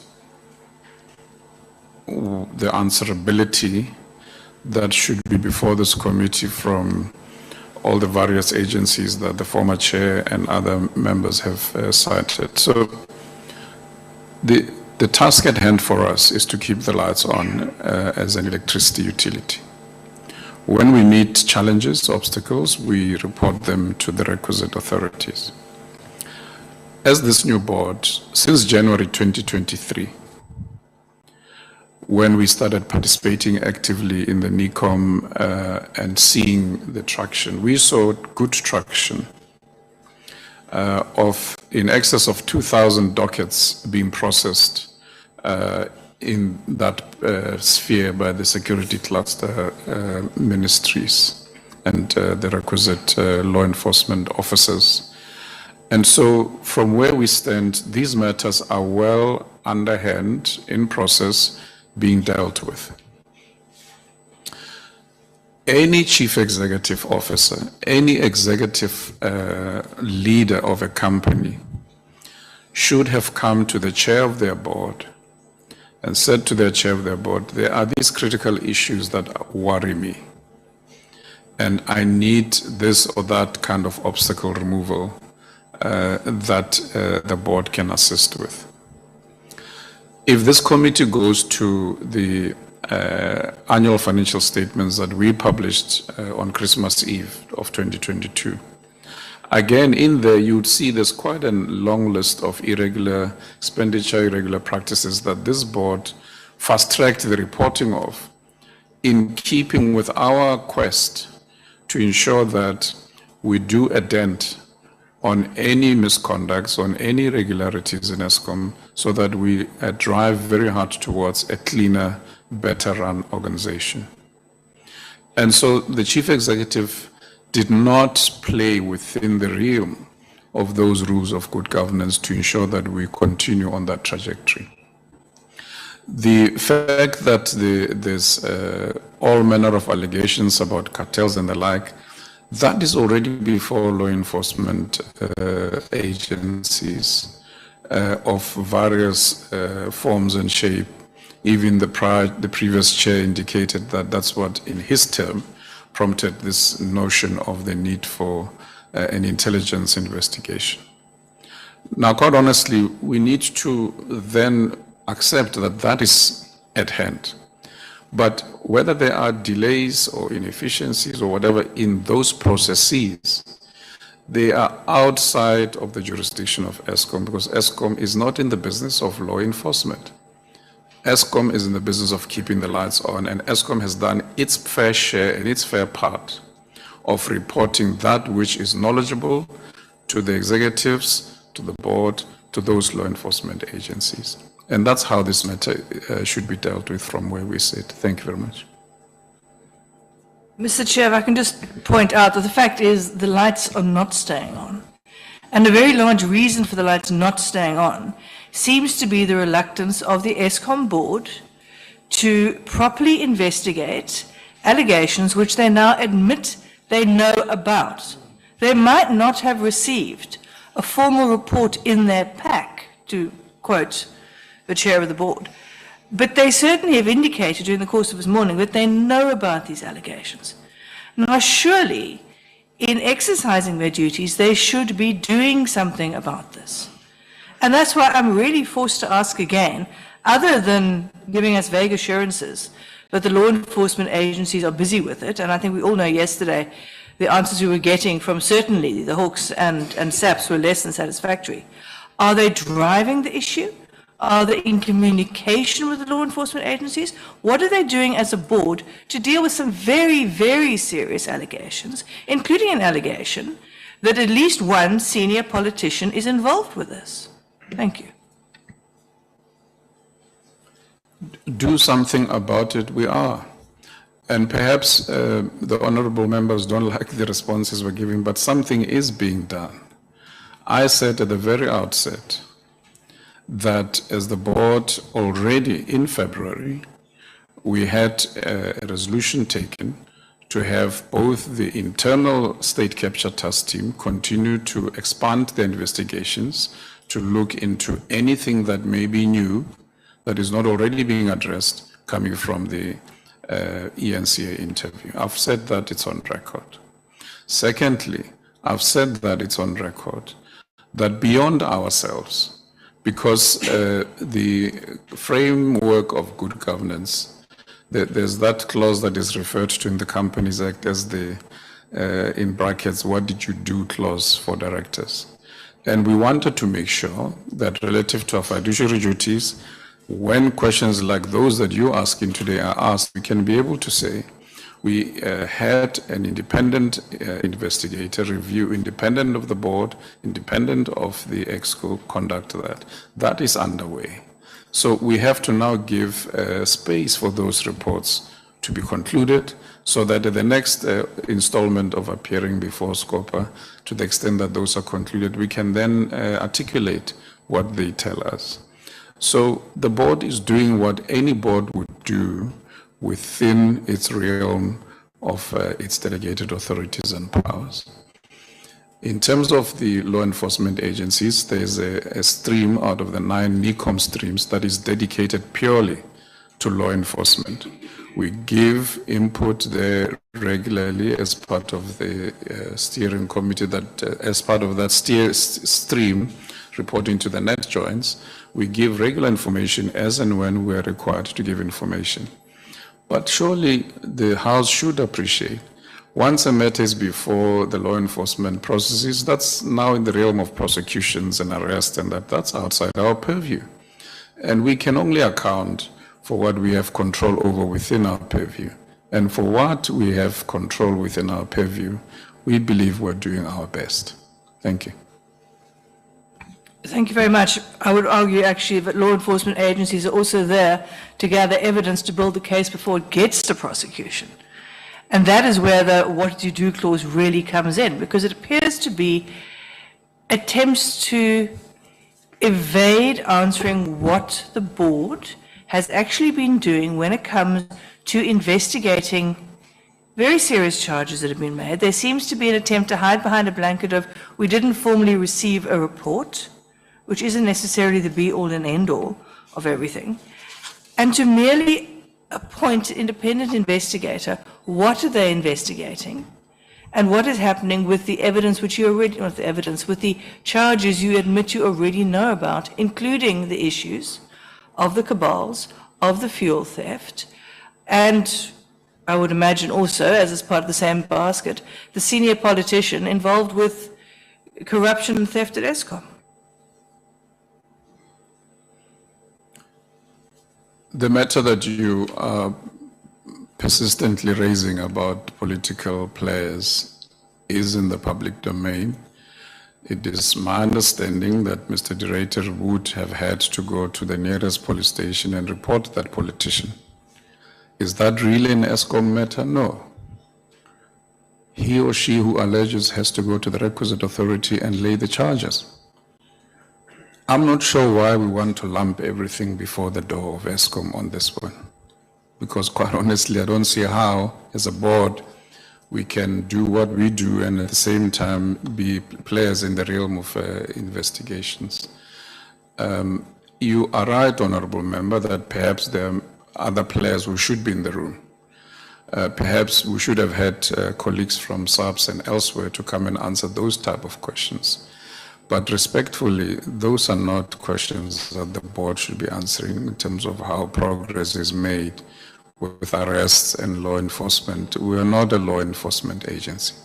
Speaker 3: the answerability that should be before this committee from all the various agencies that the former chair and other members have cited. So the task at hand for us is to keep the lights on as an electricity utility. When we meet challenges, obstacles, we report them to the requisite authorities. as this new board, since January 2023, when we started participating actively in the NECOM and seeing the traction, we saw good traction of in excess of 2,000 dockets being processed in that sphere by the security cluster ministries and the requisite law enforcement officers. And so from where we stand, these matters are well underhand, in process, being dealt with. Any chief executive officer, any executive leader of a company should have come to the chair of their board and said to their chair of their board, there are these critical issues that worry me, and I need this or that kind of obstacle removal that the board can assist with. If this committee goes to the annual financial statements that we published on Christmas Eve of 2022, again, in there, you'd see there's quite a long list of irregular expenditure, irregular practices that this board fast-tracked the reporting of, in keeping with our quest to ensure that we do a dent on any misconducts, on any irregularities in Eskom, so that we drive very hard towards a cleaner, better run organization. And so the chief executive did not play within the realm of those rules of good governance to ensure that we continue on that trajectory. The fact that there's all manner of allegations about cartels and the like, that is already before law enforcement agencies of various forms and shape. Even the previous chair indicated that that's what, in his term, prompted this notion of the need for an intelligence investigation. Now, quite honestly, we need to then accept that that is at hand. But whether there are delays or inefficiencies or whatever in those processes, they are outside of the jurisdiction of Eskom, because Eskom is not in the business of law enforcement. Eskom is in the business of keeping the lights on, and Eskom has done its fair share and its fair part of reporting that which is knowledgeable to the executives, to the board, to those law enforcement agencies. And that's how this matter should be dealt with from where we sit. Thank you very much.
Speaker 12: Mr. Chair, if I can just point out that the fact is the lights are not staying on. And a very large reason for the lights not staying on seems to be the reluctance of the Eskom Board to properly investigate allegations which they now admit they know about. They might not have received a formal report in their pack, to quote the chair of the board, but they certainly have indicated during the course of this morning that they know about these allegations. Now, surely, in exercising their duties, they should be doing something about this. And that's why I'm really forced to ask again, other than giving us vague assurances that the law enforcement agencies are busy with it, and I think we all know yesterday the answers we were getting from certainly the Hawks and SAPS were less than satisfactory. Are they driving the issue? Are they in communication with the law enforcement agencies? What are they doing as a board to deal with some very, very serious allegations, including an allegation that at least one senior politician is involved with this? Thank you.
Speaker 3: Do something about it, we are. And perhaps the honorable members don't like the responses we're giving, but something is being done. I said at the very outset that as the board already in February, we had a resolution taken to have both the internal state capture task team continue to expand their investigations to look into anything that may be new that is not already being addressed coming from the ENCA interview. I've said that it's on record. Secondly, I've said that it's on record that beyond ourselves, because the framework of good governance, there's that clause that is referred to in the Companies Act as the, in brackets, what did you do clause for directors. And we wanted to make sure that relative to our fiduciary duties, when questions like those that you're asking today are asked, we can be able to say, we had an independent investigator review, independent of the board, independent of the EXCO, conduct that. That is underway. So we have to now give space for those reports to be concluded, so that the next installment of appearing before Scopa, to the extent that those are concluded, we can then articulate what they tell us. So the board is doing what any board would do within its realm of its delegated authorities and powers. In terms of the law enforcement agencies, there's a stream out of the 9 NECOM streams that is dedicated purely to law enforcement. We give input there regularly as part of the steering committee, that as part of that stream reporting to the net joints, we give regular information as and when we are required to give information. But surely the House should appreciate, once a matter is before the law enforcement processes, that's now in the realm of prosecutions and arrest, and that's outside our purview. And we can only account for what we have control over within our purview. And for what we have control within our purview, we believe we're doing our best. Thank you.
Speaker 12: Thank you very much. I would argue actually that law enforcement agencies are also there to gather evidence to build the case before it gets to prosecution. And that is where the what do you do clause really comes in, because it appears to be attempts to evade answering what the board has actually been doing when it comes to investigating very serious charges that have been made. There seems to be an attempt to hide behind a blanket of, we didn't formally receive a report, which isn't necessarily the be-all and end-all of everything, and to merely appoint an independent investigator. What are they investigating? And what is happening with the evidence which you already, not the evidence, with the charges you admit you already know about, including the issues of the cabals, of the fuel theft, and I would imagine also, as is part of the same basket, the senior politician involved with corruption and theft at Eskom?
Speaker 3: The matter that you are persistently raising about political players is in the public domain. It is my understanding that Mr. de Ruyter would have had to go to the nearest police station and report that politician. Is that really an Eskom matter? No. He or she who alleges has to go to the requisite authority and lay the charges. I'm not sure why we want to lump everything before the door of Eskom on this one. Because quite honestly, I don't see how, as a board, we can do what we do and at the same time be players in the realm of investigations. You are right, Honorable Member, that perhaps there are other players who should be in the room. Perhaps we should have had colleagues from SABC and elsewhere to come and answer those type of questions. But respectfully, those are not questions that the board should be answering in terms of how progress is made with arrests and law enforcement. We are not a law enforcement agency.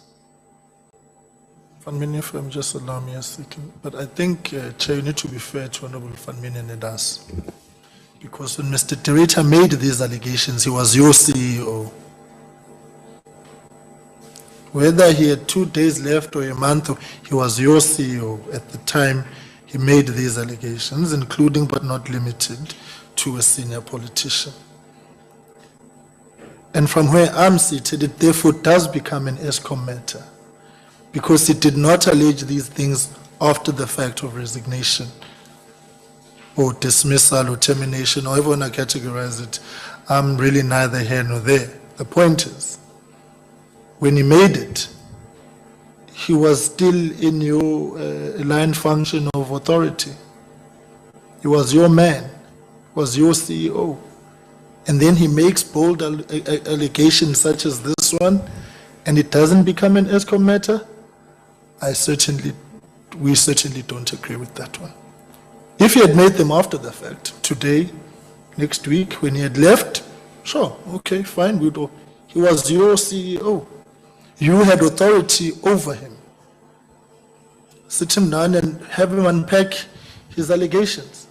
Speaker 1: Van Minen, if I'm just allow me a second, but I think, Chair, you need to be fair to Honorable Van Minen and us. Because when Mr. de Ruyter made these allegations, he was your CEO. Whether he had 2 days left or a month, he was your CEO at the time he made these allegations, including but not limited to a senior politician. And from where I'm seated, it therefore does become an Eskom matter, because it did not allege these things after the fact of resignation or dismissal or termination, or however you want to categorize it. I'm really neither here nor there. The point is, when he made it, he was still in your line function of authority. He was your man, was your CEO. And then he makes bold allegations such as this one, and it doesn't become an Eskom matter. We certainly don't agree with that one. If he had made them after the fact, today, next week, when he had left, sure, okay, fine, we'd all. He was your CEO. You had authority over him. sit him down and have him unpack his allegations.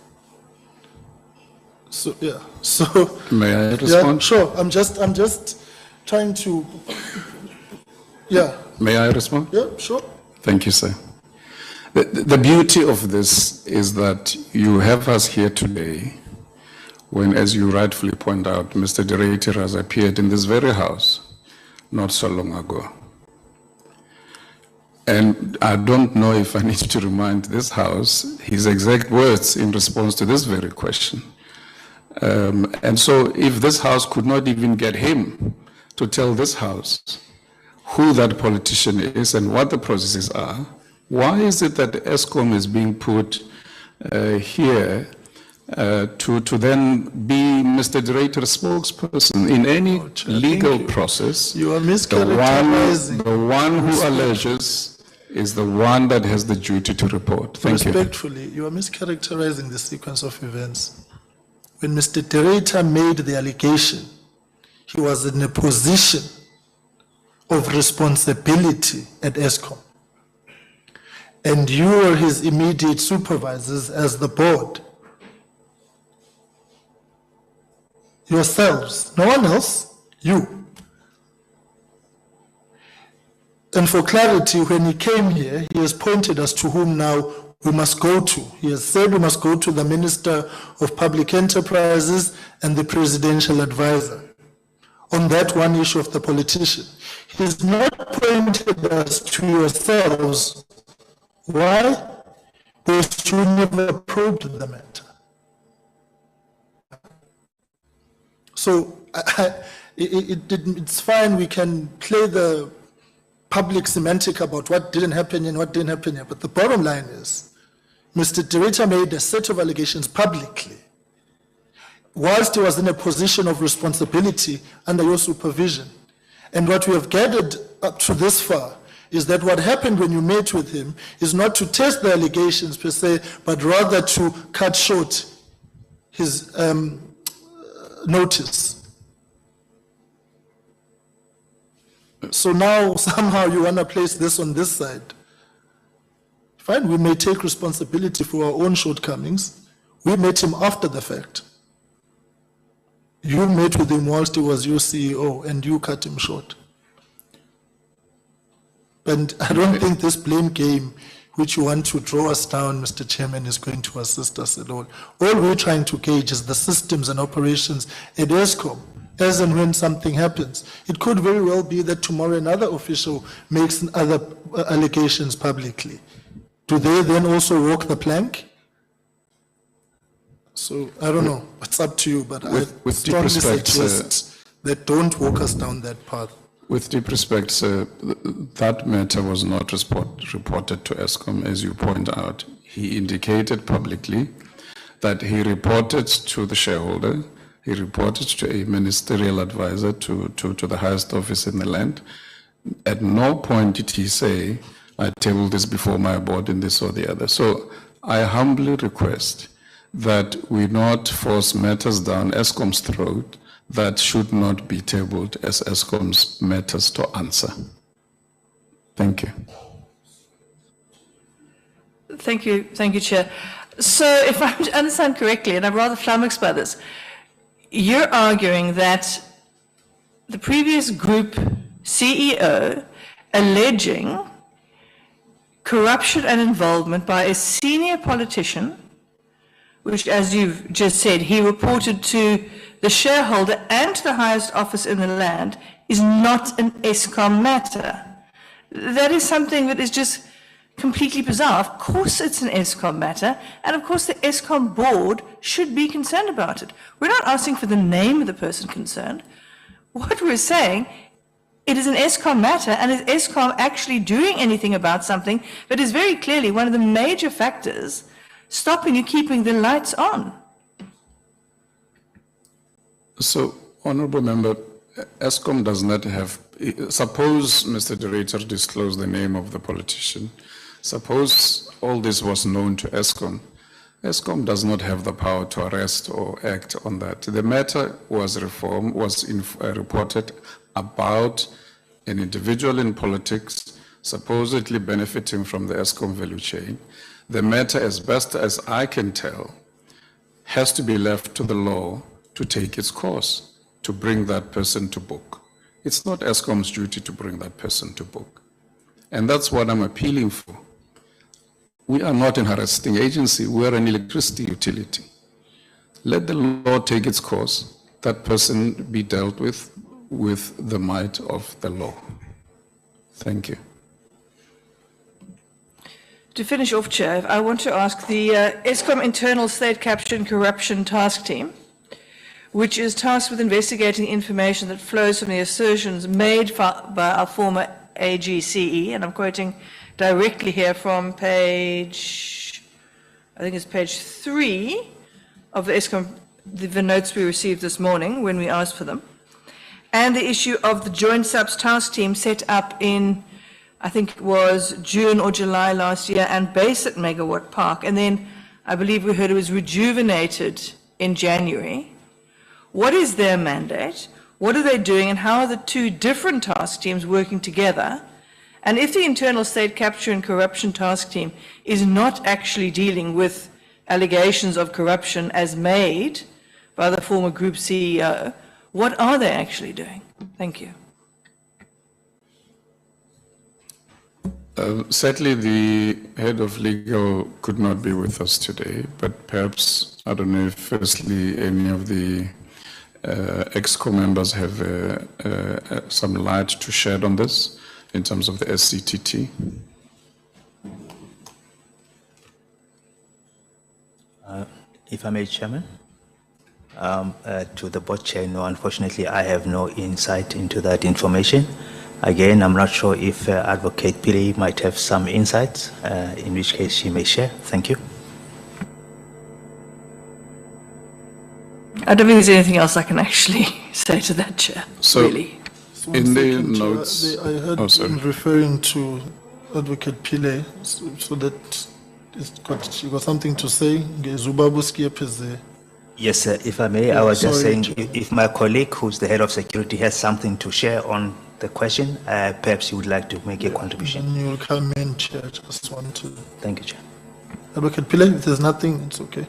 Speaker 1: So, yeah, so.
Speaker 3: May I respond?
Speaker 1: Yeah, sure, I'm just trying to, yeah.
Speaker 3: May I respond?
Speaker 1: Yeah, sure.
Speaker 3: Thank you, sir. The beauty of this is that you have us here today when, as you rightfully point out, Mr. de Ruyter has appeared in this very house not so long ago. And I don't know if I need to remind this house his exact words in response to this very question. And so if this house could not even get him to tell this house who that politician is and what the processes are, why is it that Eskom is being put here to then be Mr. de Ruyter's spokesperson in any legal process?
Speaker 1: You are mischaracterizing.
Speaker 3: The one who alleges is the one that has the duty to report. Thank you.
Speaker 1: Respectfully, you are mischaracterizing the sequence of events. When Mr. de Ruyter made the allegation, he was in a position of responsibility at Eskom. And you were his immediate supervisors as the board. Yourselves, no one else, you. And for clarity, when he came here, he has pointed us to whom now we must go to. He has said we must go to the Minister of Public Enterprises and the Presidential Advisor on that one issue of the politician. He's not pointed us to yourselves. Why? Because you never probed the matter. So it's fine, we can play the public semantic about what didn't happen and what didn't happen here, but the bottom line is, Mr. de Ruyter made a set of allegations publicly, whilst he was in a position of responsibility under your supervision. And what we have gathered up to this far is that what happened when you met with him is not to test the allegations per se, but rather to cut short his notice. So now somehow you want to place this on this side. Fine, we may take responsibility for our own shortcomings. We met him after the fact. You met with him whilst he was your CEO and you cut him short. And I don't think this blame game which you want to draw us down, Mr. Chairman, is going to assist us at all. All we're trying to gauge is the systems and operations at Eskom, as and when something happens. It could very well be that tomorrow another official makes other allegations publicly. Do they then also walk the plank? So I don't know, it's up to you, but I strongly suggest that don't walk us down that path.
Speaker 3: With deep respect, sir, that matter was not reported to Eskom, as you point out. He indicated publicly that he reported to the shareholder, he reported to a ministerial advisor to the highest office in the land. At no point did he say, I tabled this before my board in this or the other. So I humbly request that we not force matters down Eskom's throat that should not be tabled as Eskom's matters to answer. Thank you.
Speaker 12: Thank you, Chair. So if I understand correctly, and I'm rather flummoxed by this, you're arguing that the previous group CEO alleging corruption and involvement by a senior politician, which, as you've just said, he reported to the shareholder and to the highest office in the land, is not an Eskom matter. That is something that is just completely bizarre. Of course it's an Eskom matter, and of course the Eskom board should be concerned about it. We're not asking for the name of the person concerned. What we're saying, it is an Eskom matter, and is Eskom actually doing anything about something that is very clearly one of the major factors stopping you keeping the lights on?
Speaker 3: So, Honorable Member, Eskom does not have, suppose Mr. de Ruyter disclosed the name of the politician, suppose all this was known to Eskom. Eskom does not have the power to arrest or act on that. The matter was reported about an individual in politics supposedly benefiting from the Eskom value chain, the matter, as best as I can tell, has to be left to the law to take its course, to bring that person to book. It's not Eskom's duty to bring that person to book. And that's what I'm appealing for. We are not an harassing agency, we are an electricity utility. Let the law take its course, that person be dealt with the might of the law. Thank you.
Speaker 12: To finish off, Chair, I want to ask the Eskom Internal State Capture and Corruption Task Team, which is tasked with investigating information that flows from the assertions made by our former AGCE, and I'm quoting directly here from page, I think it's page 3 of the Eskom, the notes we received this morning when we asked for them, and the issue of the Joint Subs Task Team set up in, I think it was June or July last year, and based at Megawatt Park. And then I believe we heard it was rejuvenated in January. What is their mandate? What are they doing? And how are the two different task teams working together? And if the Internal State Capture and Corruption Task Team is not actually dealing with allegations of corruption as made by the former group CEO, what are they actually doing? Thank you.
Speaker 3: Sadly, the head of legal could not be with us today, but perhaps, I don't know if firstly any of the ExCo members have some light to shed on this in terms of the SCTT.
Speaker 8: If I may, Chairman, to the board chair, no, unfortunately, I have no insight into that information. Again, I'm not sure if Advocate Pillay might have some insights, in which case she may share. Thank you.
Speaker 12: I don't think there's anything else I can actually say to that, Chair,
Speaker 3: so,
Speaker 12: really.
Speaker 3: In the notes,
Speaker 1: I heard him referring to Advocate Pillay, so that you got something to say. Zubabuski is there.
Speaker 8: Yes, sir. If I may, I was just saying, if my colleague, who's the head of security, has something to share on the question, perhaps you would like to make a contribution.
Speaker 1: And you'll come in, Chair. I just want to.
Speaker 8: Thank you, Chair.
Speaker 1: Advocate Pillay, if there's nothing, it's okay.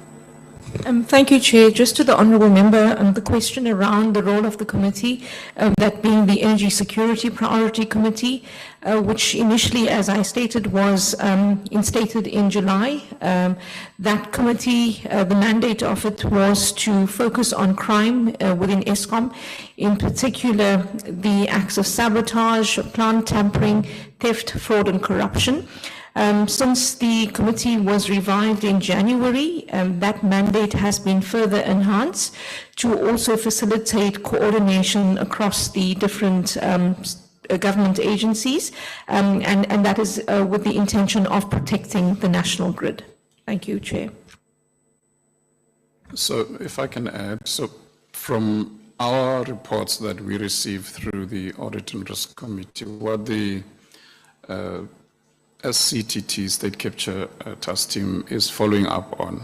Speaker 7: Thank you, Chair. Just to the Honourable Member, the question around the role of the committee, that being the Energy Security Priority Committee, which initially, as I stated, was instated in July. That committee, the mandate of it was to focus on crime within Eskom, in particular the acts of sabotage, plant tampering, theft, fraud and corruption. Since the committee was revived in January, that mandate has been further enhanced to also facilitate coordination across the different government agencies, and that is with the intention of protecting the national grid. Thank you, Chair.
Speaker 3: So if I can add, so from our reports that we received through the Audit and Risk Committee, what the SCTT, State Capture Task Team, is following up on,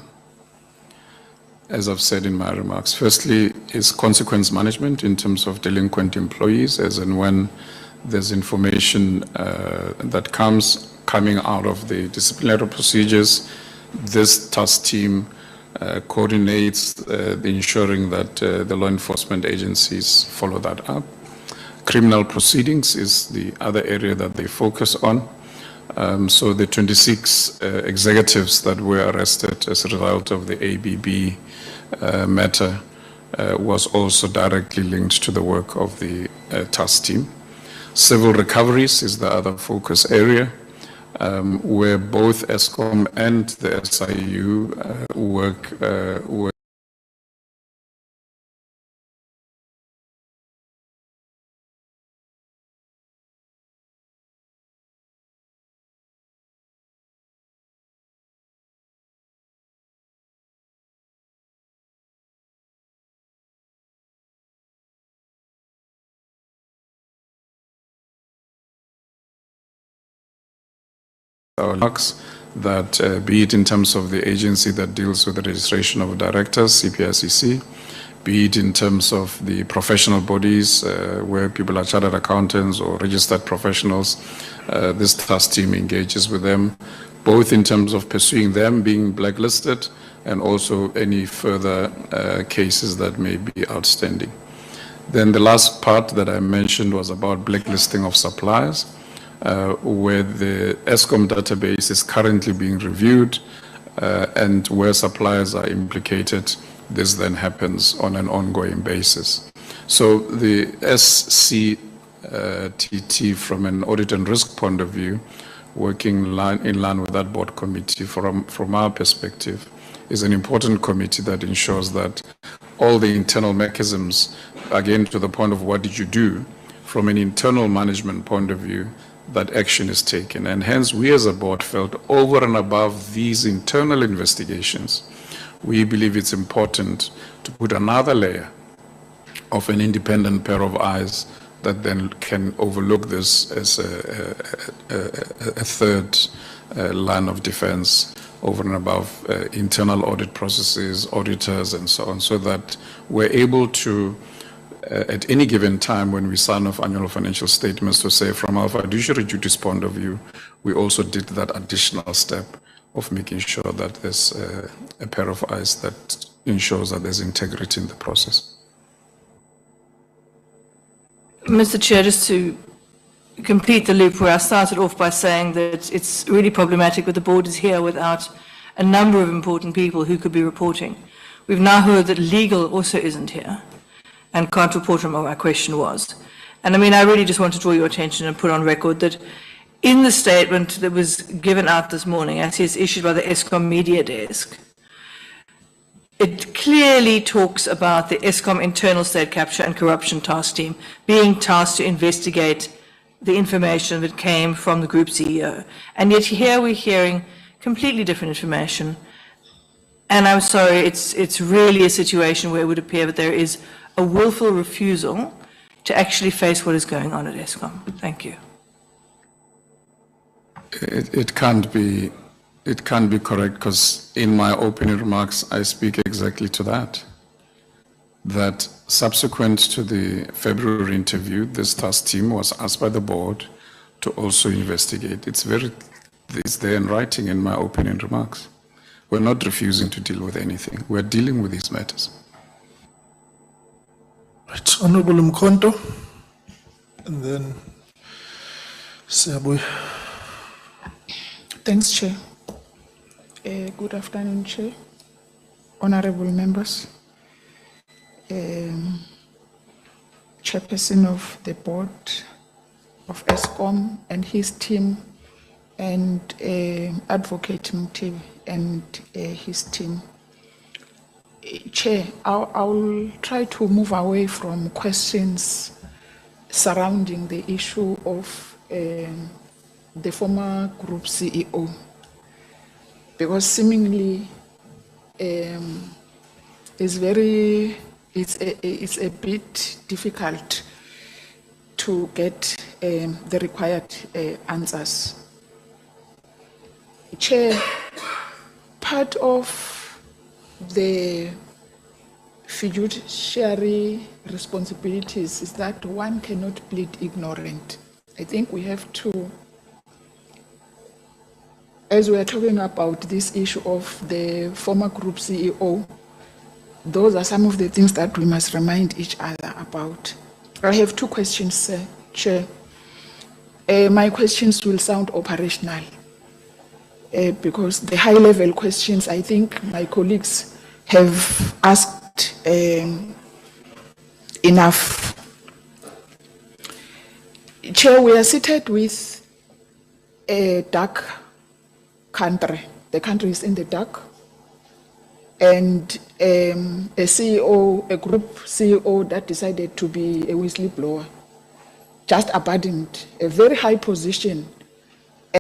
Speaker 3: as I've said in my remarks, firstly is consequence management in terms of delinquent employees, as in when there's information that coming out of the disciplinary procedures, this task team coordinates the ensuring that the law enforcement agencies follow that up. Criminal proceedings is the other area that they focus on. So the 26 executives that were arrested as a result of the ABB matter was also directly linked to the work of the task team. Civil recoveries is the other focus area, where both Eskom and the SIU work with our remarks that be it in terms of the agency that deals with the registration of directors, CPICC, be it in terms of the professional bodies where people are chartered accountants or registered professionals. This task team engages with them, both in terms of pursuing them being blacklisted and also any further cases that may be outstanding. Then the last part that I mentioned was about blacklisting of suppliers, where the Eskom database is currently being reviewed, and where suppliers are implicated, this then happens on an ongoing basis. So the SCTT, from an audit and risk point of view, working in line with that board committee, from our perspective, is an important committee that ensures that all the internal mechanisms, again to the point of what did you do, from an internal management point of view, that action is taken. And hence we as a board felt, over and above these internal investigations, we believe it's important to put another layer of an independent pair of eyes that then can overlook this as a third line of defense over and above internal audit processes, auditors, and so on, so that we're able to, at any given time when we sign off annual financial statements, to say from our fiduciary duties point of view, we also did that additional step of making sure that there's a pair of eyes that ensures that there's integrity in the process.
Speaker 12: Mr. Chair, just to complete the loop where I started off by saying that it's really problematic that the board is here without a number of important people who could be reporting. We've now heard that legal also isn't here and can't report on what my question was. And I mean, I really just want to draw your attention and put on record that in the statement that was given out this morning, as is issued by the Eskom Media Desk, it clearly talks about the Eskom Internal State Capture and Corruption Task Team being tasked to investigate the information that came from the group CEO. And yet here we're hearing completely different information. And I'm sorry, it's really a situation where it would appear that there is a willful refusal to actually face what is going on at Eskom. Thank you.
Speaker 3: It can't be correct, because in my opening remarks, I speak exactly to that. That subsequent to the February interview, this task team was asked by the board to also investigate. It's there in writing in my opening remarks. We're not refusing to deal with anything. We're dealing with these matters.
Speaker 1: Right, Honorable Mkhonto, and then Siabuya.
Speaker 13: Thanks, Chair. Good afternoon, Chair, honorable members, Chairperson of the board of Eskom and his team, and Advocate Mtivi and his team. Chair, I'll try to move away from questions surrounding the issue of the former group CEO, because seemingly it's a bit difficult to get the required answers. Chair, part of the fiduciary responsibilities is that one cannot plead ignorant. I think we have to, as we are talking about this issue of the former group CEO, those are some of the things that we must remind each other about. I have two questions, sir, Chair. My questions will sound operational because the high-level questions, I think my colleagues have asked enough. Chair, we are seated with a dark country. The country is in the dark. And a CEO, a group CEO that decided to be a whistleblower, just abandoned a very high position,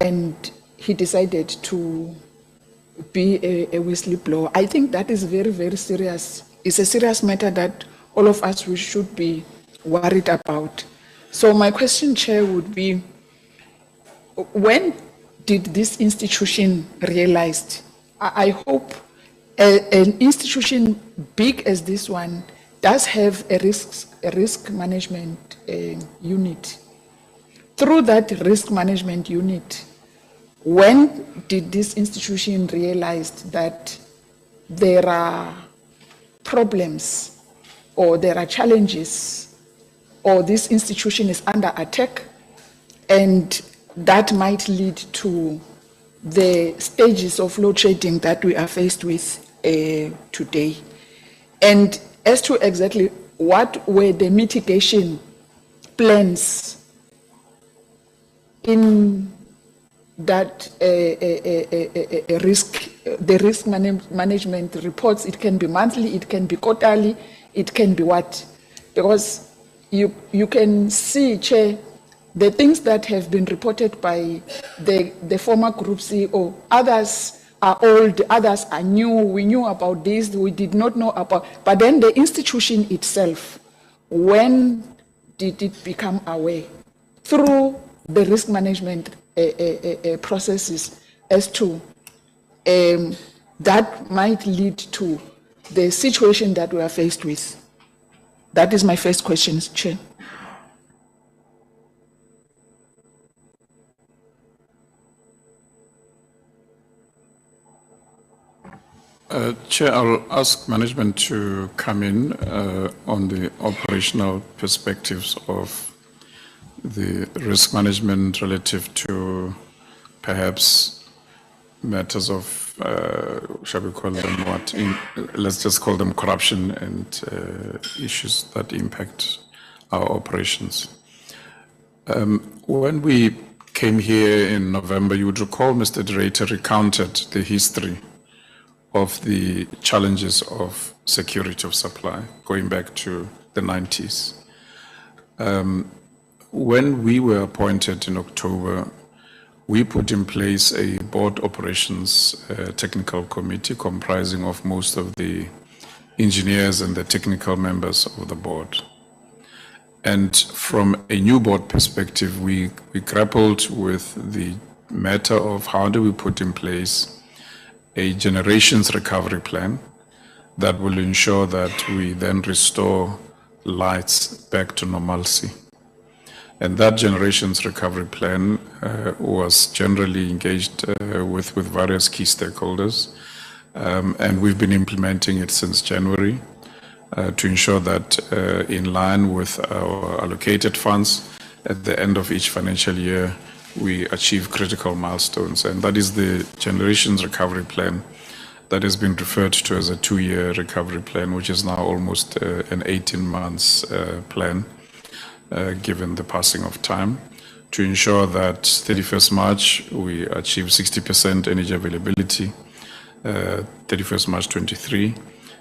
Speaker 13: and he decided to be a whistleblower. I think that is very, very serious. It's a serious matter that all of us we should be worried about. So my question, Chair, would be, when did this institution realize? I hope an institution big as this one does have a risk management unit. Through that risk management unit, when did this institution realize that there are problems or there are challenges or this institution is under attack, and that might lead to the stages of load shedding that we are faced with today? And as to exactly what were the mitigation plans in that the risk management reports? It can be monthly, it can be quarterly, it can be what? Because you can see, Chair, the things that have been reported by the former group CEO, others are old, others are new, we knew about this, we did not know about, but then the institution itself, when did it become aware? Through the risk management processes as to that might lead to the situation that we are faced with. That is my first question, Chair.
Speaker 3: Chair, I'll ask management to come in on the operational perspectives of the risk management relative to perhaps matters of, shall we call them what? Let's just call them corruption and issues that impact our operations. When we came here in November, you would recall Mr. de Ruyter recounted the history of the challenges of security of supply going back to the 90s. When we were appointed in October, we put in place a board operations technical committee comprising of most of the engineers and the technical members of the board. And from a new board perspective, we grappled with the matter of how do we put in place a generations recovery plan that will ensure that we then restore lights back to normalcy. And that generations recovery plan was generally engaged with various key stakeholders. And we've been implementing it since January to ensure that in line with our allocated funds at the end of each financial year, we achieve critical milestones. And that is the generations recovery plan that has been referred to as a 2-year recovery plan, which is now almost an 18 months plan, given the passing of time, to ensure that 31st March, we achieve 60% energy availability, 31st March 23,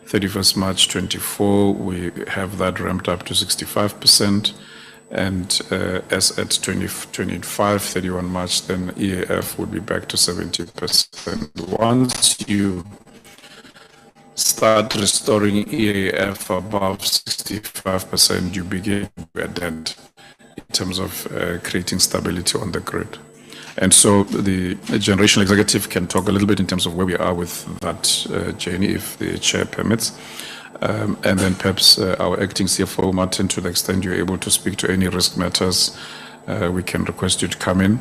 Speaker 3: 31st March 24, we have that ramped up to 65%. And as at 2025, 31 March, then EAF would be back to 70%. Once you start restoring EAF above 65%, you begin to be adept in terms of creating stability on the grid. And so the generational executive can talk a little bit in terms of where we are with that journey, if the chair permits. And then perhaps our acting CFO, Martin, to the extent you're able to speak to any risk matters, we can request you to come in.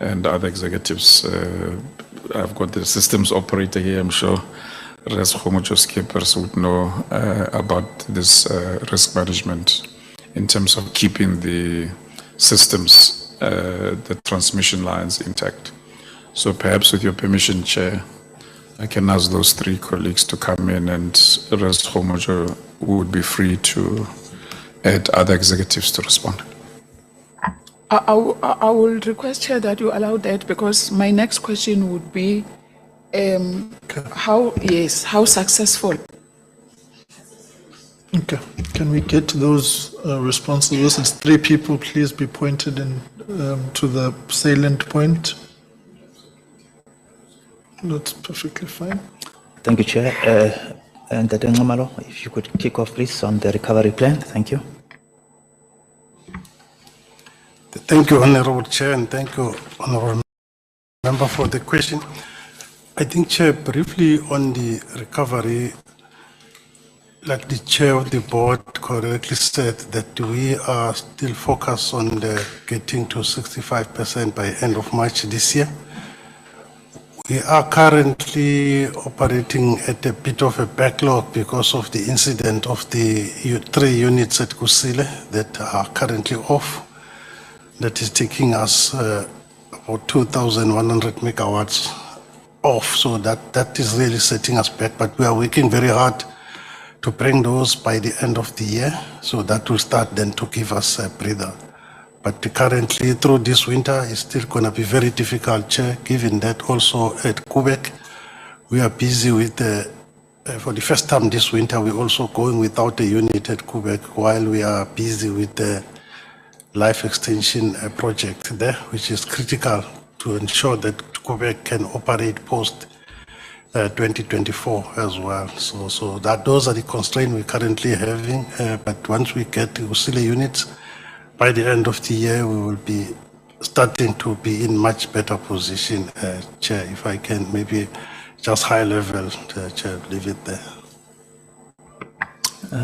Speaker 3: And other executives, I've got the systems operator here, I'm sure Eskom Board would know about this risk management in terms of keeping the systems, the transmission lines intact. So perhaps with your permission, Chair, I can ask those 3 colleagues to come in, and Eskom would be free to add other executives to respond.
Speaker 13: I will request, Chair, that you allow that, because my next question would be how successful.
Speaker 1: Okay, can we get to those responses? It's 3 people, please be pointed in to the salient point. That's perfectly fine.
Speaker 8: Thank you, Chair. And Ngamalo, if you could kick off, please, on the recovery plan. Thank you.
Speaker 11: Thank you, Honorable Chair, and thank you, Honorable Member, for the question. I think, Chair, briefly on the recovery, like the chair of the board correctly said, that we are still focused on getting to 65% by end of March this year. We are currently operating at a bit of a backlog because of the incident of the 3 units at Kusile that are currently off. That is taking us about 2,100 megawatts off. So that is really setting us back. But we are working very hard to bring those by the end of the year. So that will start then to give us a breather. But currently through this winter, it's still going to be very difficult, Chair, given that also at Quebec, we are busy with for the first time this winter, we're also going without a unit at Quebec while we are busy with the life extension project there, which is critical to ensure that Quebec can operate post 2024 as well. So that those are the constraints we're currently having. But once we get the Usile units, by the end of the year, we will be starting to be in much better position, Chair. If I can maybe just high level, Chair, leave it there.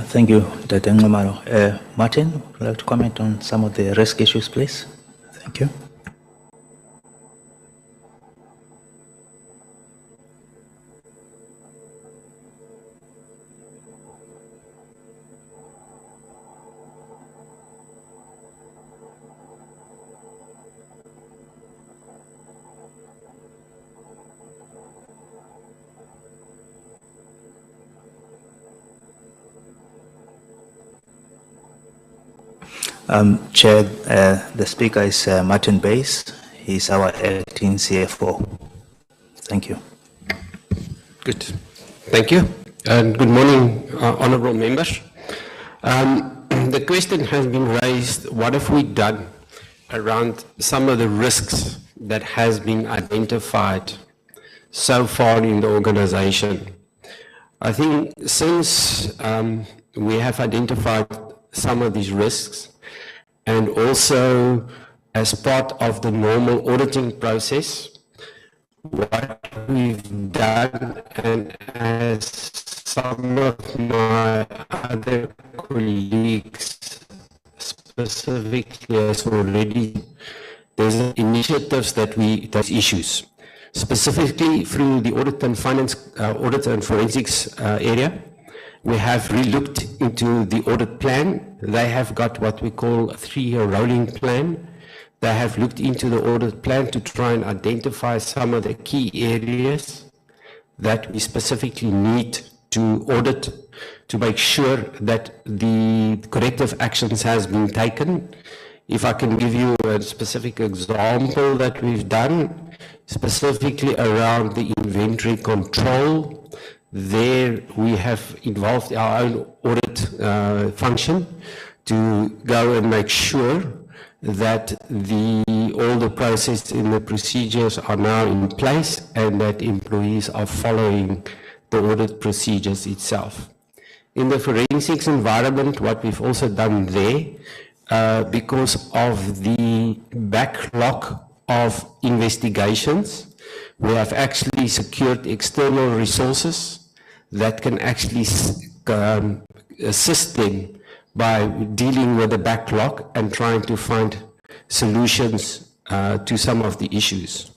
Speaker 8: Thank you, Dr. Ngomaro. Martin, would you like to comment on some of the risk issues, please? Thank you. Chair, the speaker is Martin Bays. He's our acting CFO. Thank you.
Speaker 14: Good. Thank you. And good morning, honorable members. The question has been raised, what have we done around some of the risks that has been identified so far in the organization? I think since we have identified some of these risks, and also as part of the normal auditing process, what we've done, and as some of my other colleagues specifically has already, there's initiatives that issues, specifically through the audit and finance, audit and forensics area. We have re-looked into the audit plan. They have got what we call a 3-year rolling plan. They have looked into the audit plan to try and identify some of the key areas that we specifically need to audit to make sure that the corrective actions has been taken. If I can give you a specific example that we've done, specifically around the inventory control, there we have involved our own audit function to go and make sure that all the processes and the procedures are now in place and that employees are following the audit procedures itself. In the forensics environment, what we've also done there, because of the backlog of investigations, we have actually secured external resources that can actually assist them by dealing with the backlog and trying to find solutions to some of the issues.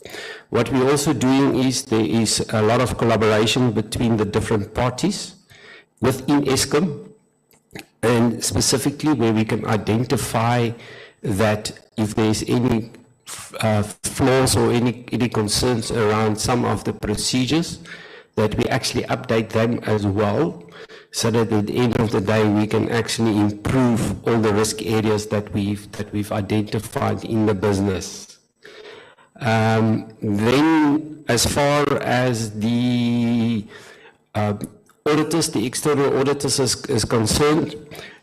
Speaker 14: What we're also doing is there is a lot of collaboration between the different parties within Eskom, and specifically where we can identify that if there's any flaws or any concerns around some of the procedures, that we actually update them as well, so that at the end of the day we can actually improve all the risk areas that we've identified in the business. Then as far as the auditors, the external auditors is concerned,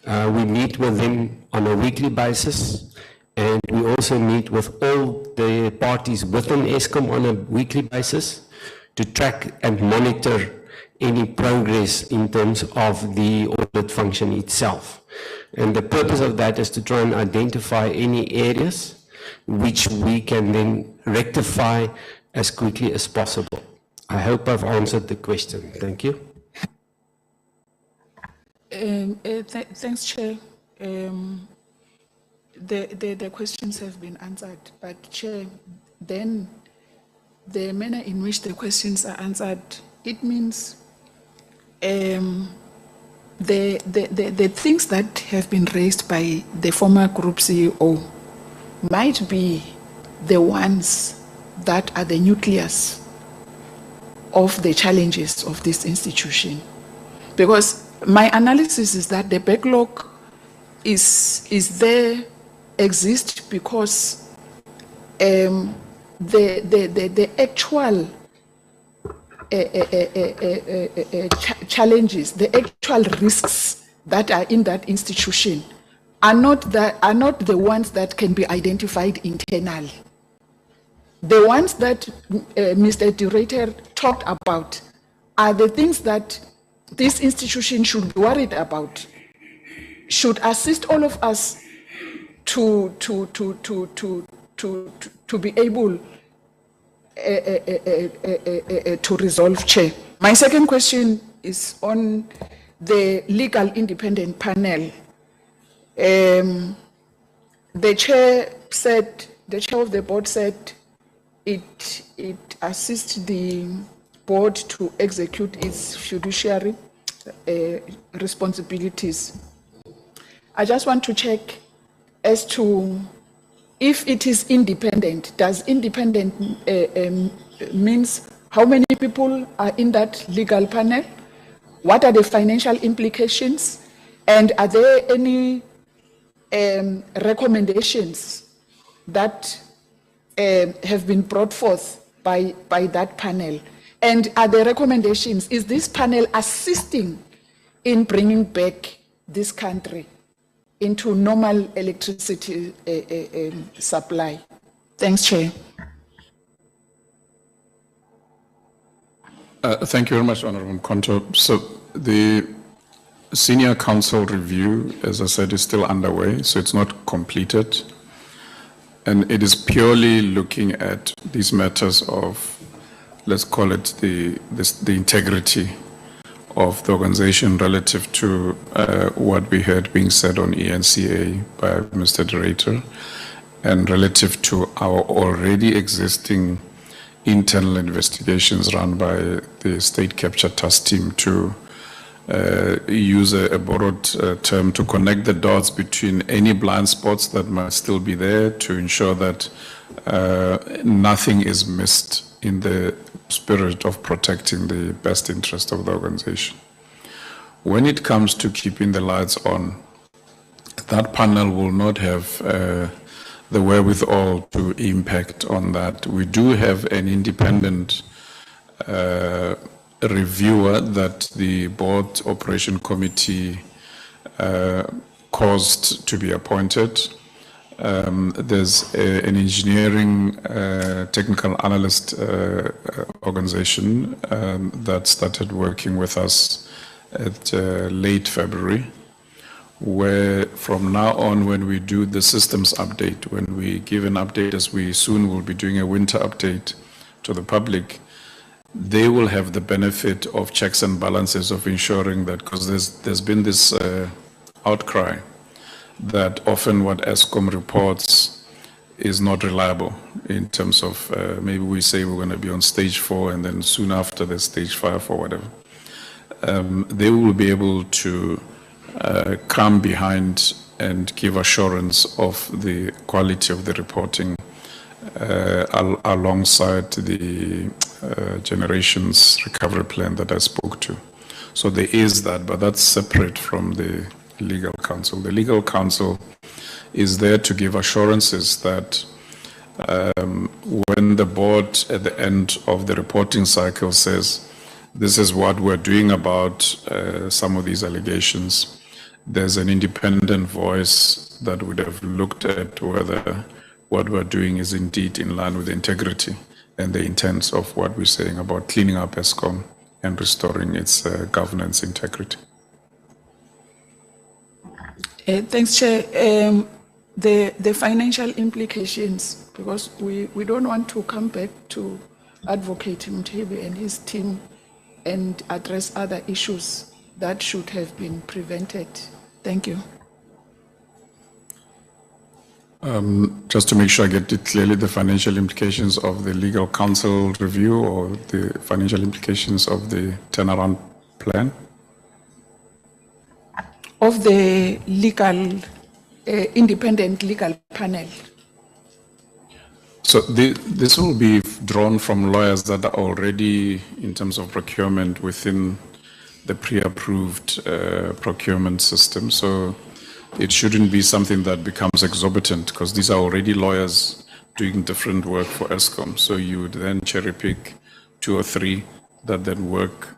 Speaker 14: we meet with them on a weekly basis, and we also meet with all the parties within Eskom on a weekly basis to track and monitor any progress in terms of the audit function itself. And the purpose of that is to try and identify any areas which we can then rectify as quickly as possible. I hope I've answered the question. Thank you.
Speaker 13: Thanks, Chair. The questions have been answered, but Chair, then the manner in which the questions are answered, it means the things that have been raised by the former group CEO might be the ones that are the nucleus of the challenges of this institution. Because my analysis is that the backlog exists because the actual challenges, the actual risks that are in that institution are not the ones that can be identified internally. The ones that Mr. de Ruyter talked about are the things that this institution should be worried about, should assist all of us to be able to resolve, Chair. My second question is on the legal independent panel. The chair of the board said it assists the board to execute its fiduciary responsibilities. I just want to check as to if it is independent. Does independent means how many people are in that legal panel? What are the financial implications? And are there any recommendations that have been brought forth by that panel? And are the recommendations, is this panel assisting in bringing back this country into normal electricity supply? Thanks, Chair.
Speaker 3: Thank you very much, Honourable Mkonto. So the senior council review, as I said, is still underway, so it's not completed. And it is purely looking at these matters of, let's call it the integrity of the organization relative to what we heard being said on ENCA by Mr. de Ruyter, and relative to our already existing internal investigations run by the State Capture Task Team to use a borrowed term to connect the dots between any blind spots that might still be there to ensure that nothing is missed in the spirit of protecting the best interest of the organization. When it comes to keeping the lights on, that panel will not have the wherewithal to impact on that. We do have an independent reviewer that the board operation committee caused to be appointed. There's an engineering technical analyst organization that started working with us at late February, where from now on, when we do the systems update, when we give an update, as we soon will be doing a winter update to the public, they will have the benefit of checks and balances of ensuring that, because there's been this outcry that often what Eskom reports is not reliable in terms of maybe we say we're going to be on stage 4 and then soon after there's stage 5 or whatever. They will be able to come behind and give assurance of the quality of the reporting alongside the generations recovery plan that I spoke to. So there is that, but that's separate from the legal counsel. The legal counsel is there to give assurances that when the board at the end of the reporting cycle says, this is what we're doing about some of these allegations, there's an independent voice that would have looked at whether what we're doing is indeed in line with the integrity and the intent of what we're saying about cleaning up Eskom and restoring its governance integrity.
Speaker 13: Thanks, Chair. The financial implications, because we don't want to come back to Advocate Mthebe and his team and address other issues that should have been prevented. Thank you.
Speaker 3: Just to make sure I get it clearly, the financial implications of the legal counsel review or the financial implications of the turnaround plan?
Speaker 13: Of the legal, independent legal panel.
Speaker 3: So this will be drawn from lawyers that are already, in terms of procurement, within the pre-approved procurement system. So it shouldn't be something that becomes exorbitant, because these are already lawyers doing different work for Eskom. So you would then cherry pick 2 or 3 that then work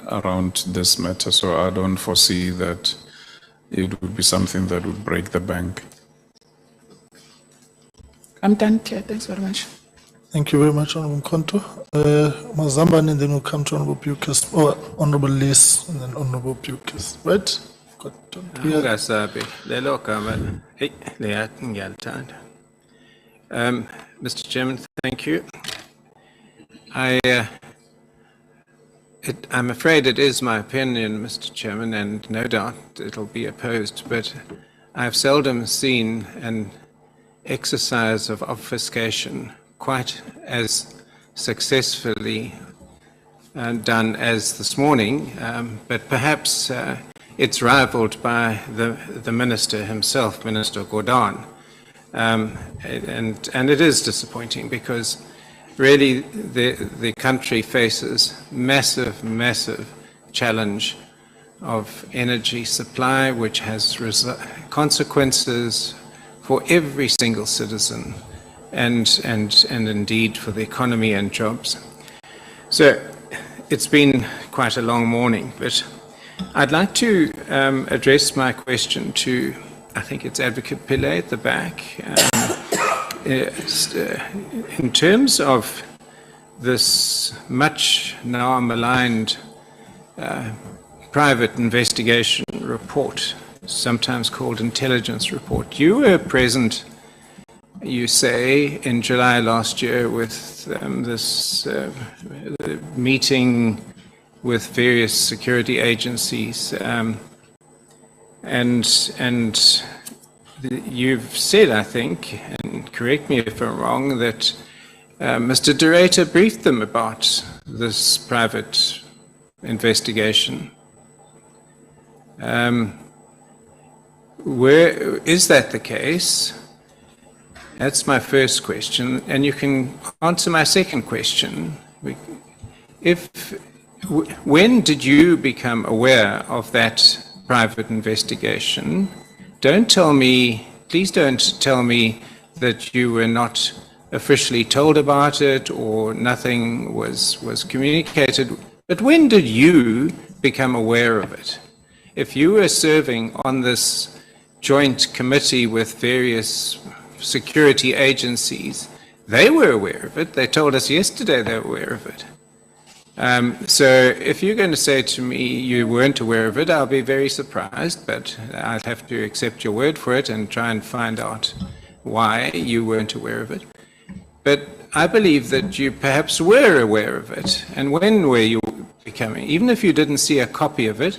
Speaker 3: around this matter. So I don't foresee that it would be something that would break the bank.
Speaker 13: I'm done, Chair. Thanks very much.
Speaker 1: Thank you very much, Honorable Konto. Mazamban, and then we'll come to Honorable Pukas, or Honorable Liz, and then Honorable Pukas. Right?
Speaker 5: Mr. Chairman, thank you. I'm afraid it is my opinion, Mr. Chairman, and no doubt it'll be opposed, but I've seldom seen an exercise of obfuscation quite as successfully done as this morning, but perhaps it's rivaled by the minister himself, Minister Gordhan, and it is disappointing because really the country faces massive challenge of energy supply, which has consequences for every single citizen and indeed for the economy and jobs. So it's been quite a long morning, but I'd like to address my question to, I think it's Advocate Pillay at the back. In terms of this much now maligned private investigation report, sometimes called intelligence report, you were present, you say, in July last year with this meeting with various security agencies, and you've said, I think, and correct me if I'm wrong, that Mr. De Ruyter briefed them about this private investigation. Where is that the case? That's my first question, and you can answer my second question. When did you become aware of that private investigation? Please don't tell me that you were not officially told about it or nothing was communicated, but when did you become aware of it? If you were serving on this joint committee with various security agencies, they were aware of it. They told us yesterday they were aware of it. So if you're going to say to me you weren't aware of it, I'll be very surprised, but I'll have to accept your word for it and try and find out why you weren't aware of it. But I believe that you perhaps were aware of it. And when were you becoming, even if you didn't see a copy of it,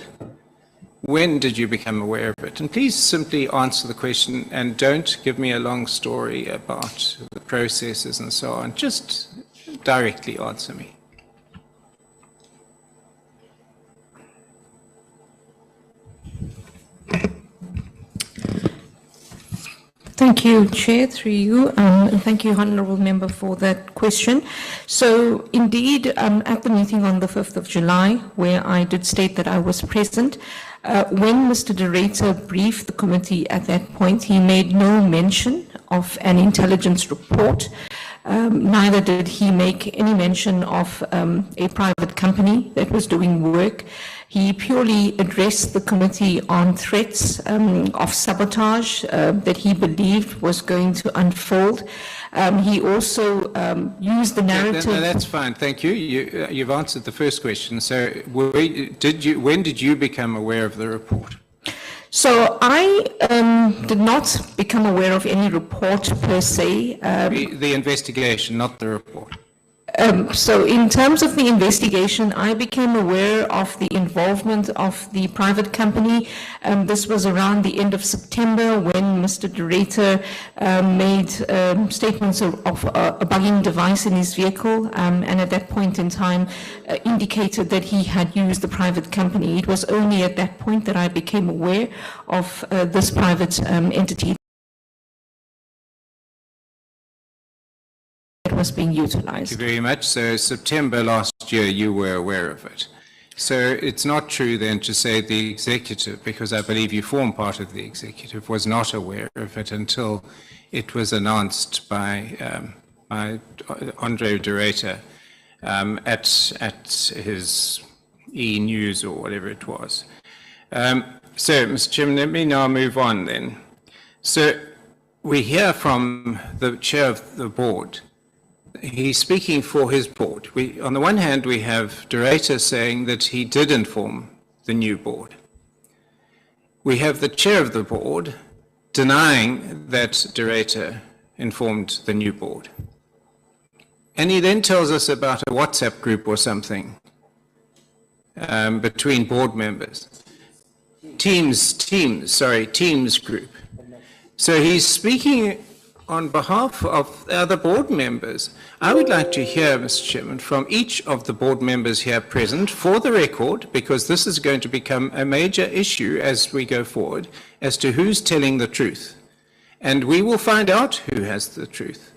Speaker 5: when did you become aware of it? And please simply answer the question and don't give me a long story about the processes and so on. Just directly answer me.
Speaker 7: Thank you, Chair, through you, and thank you, Honourable Member, for that question. So, indeed, at the meeting on the 5th of July, where I did state that I was present, when Mr. De Ruyter briefed the committee at that point, he made no mention of an intelligence report. Neither did he make any mention of a private company that was doing work. He purely addressed the committee on threats of sabotage that he believed was going to unfold. He also used the narrative.
Speaker 5: No, that's fine, thank you. You've answered the first question. So when did you become aware of the report?
Speaker 7: So I did not become aware of any report per se.
Speaker 5: The investigation, not the report.
Speaker 7: So in terms of the investigation, I became aware of the involvement of the private company. This was around the end of September when Mr. de Ruyter made statements of a bugging device in his vehicle, and at that point in time indicated that he had used the private company. It was only at that point that I became aware of this private entity was being utilized.
Speaker 5: Thank you very much. So September last year, you were aware of it. So it's not true then to say the executive, because I believe you form part of the executive, was not aware of it until it was announced by Andre de Ruyter at his e-news or whatever it was. So, Mr. Chairman, let me now move on then. So we hear from the chair of the board. He's speaking for his board. On the one hand, we have de Ruyter saying that he did inform the new board. We have the chair of the board denying that de Ruyter informed the new board. And he then tells us about a WhatsApp group or something between board members. Teams group. So he's speaking on behalf of the other board members. I would like to hear, Mr. Chairman, from each of the board members here present, for the record, because this is going to become a major issue as we go forward, as to who's telling the truth. And we will find out who has the truth.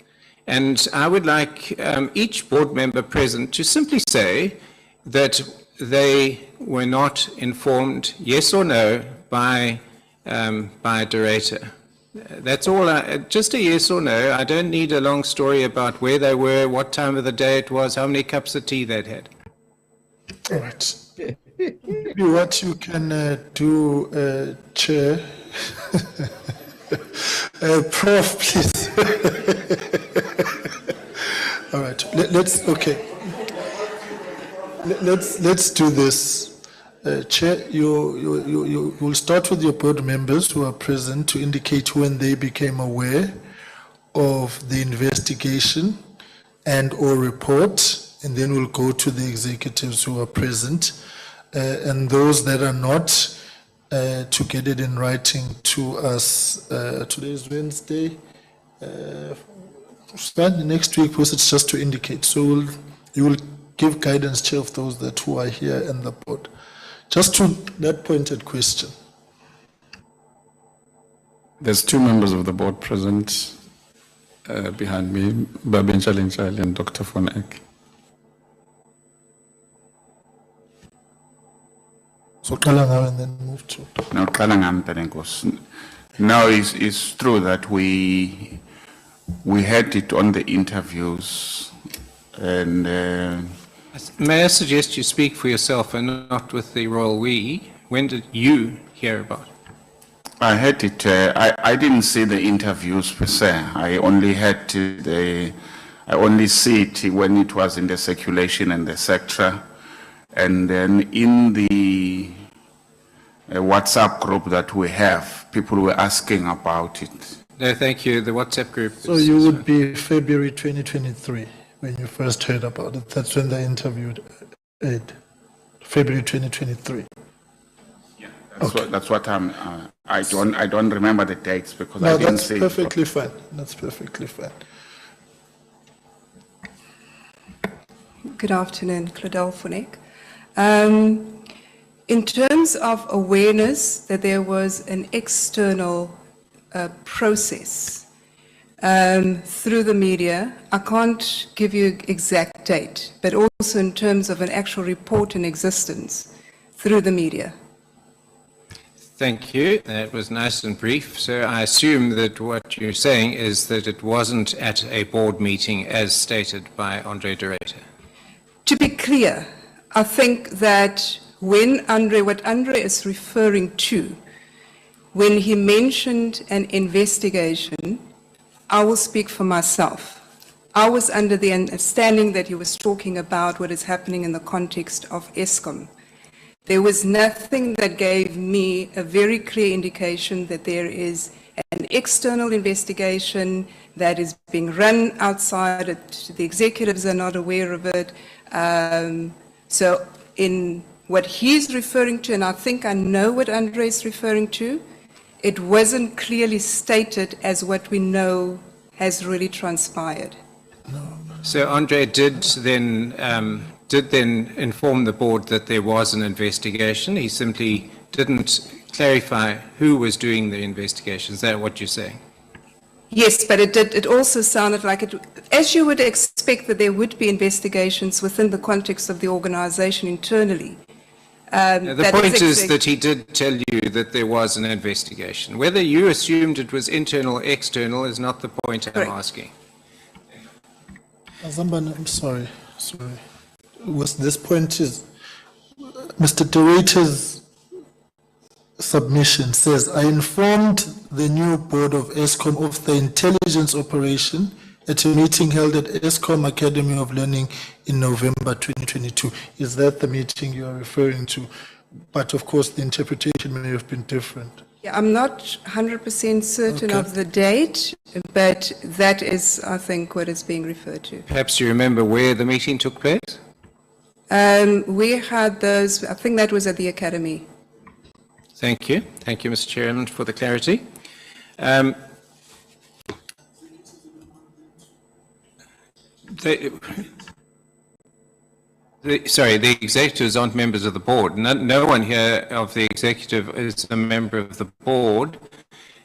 Speaker 5: And I would like each board member present to simply say that they were not informed, yes or no, by de Ruyter. That's all, just a yes or no. I don't need a long story about where they were, what time of the day it was, how many cups of tea they'd had.
Speaker 1: All right. Maybe what you can do, Chair, Prof, please. All right, let's do this. Chair, you will start with your board members who are present to indicate when they became aware of the investigation and or report, and then we'll go to the executives who are present, and those that are not, to get it in writing to us. Today is Wednesday. Start the next week, because it's just to indicate. So you will give guidance, Chair, of those who are here in the board. Just to that pointed question.
Speaker 3: There's two members of the board present behind me, Babin Chalinchali and Dr. Von Eck.
Speaker 1: So Kalanga and then move to.
Speaker 15: No, Kalanga. Now it's true that we had it on the interviews, and
Speaker 5: may I suggest you speak for yourself and not with the royal we? When did you hear about it?
Speaker 15: I had it. I didn't see the interviews per se. I only had I only see it when it was in the circulation and the sector, and then in the WhatsApp group that we have, people were asking about it.
Speaker 5: No, thank you. The WhatsApp group.
Speaker 1: So you would be February 2023 when you first heard about it. That's when they interviewed Ed. February 2023.
Speaker 15: Yeah, that's what I'm. I don't remember the dates because
Speaker 1: no,
Speaker 15: I didn't see.
Speaker 1: That's perfectly fine. That's perfectly fine.
Speaker 16: Good afternoon, Claudel Fonek. In terms of awareness that there was an external process through the media, I can't give you exact date, but also in terms of an actual report in existence through the media.
Speaker 5: Thank you. That was nice and brief. So I assume that what you're saying is that it wasn't at a board meeting as stated by Andre de Ruyter.
Speaker 16: To be clear, I think that what Andre is referring to, when he mentioned an investigation, I will speak for myself. I was under the understanding that he was talking about what is happening in the context of Eskom. There was nothing that gave me a very clear indication that there is an external investigation that is being run outside it. The executives are not aware of it. So in what he's referring to, and I think I know what Andre is referring to, it wasn't clearly stated as what we know has really transpired.
Speaker 5: So Andre did then inform the board that there was an investigation. He simply didn't clarify who was doing the investigation. Is that what you're saying?
Speaker 16: Yes, but it also sounded like it, as you would expect that there would be investigations within the context of the organization internally.
Speaker 5: The point is that he did tell you that there was an investigation. Whether you assumed it was internal or external is not the point I'm asking.
Speaker 1: Azambane, I'm sorry. Was this point is Mr. De Ruyter's submission says, I informed the new board of Eskom of the intelligence operation at a meeting held at Eskom Academy of Learning in November 2022. Is that the meeting you are referring to? But of course, the interpretation may have been different.
Speaker 16: Yeah, I'm not 100% certain of the date, but that is, I think, what is being referred to.
Speaker 5: Perhaps you remember where the meeting took place?
Speaker 16: We had those, I think that was at the Academy.
Speaker 5: Thank you. Thank you, Mr. Chairman, for the clarity. The executives aren't members of the board. No one here of the executive is a member of the board,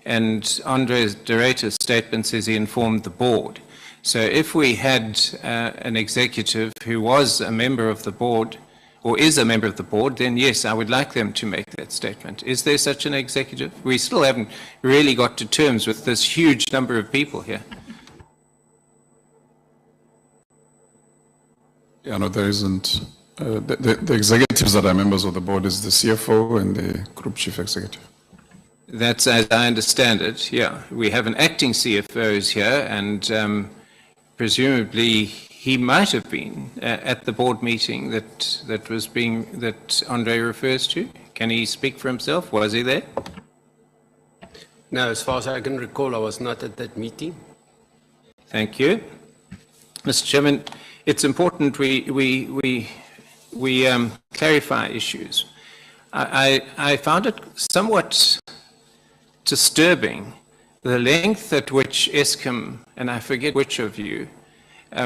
Speaker 5: and Andre de Ruyter's statement says he informed the board. So if we had an executive who was a member of the board, or is a member of the board, then yes, I would like them to make that statement. Is there such an executive? We still haven't really got to terms with this huge number of people here.
Speaker 3: Yeah, no, there isn't. The executives that are members of the board is the CFO and the group chief executive.
Speaker 5: That's as I understand it, yeah. We have an acting CFO here, and presumably he might have been at the board meeting that Andre refers to. Can he speak for himself? Was he there?
Speaker 14: No, as far as I can recall, I was not at that meeting.
Speaker 5: Thank you. Mr. Chairman, it's important we clarify issues. I found it somewhat disturbing the length at which Eskom, and I forget which of you,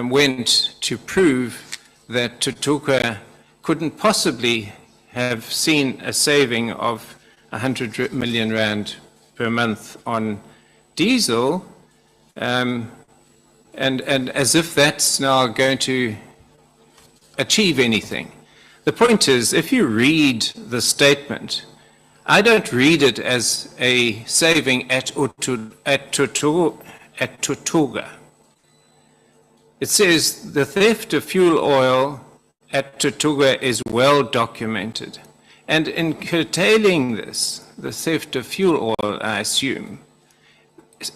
Speaker 5: went to prove that Tutuka couldn't possibly have seen a saving of 100 million rand per month on diesel, and as if that's now going to achieve anything. The point is, if you read the statement, I don't read it as a saving at Tutuga. It says the theft of fuel oil at Tutuga is well documented. And in curtailing this, the theft of fuel oil, I assume,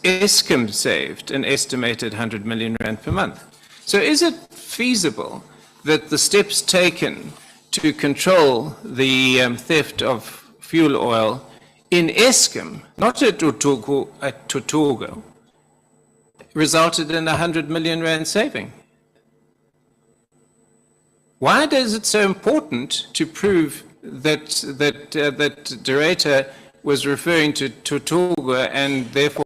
Speaker 5: Eskom saved an estimated 100 million rand per month. So is it feasible that the steps taken to control the theft of fuel oil in Eskom, not at Tutuga, resulted in 100 million rand saving? Why is it so important to prove that De Ruyter was referring to Tutuga and therefore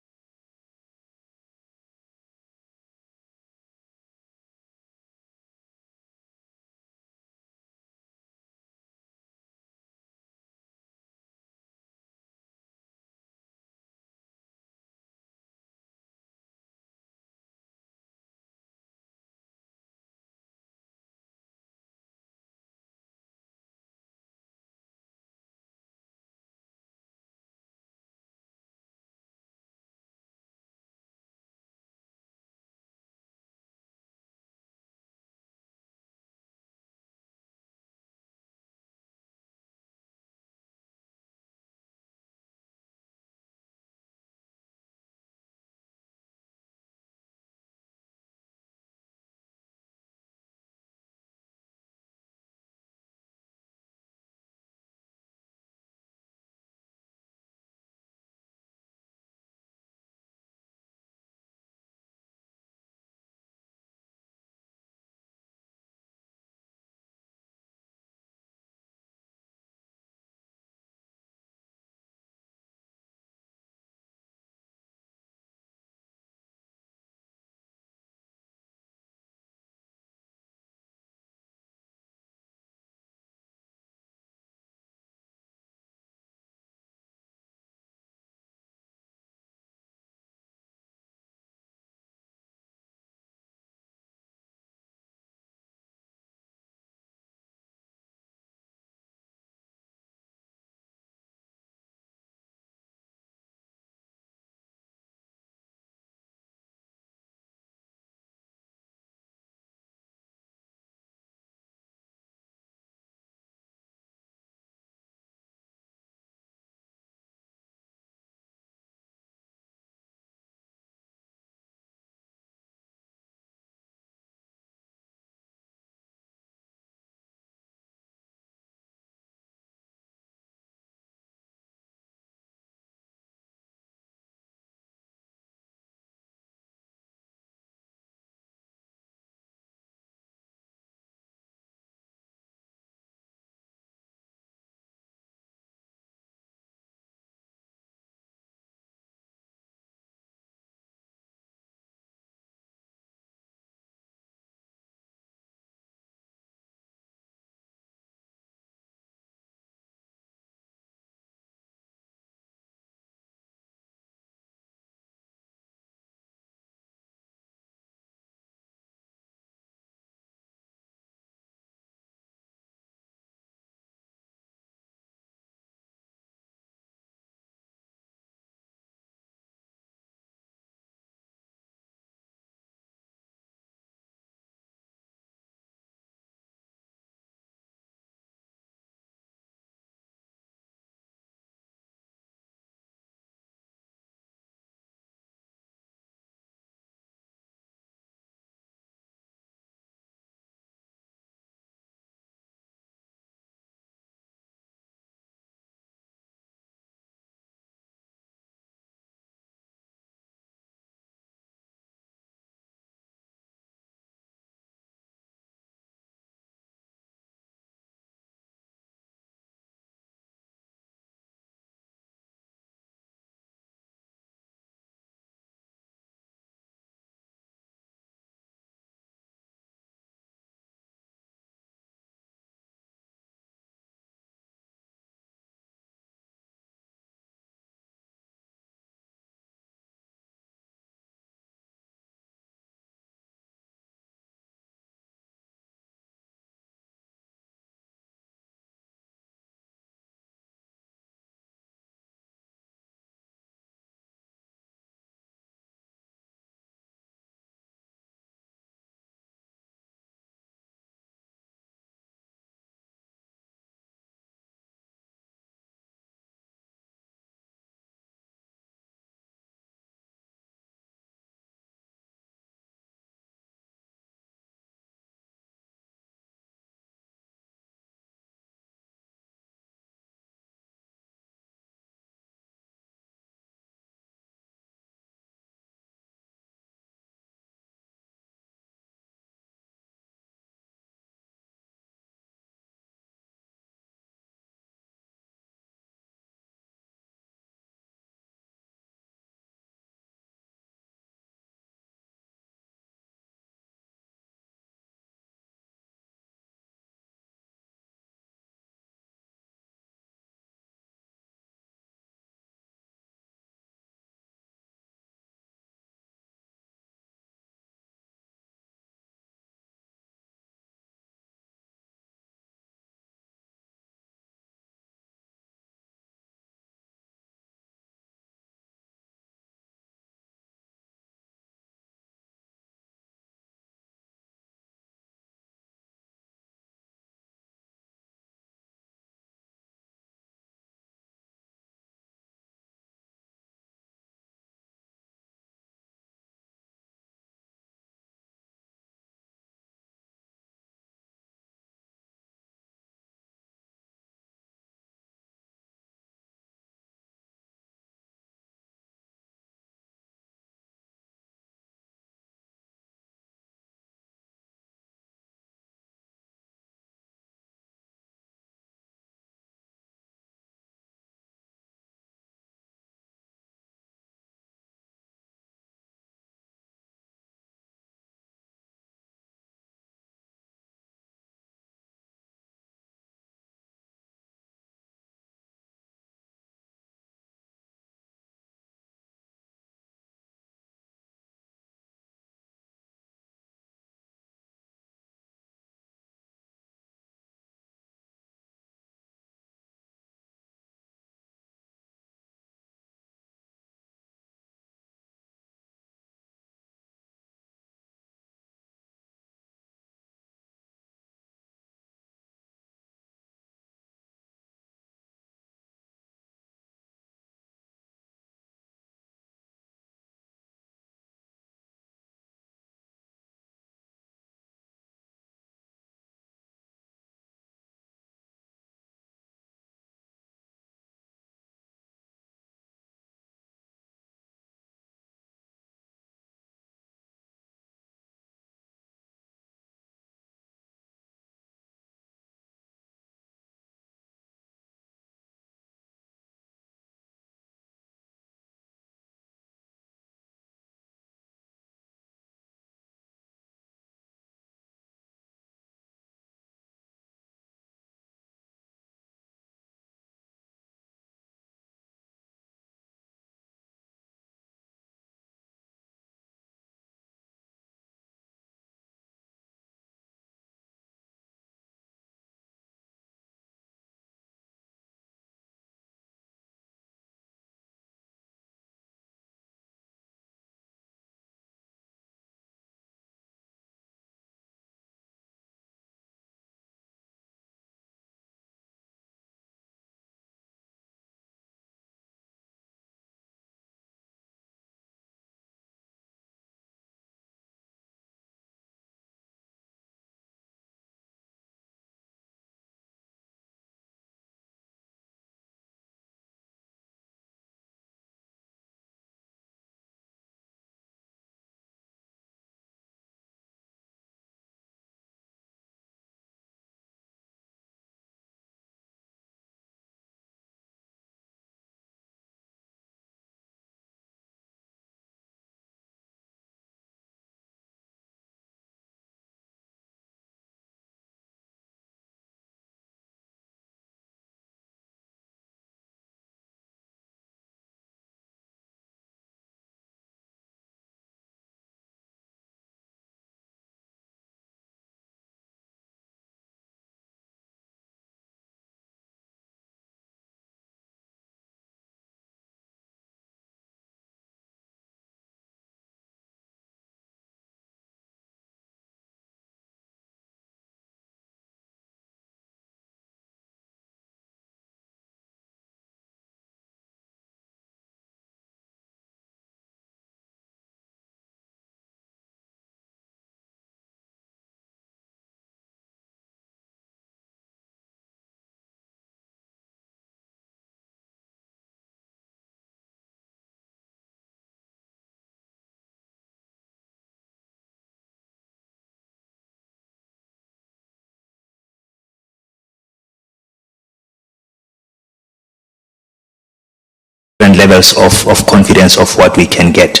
Speaker 8: levels of confidence of what we can get.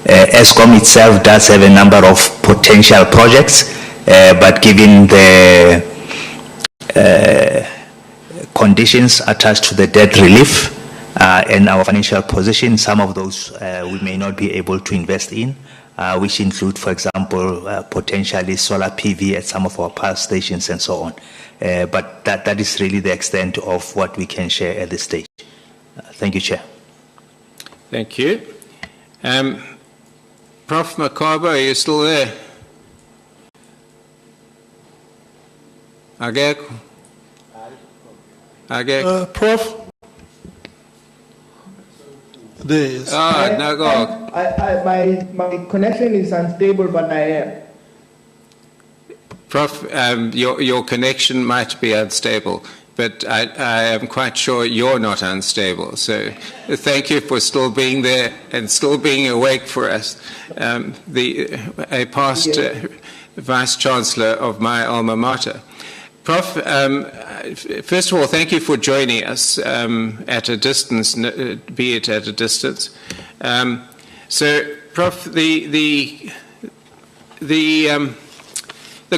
Speaker 8: Eskom itself does have a number of potential projects, but given the conditions attached to the debt relief and our financial position, some of those we may not be able to invest in, which include, for example, potentially solar PV at some of our power stations and so on. But that is really the extent of what we can share at this stage. Thank you, Chair.
Speaker 5: Thank you. Prof. Makaba, are you still there? Agek?
Speaker 1: Prof? There is.
Speaker 5: No, go.
Speaker 4: My connection is unstable, but I am.
Speaker 5: Prof, your connection might be unstable, but I am quite sure you're not unstable. So thank you for still being there and still being awake for us. A past Vice Chancellor of my alma mater. Prof, first of all, thank you for joining us at a distance, be it at a distance. So, Prof, the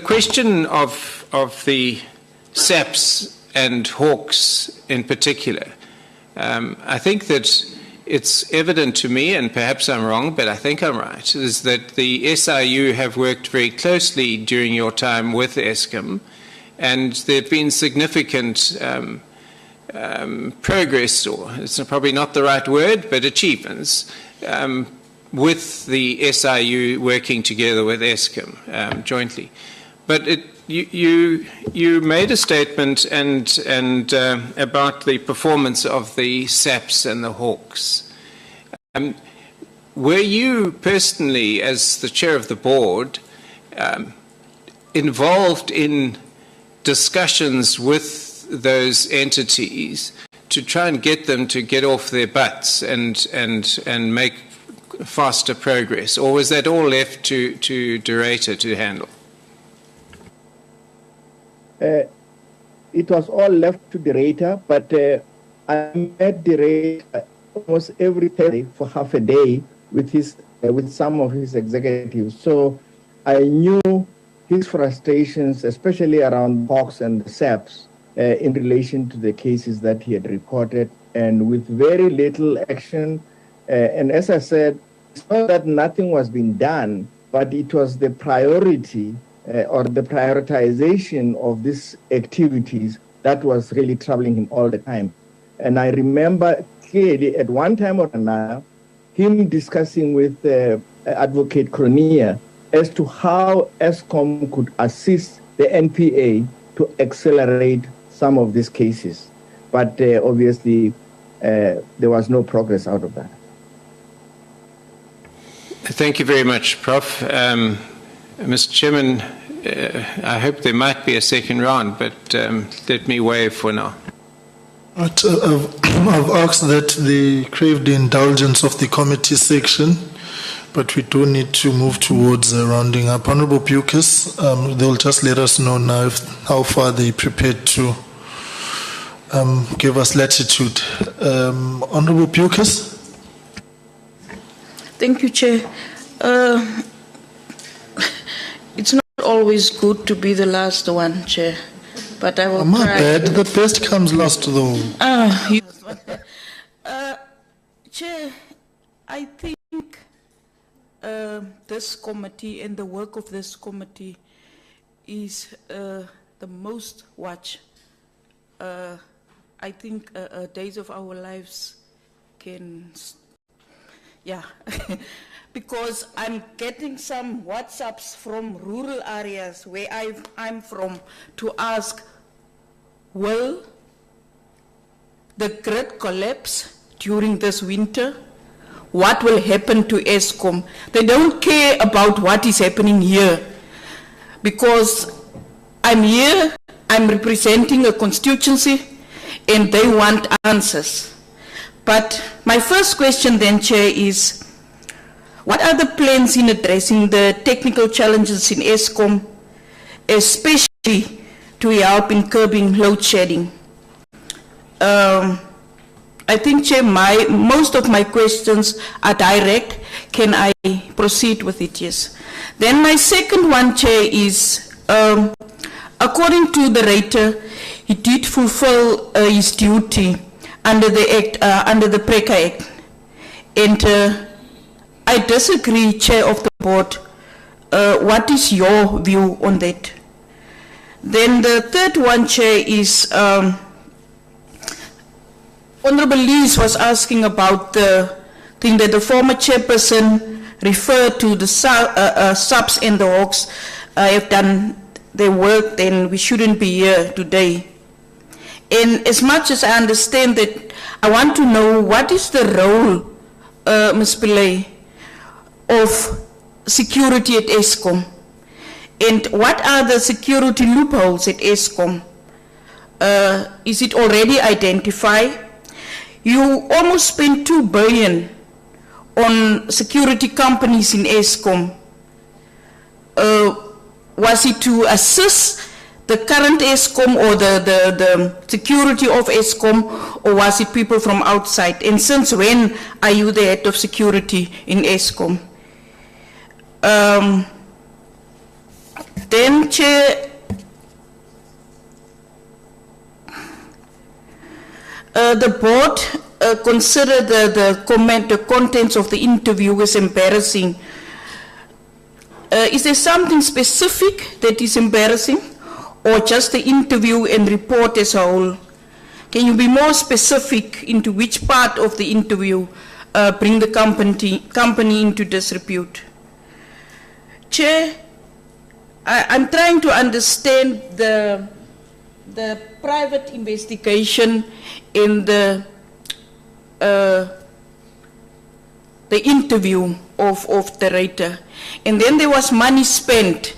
Speaker 5: question of the SAPs and hawks in particular, I think that it's evident to me, and perhaps I'm wrong, but I think I'm right, is that the SIU have worked very closely during your time with Eskom, and there have been significant progress, or it's probably not the right word, but achievements, with the SIU working together with Eskom jointly. But you made a statement and about the performance of the SAPs and the hawks. Were you personally, as the chair of the board, involved in discussions with those entities to try and get them to get off their butts and make faster progress, or was that all left to de Ruyter to handle?
Speaker 4: It was all left to de Ruyter, but I met de Ruyter almost every Thursday for half a day with some of his executives. So I knew his frustrations, especially around hawks and the SAPs, in relation to the cases that he had reported, and with very little action. And as I said, it's not that nothing was being done, but it was the priority or the prioritization of these activities that was really troubling him all the time. And I remember clearly at one time or another, him discussing with Advocate Cronje as to how Eskom could assist the NPA to accelerate some of these cases. But obviously, there was no progress out of that.
Speaker 5: Thank you very much, Prof. Mr. Chairman, I hope there might be a second round, but let me waive for now.
Speaker 1: I've asked that they crave the indulgence of the committee section, but we do need to move towards rounding up. Honorable Pukas, they'll just let us know now how far they're prepared to give us latitude. Honorable Pukas?
Speaker 17: Thank you, Chair. It's not always good to be the last one, Chair, but I will
Speaker 1: My
Speaker 17: try.
Speaker 1: bad, the best comes last though.
Speaker 17: Chair, I think this committee and the work of this committee is the most watched. I think days of our lives can, yeah, because I'm getting some WhatsApps from rural areas where I'm from to ask, will the grid collapse during this winter? What will happen to Eskom? They don't care about what is happening here, because I'm here, I'm representing a constituency, and they want answers. But my first question then, Chair, is what are the plans in addressing the technical challenges in Eskom, especially to help in curbing load shedding? I think, Chair, most of my questions are direct. Can I proceed with it? Yes. Then my second one, Chair, is according to the Ruyter, he did fulfill his duty under the Act, under the PRECA Act. And I disagree, Chair of the Board. What is your view on that? Then the third one, Chair, is Honorable Lees was asking about the thing that the former chairperson referred to the subs and the Hawks have done their work, then we shouldn't be here today. And as much as I understand that, I want to know what is the role, Ms. Pillay, of security at Eskom, and what are the security loopholes at Eskom? Is it already identified? You almost spent 2 billion on security companies in Eskom. Was it to assist the current Eskom or the security of Eskom, or was it people from outside? And since when are you the head of security in Eskom? Then, Chair, the board considered the contents of the interview as embarrassing. Is there something specific that is embarrassing, or just the interview and report as a whole? Can you be more specific into which part of the interview bring the company into disrepute? Chair, I'm trying to understand the private investigation in the interview of the Ruyter, and then there was money spent,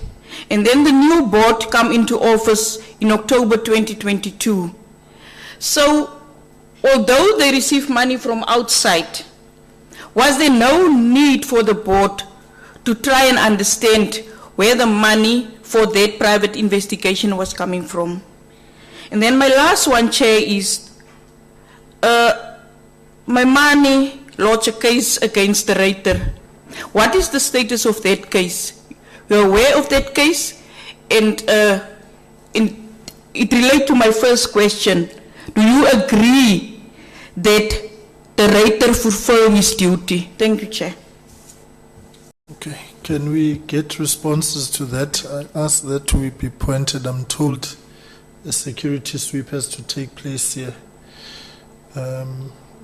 Speaker 17: and then the new board come into office in October 2022. So, although they received money from outside, was there no need for the board to try and understand where the money for that private investigation was coming from? And then my last one, Chair, is my money lodged a case against the Ruyter. What is the status of that case? You're aware of that case? And it relates to my first question. Do you agree that the Ruyter fulfilled his duty? Thank you, Chair.
Speaker 1: Okay, can we get responses to that? I ask that to be pointed. I'm told a security sweep has to take place here.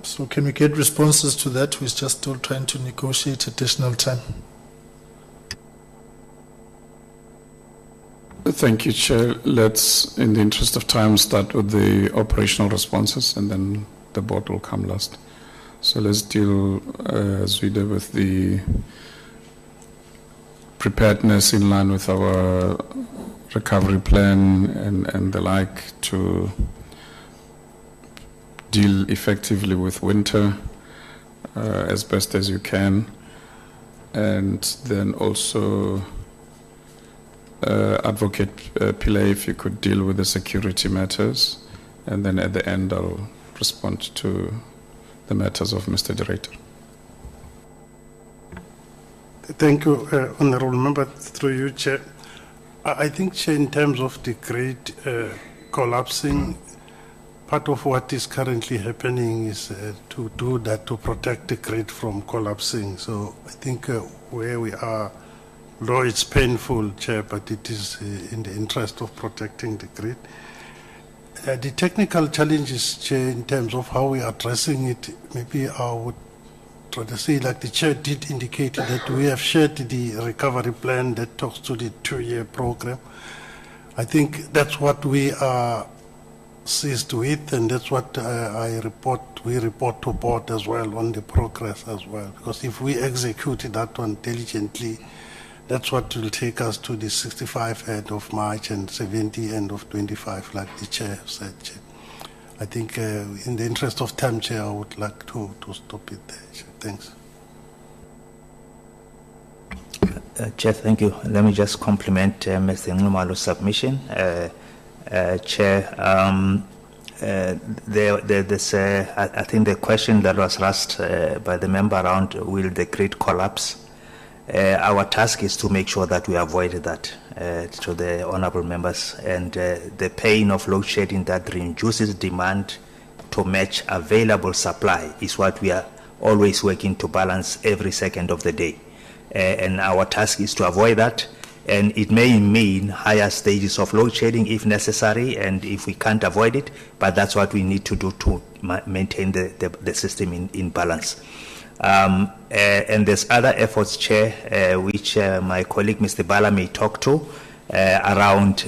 Speaker 1: So can we get responses to that? We're just still trying to negotiate additional time.
Speaker 3: Thank you, Chair. Let's, in the interest of time, start with the operational responses, and then the board will come last. So let's deal, as we did, with the preparedness in line with our recovery plan and the like, to deal effectively with winter as best as you can, and then also Advocate Pillay, if you could deal with the security matters, and then at the end I'll respond to the matters of Mr. de Ruyter.
Speaker 11: Thank you, Honourable Member, through you, Chair. I think, Chair, in terms of the grid collapsing, part of what is currently happening is to do that, to protect the grid from collapsing. So I think where we are, though it's painful, Chair, but it is in the interest of protecting the grid. The technical challenges, Chair, in terms of how we are addressing it, maybe I would try to say, like the Chair did indicate, that we have shared the recovery plan that talks to the 2-year program. I think that's what we are seized with, and that's what we report to board as well on the progress as well. Because if we execute that one diligently, that's what will take us to the 65 end of March and 70 end of 25, like the Chair said, Chair. I think in the interest of time, Chair, I would like to stop it there, Chair. Thanks.
Speaker 8: Chair, thank you. Let me just compliment Mr. Nxumalu's submission. Chair, I think the question that was asked by the member around will the grid collapse? Our task is to make sure that we avoid that to the honorable members, and the pain of load shedding that reduces demand to match available supply is what we are always working to balance every second of the day. And our task is to avoid that. And it may mean higher stages of load shedding if necessary, and if we can't avoid it, but that's what we need to do to maintain the system in balance. And there's other efforts, Chair, which my colleague Mr. Bala may talk to, around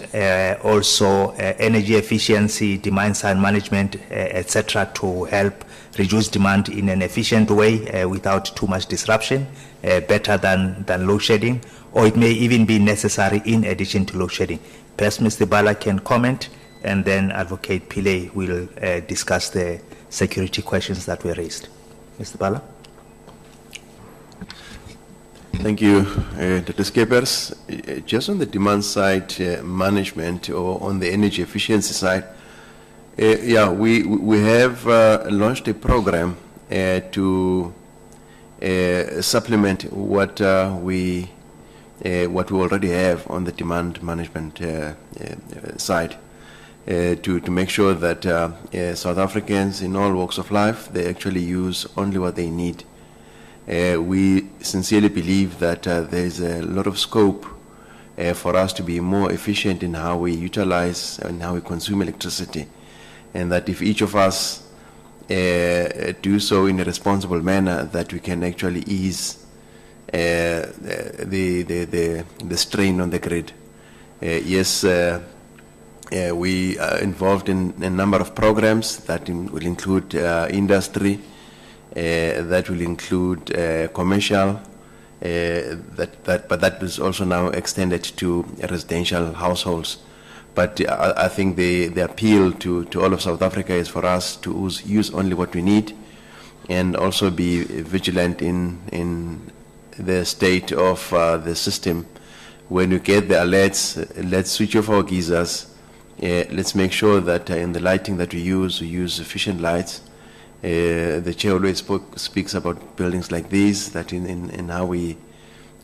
Speaker 8: also energy efficiency, demand side management, etc., to help reduce demand in an efficient way without too much disruption, better than load shedding, or it may even be necessary in addition to load shedding. Perhaps Mr. Bala can comment, and then Advocate Pillay will discuss the security questions that were raised. Mr. Bala?
Speaker 10: Thank you, Dr. Skeppers. Just on the demand side management, or on the energy efficiency side, we have launched a program to supplement what we already have on the demand management side, to make sure that South Africans in all walks of life, they actually use only what they need. We sincerely believe that there's a lot of scope for us to be more efficient in how we utilize and how we consume electricity, and that if each of us do so in a responsible manner, that we can actually ease the strain on the grid. Yes, we are involved in a number of programs that will include industry, that will include commercial, but that is also now extended to residential households. But I think the appeal to all of South Africa is for us to use only what we need, and also be vigilant in the state of the system. When you get the alerts, let's switch off our geysers. Let's make sure that in the lighting that we use efficient lights. The chair always speaks about buildings like these, that in how we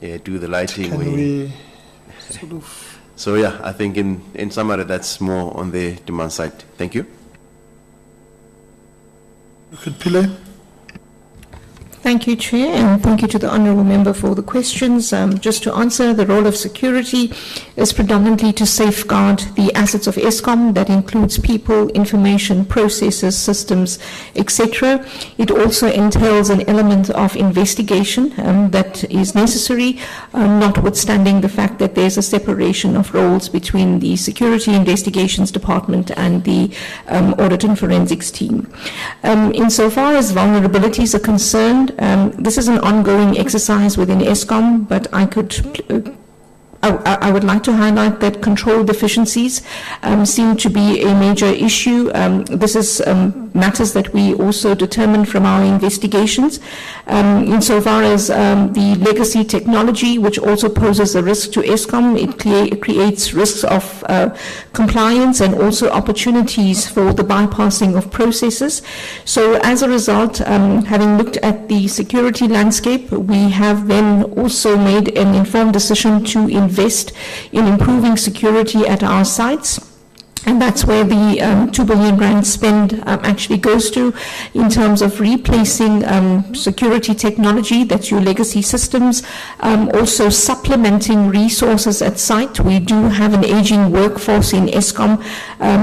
Speaker 10: do the lighting. So yeah, I think in summary, that's more on the demand side. Thank you.
Speaker 1: Pillay.
Speaker 7: Thank you, Chair, and thank you to the Honourable Member for the questions. Just to answer, the role of security is predominantly to safeguard the assets of Eskom. That includes people, information, processes, systems, etc. It also entails an element of investigation that is necessary, notwithstanding the fact that there's a separation of roles between the Security Investigations Department and the Audit and Forensics team. Insofar as vulnerabilities are concerned, this is an ongoing exercise within Eskom, but I would like to highlight that control deficiencies seem to be a major issue. This is matters that we also determine from our investigations. Insofar as the legacy technology, which also poses a risk to Eskom, it creates risks of compliance and also opportunities for the bypassing of processes. So as a result, having looked at the security landscape, we have then also made an informed decision to invest in improving security at our sites. And that's where the 2 billion rand spend actually goes to, in terms of replacing security technology, that's your legacy systems, also supplementing resources at site. We do have an aging workforce in Eskom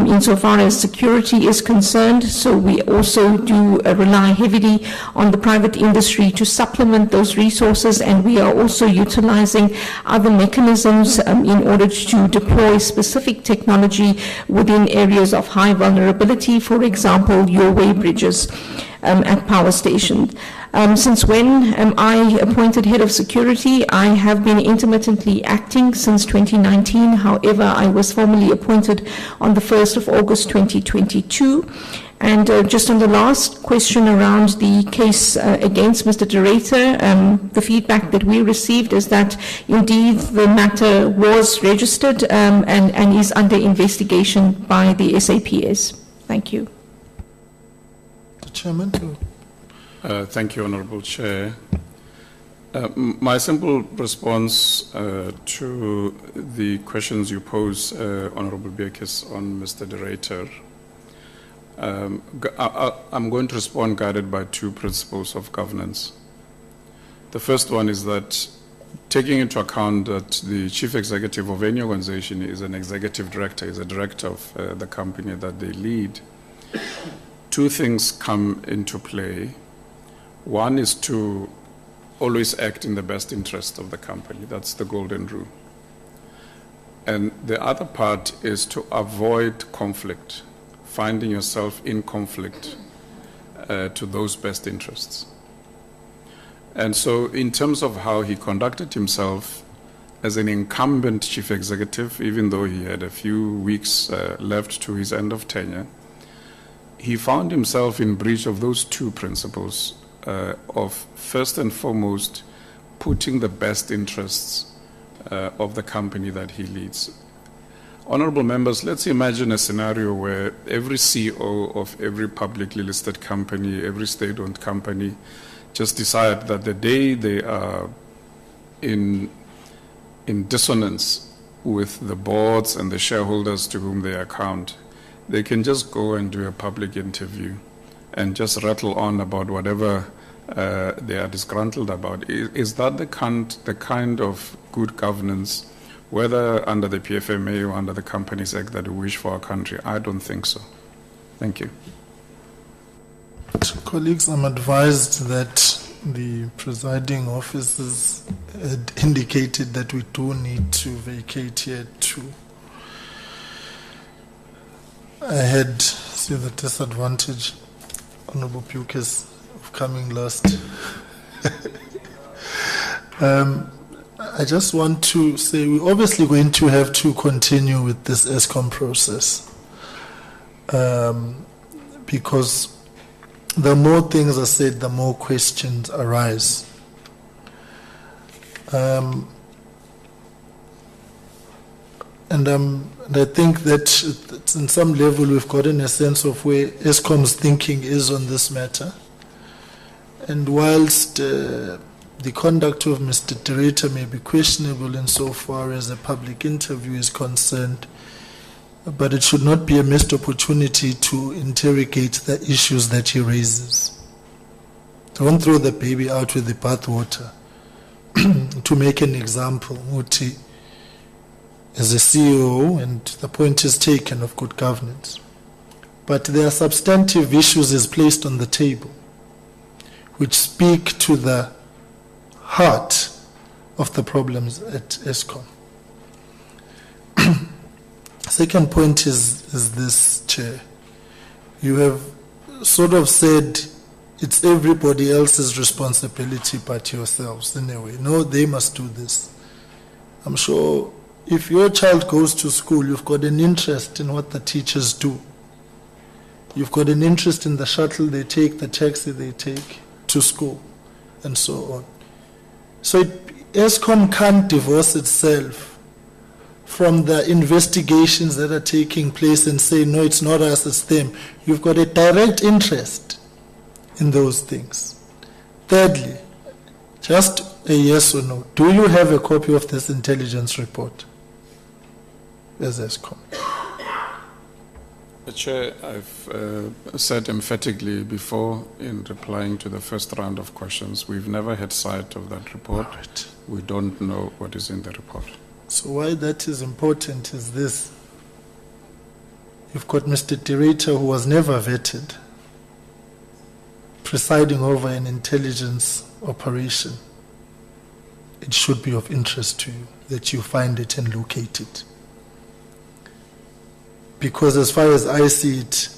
Speaker 7: insofar as security is concerned, so we also do rely heavily on the private industry to supplement those resources, and we are also utilizing other mechanisms in order to deploy specific technology within areas of high vulnerability, for example, your way bridges at power stations. Since when I appointed head of security, I have been intermittently acting since 2019. However, I was formally appointed on the 1st of August 2022. And just on the last question around the case against Mr. de Ruyter, the feedback that we received is that indeed the matter was registered and is under investigation by the SAPS. Thank you.
Speaker 1: The Chairman.
Speaker 3: Thank you, Honorable Chair. My simple response to the questions you pose, Honorable Beerkes, on Mr. de Ruyter, I'm going to respond guided by two principles of governance. The first one is that taking into account that the chief executive of any organization is an executive director, is a director of the company that they lead, two things come into play. One is to always act in the best interest of the company. That's the golden rule. And the other part is to avoid conflict, finding yourself in conflict to those best interests. And so in terms of how he conducted himself as an incumbent chief executive, even though he had a few weeks left to his end of tenure, he found himself in breach of those two principles of first and foremost putting the best interests of the company that he leads. Honorable members, let's imagine a scenario where every CEO of every publicly listed company, every state-owned company, just decide that the day they are in dissonance with the boards and the shareholders to whom they account, they can just go and do a public interview and just rattle on about whatever they are disgruntled about. Is that the kind of good governance, whether under the PFMA or under the Companies Act, that we wish for our country? I don't think so. Thank you.
Speaker 1: Colleagues, I'm advised that the presiding officers had indicated that we do need to vacate here too. I had seen the disadvantage, Honorable Beerkes, of coming last. I just want to say we're obviously going to have to continue with this Eskom process because the more things are said, the more questions arise. And I think that in some level we've gotten a sense of where Eskom's thinking is on this matter. And whilst the conduct of Mr. de Ruyter may be questionable insofar as a public interview is concerned, but it should not be a missed opportunity to interrogate the issues that he raises. Don't throw the baby out with the bathwater. To make an example, Muti is a CEO, and the point is taken of good governance. But there are substantive issues is placed on the table which speak to the heart of the problems at Eskom. Second point is this, Chair. You have sort of said it's everybody else's responsibility but yourselves in a way. No, they must do this. I'm sure if your child goes to school, you've got an interest in what the teachers do. You've got an interest in the shuttle they take, the taxi they take to school, and so on. So Eskom can't divorce itself from the investigations that are taking place and say, no, it's not us, it's them. You've got a direct interest in those things. Thirdly, just a yes or no. Do you have a copy of this intelligence report as Eskom?
Speaker 3: Chair, I've said emphatically before in replying to the first round of questions, we've never had sight of that report. Right. We don't know what is in the report.
Speaker 1: So why that is important is this. You've got Mr. de Ruyter, who was never vetted, presiding over an intelligence operation. It should be of interest to you that you find it and locate it. Because as far as I see it,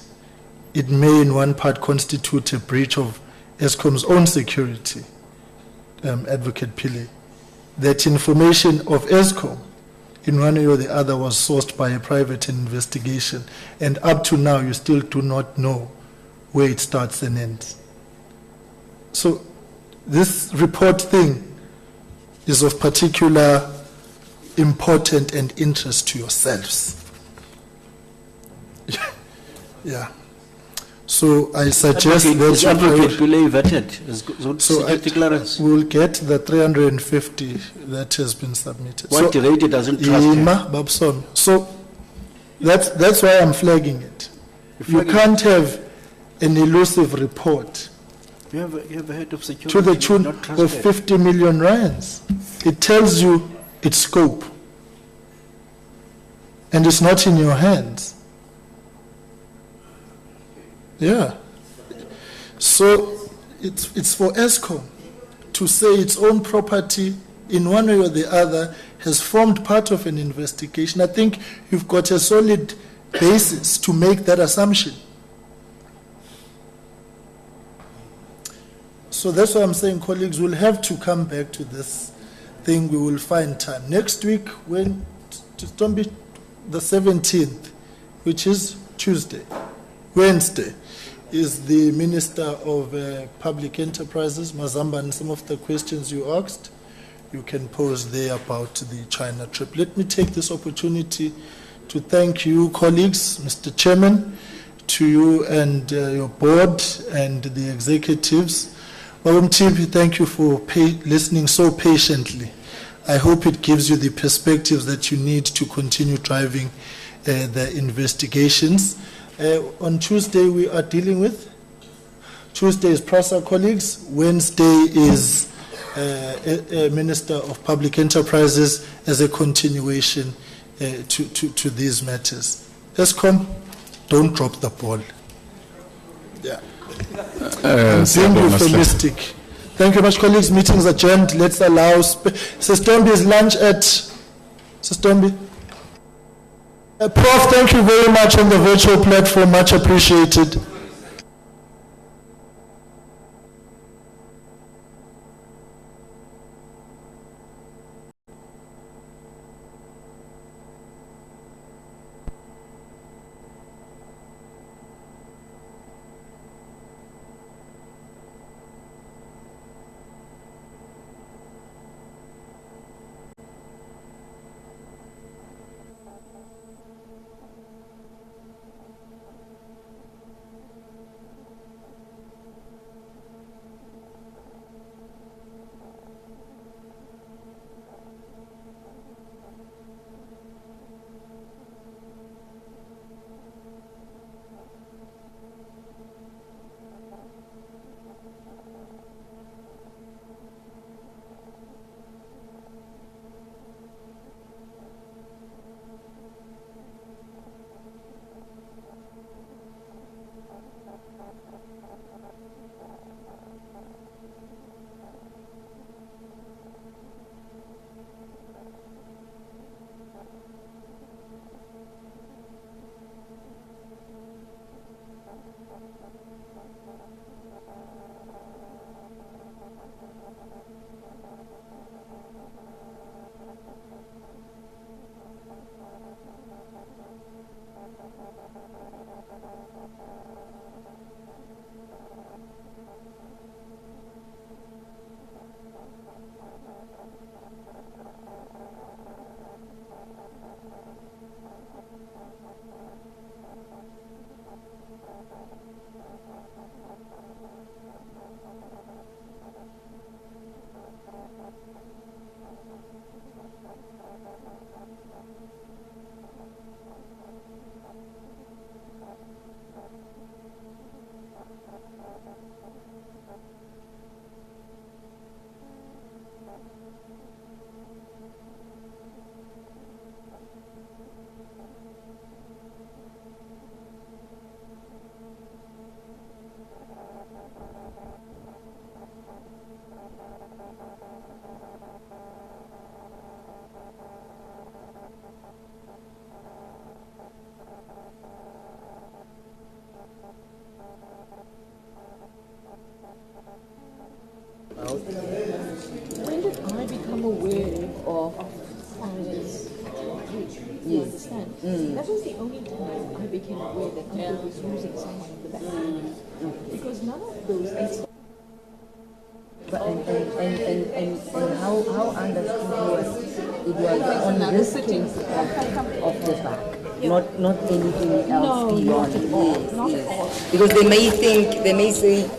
Speaker 1: it may in one part constitute a breach of Eskom's own security, Advocate Pillay. That information of Eskom, in one way or the other, was sourced by a private investigation, and up to now you still do not know where it starts and ends. So this report thing is of particular importance and interest to yourselves. Yeah. So I suggest
Speaker 18: Advocate,
Speaker 1: that
Speaker 18: is Advocate Pillay vetted as security clearance?
Speaker 1: We will get the 350 that has been submitted.
Speaker 18: What Ruyter doesn't trust him?
Speaker 1: Babson. So that's why I'm flagging it. You can't have an elusive report
Speaker 18: You have a head of security
Speaker 1: to the tune
Speaker 18: not
Speaker 1: of
Speaker 18: trusted.
Speaker 1: 50 million rands. It tells you its scope. And it's not in your hands. Yeah. So it's for Eskom to say its own property in one way or the other has formed part of an investigation. I think you've got a solid basis to make that assumption. So that's why I'm saying, colleagues, we'll have to come back to this thing. We will find time. Next week, when don't be the 17th, which is Wednesday, is the Minister of Public Enterprises, Mazamba, and some of the questions you asked, you can pose there about the China trip. Let me take this opportunity to thank you, colleagues, Mr. Chairman, to you and your board and the executives. Madam Chief, thank you for listening so patiently. I hope it gives you the perspectives that you need to continue driving the investigations. On Tuesday, we are dealing with? Tuesday is PRASA, colleagues. Wednesday is Minister of Public Enterprises as a continuation to these matters. Eskom, don't drop the ball. Yeah. I'm being euphemistic. Thank you very much, colleagues. Meetings adjourned. Let's allow Sestombi's lunch at Sestombi. Prof, thank you very much on the virtual platform. Much appreciated.
Speaker 19: When did I become aware of finance? You understand? That was the only time I became aware that Andre was using someone in the back. Because none of those things.
Speaker 20: But and how understood was it was on this case of the back. not anything else
Speaker 7: No,
Speaker 20: beyond.
Speaker 7: not at all,
Speaker 20: Yes,
Speaker 7: not
Speaker 20: yes.
Speaker 7: at all.
Speaker 20: Because they may say.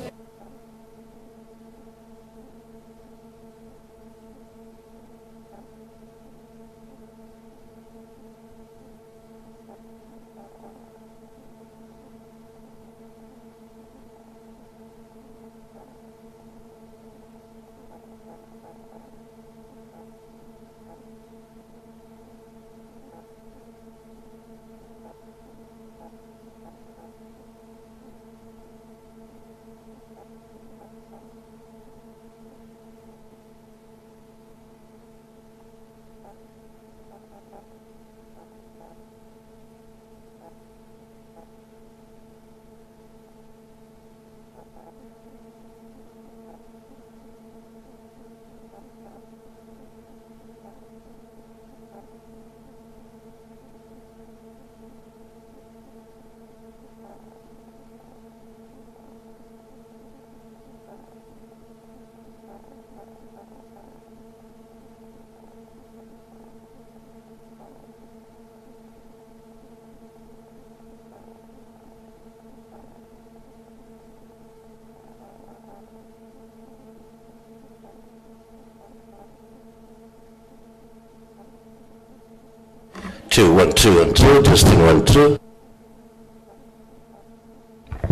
Speaker 21: Two, 1, 2, 1, 2, testing 1, 2.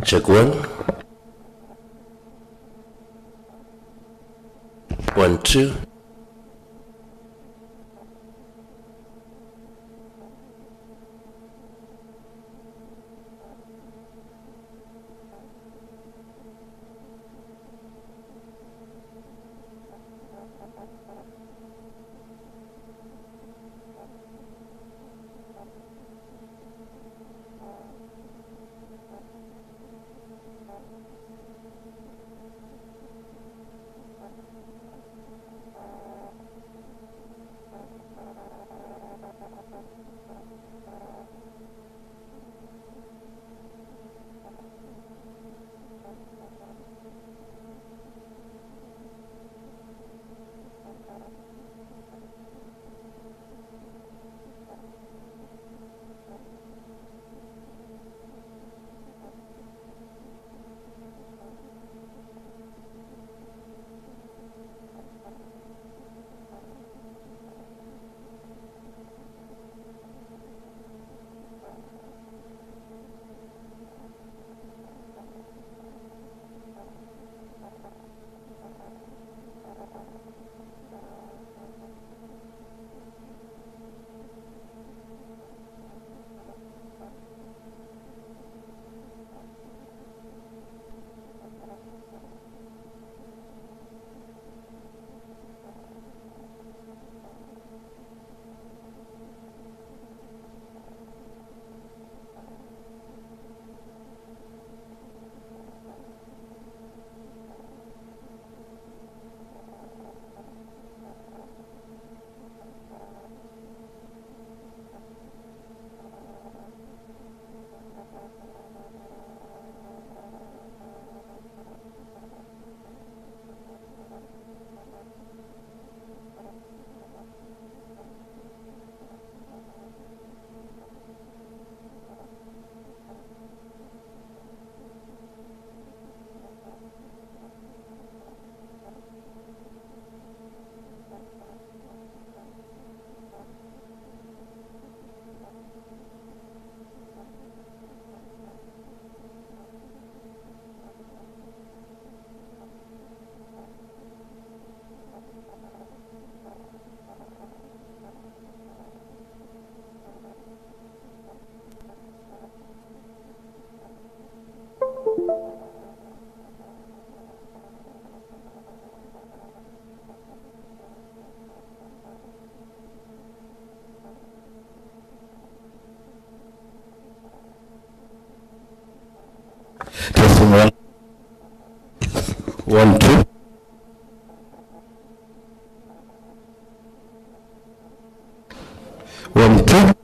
Speaker 21: Check 1. 1, 2. Testing 1. 1, 2. One, two.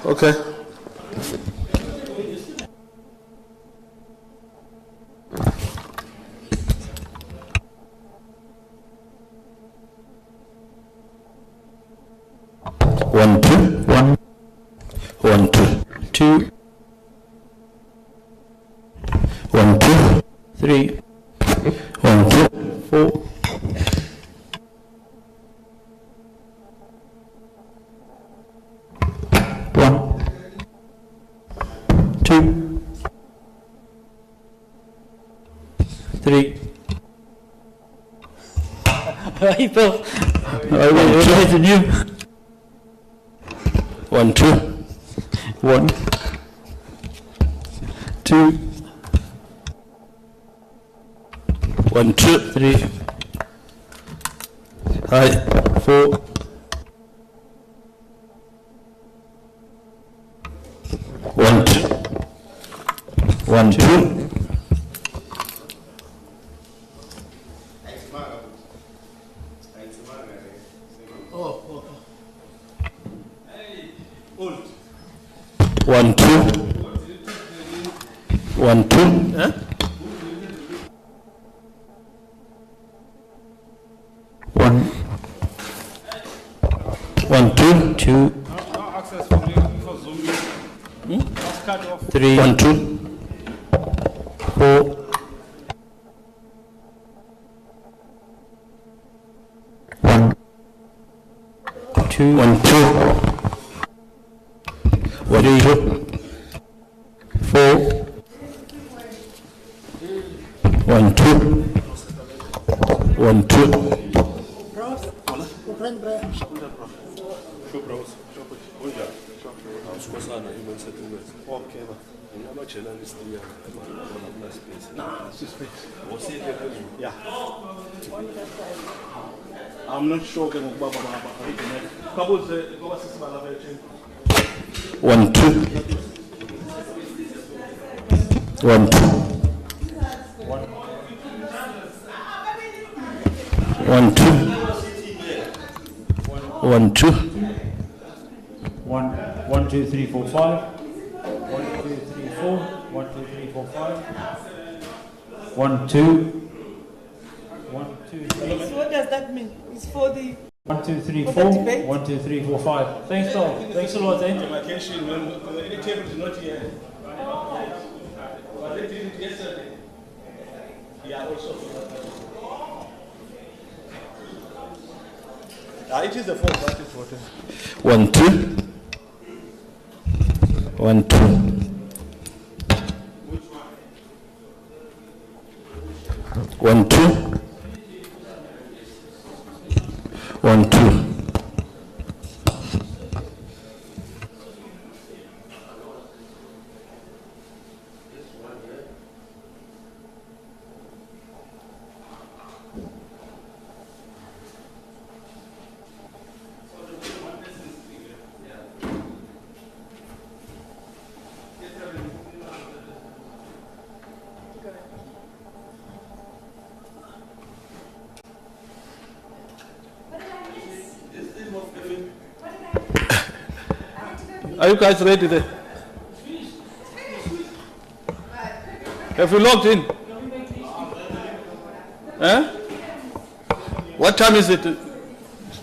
Speaker 21: Okay. 1, 2, 1, 1, 2, 2, 1, 2, 3, 1, 2, 4, 1, 2, 3. Hey, Bill. Wait to you. 1, 2, 1, 2, 1, 2, 3. Hi, 4. 1, 2, 1, 2. One, two. 1, 2. Huh? 1, 1, 2, 2. 3, 1, 2. 4. 1, 2, 1, 2. 1, 2, 4, 1, 2, 1, 2.
Speaker 11: Yeah. I'm not sure.
Speaker 21: 1, 2. 1, 2. 1, 2. 1, 2.
Speaker 9: 1, 2, 3, 4, 5. 1, 2, 3, 4. 1, 2, 3, 4, 5. 1, 2. 1, 2, 3.
Speaker 17: What does that mean? It's for the
Speaker 9: 1, 2, 3,
Speaker 17: for
Speaker 9: 4.
Speaker 17: the debate?
Speaker 9: 1, 2, 3, 4, 5. Thanks, Tom. Thanks a lot, eh?
Speaker 11: Demarcation when the table is not here. But they did it yesterday. Yeah, also. It is the fourth, that is what.
Speaker 21: 1, 2. 1, 2. 1, 2. 1, 2.
Speaker 11: Are you guys ready there? Have you logged in? Huh? What time is it?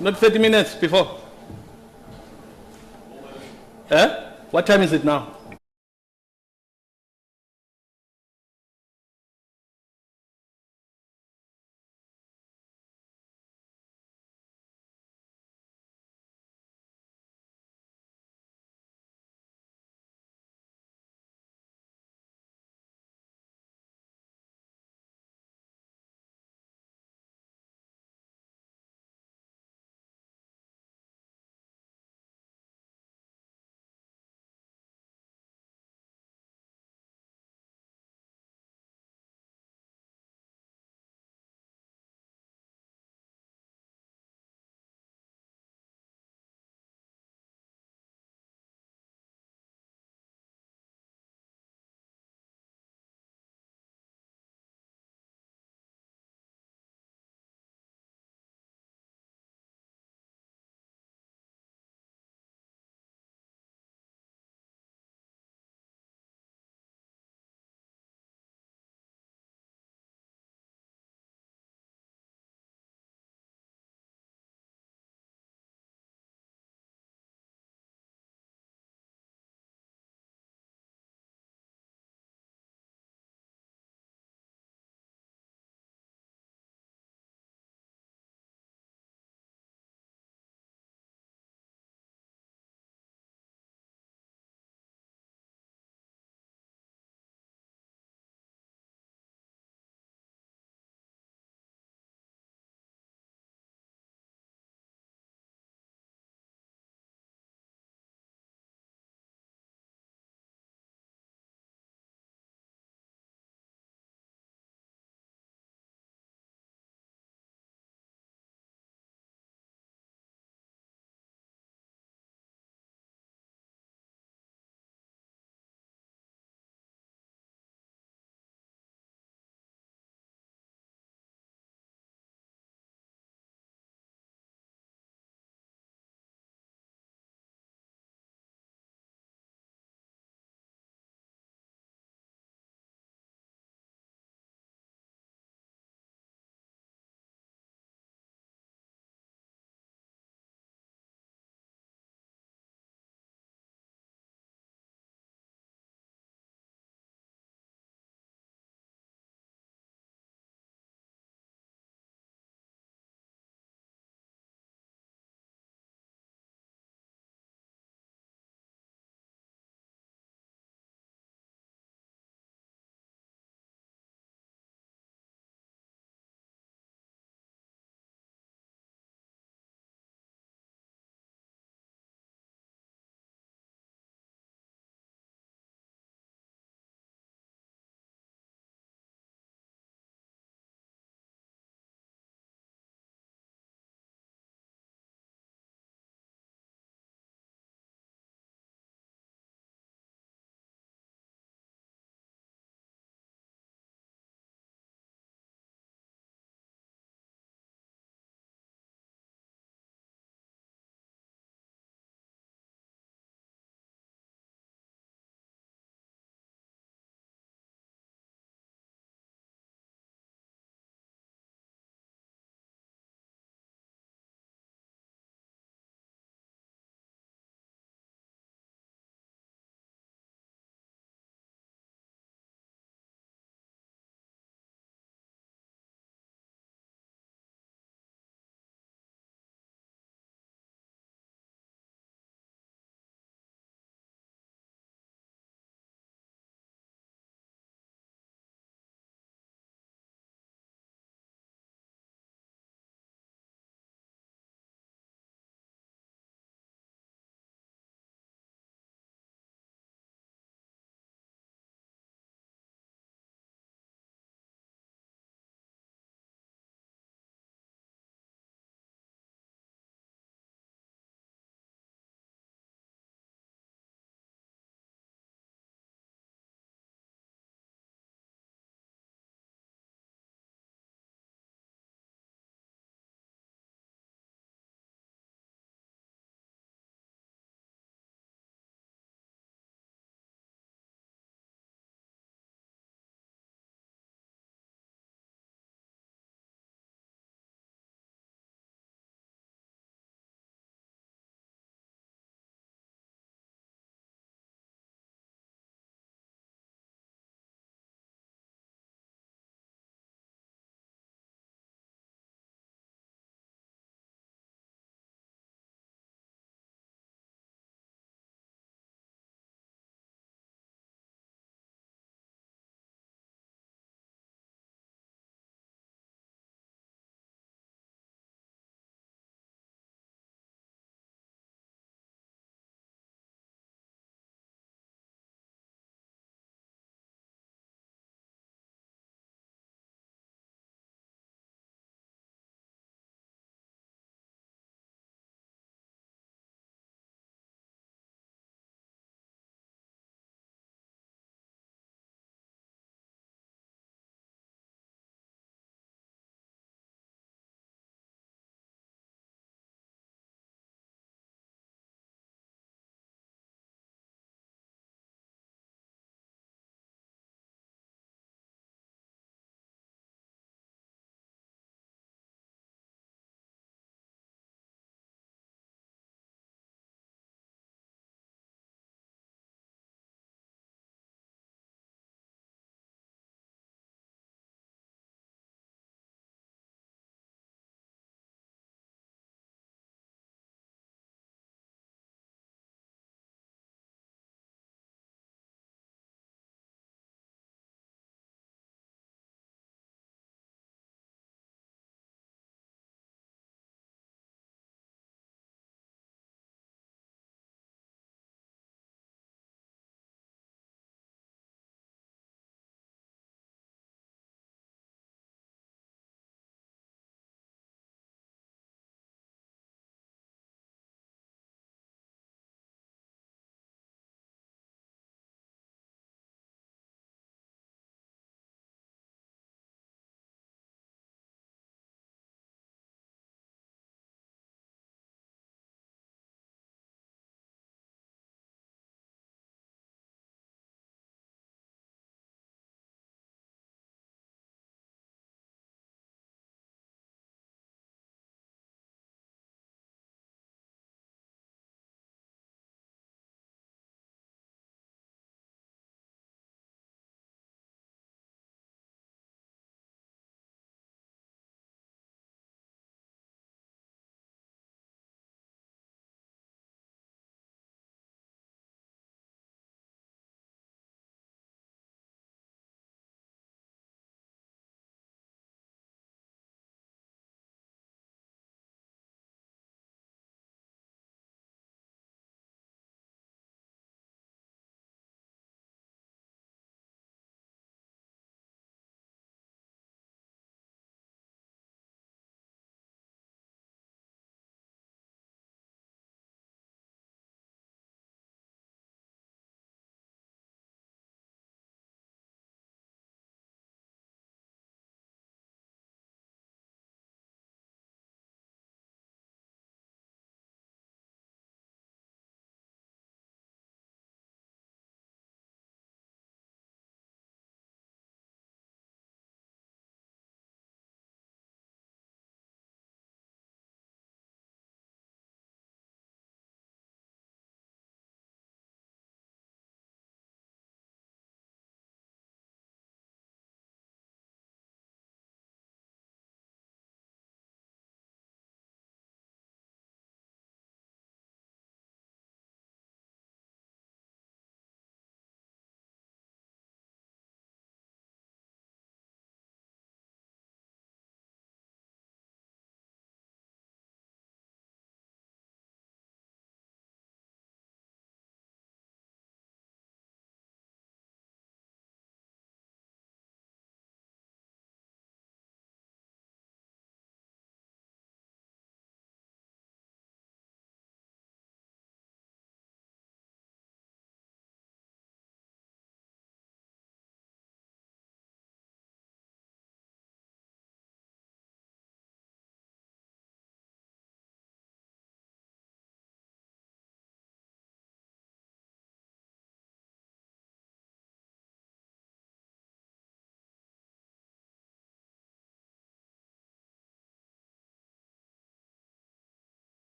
Speaker 11: Not 30 minutes before. Huh? What time is it now?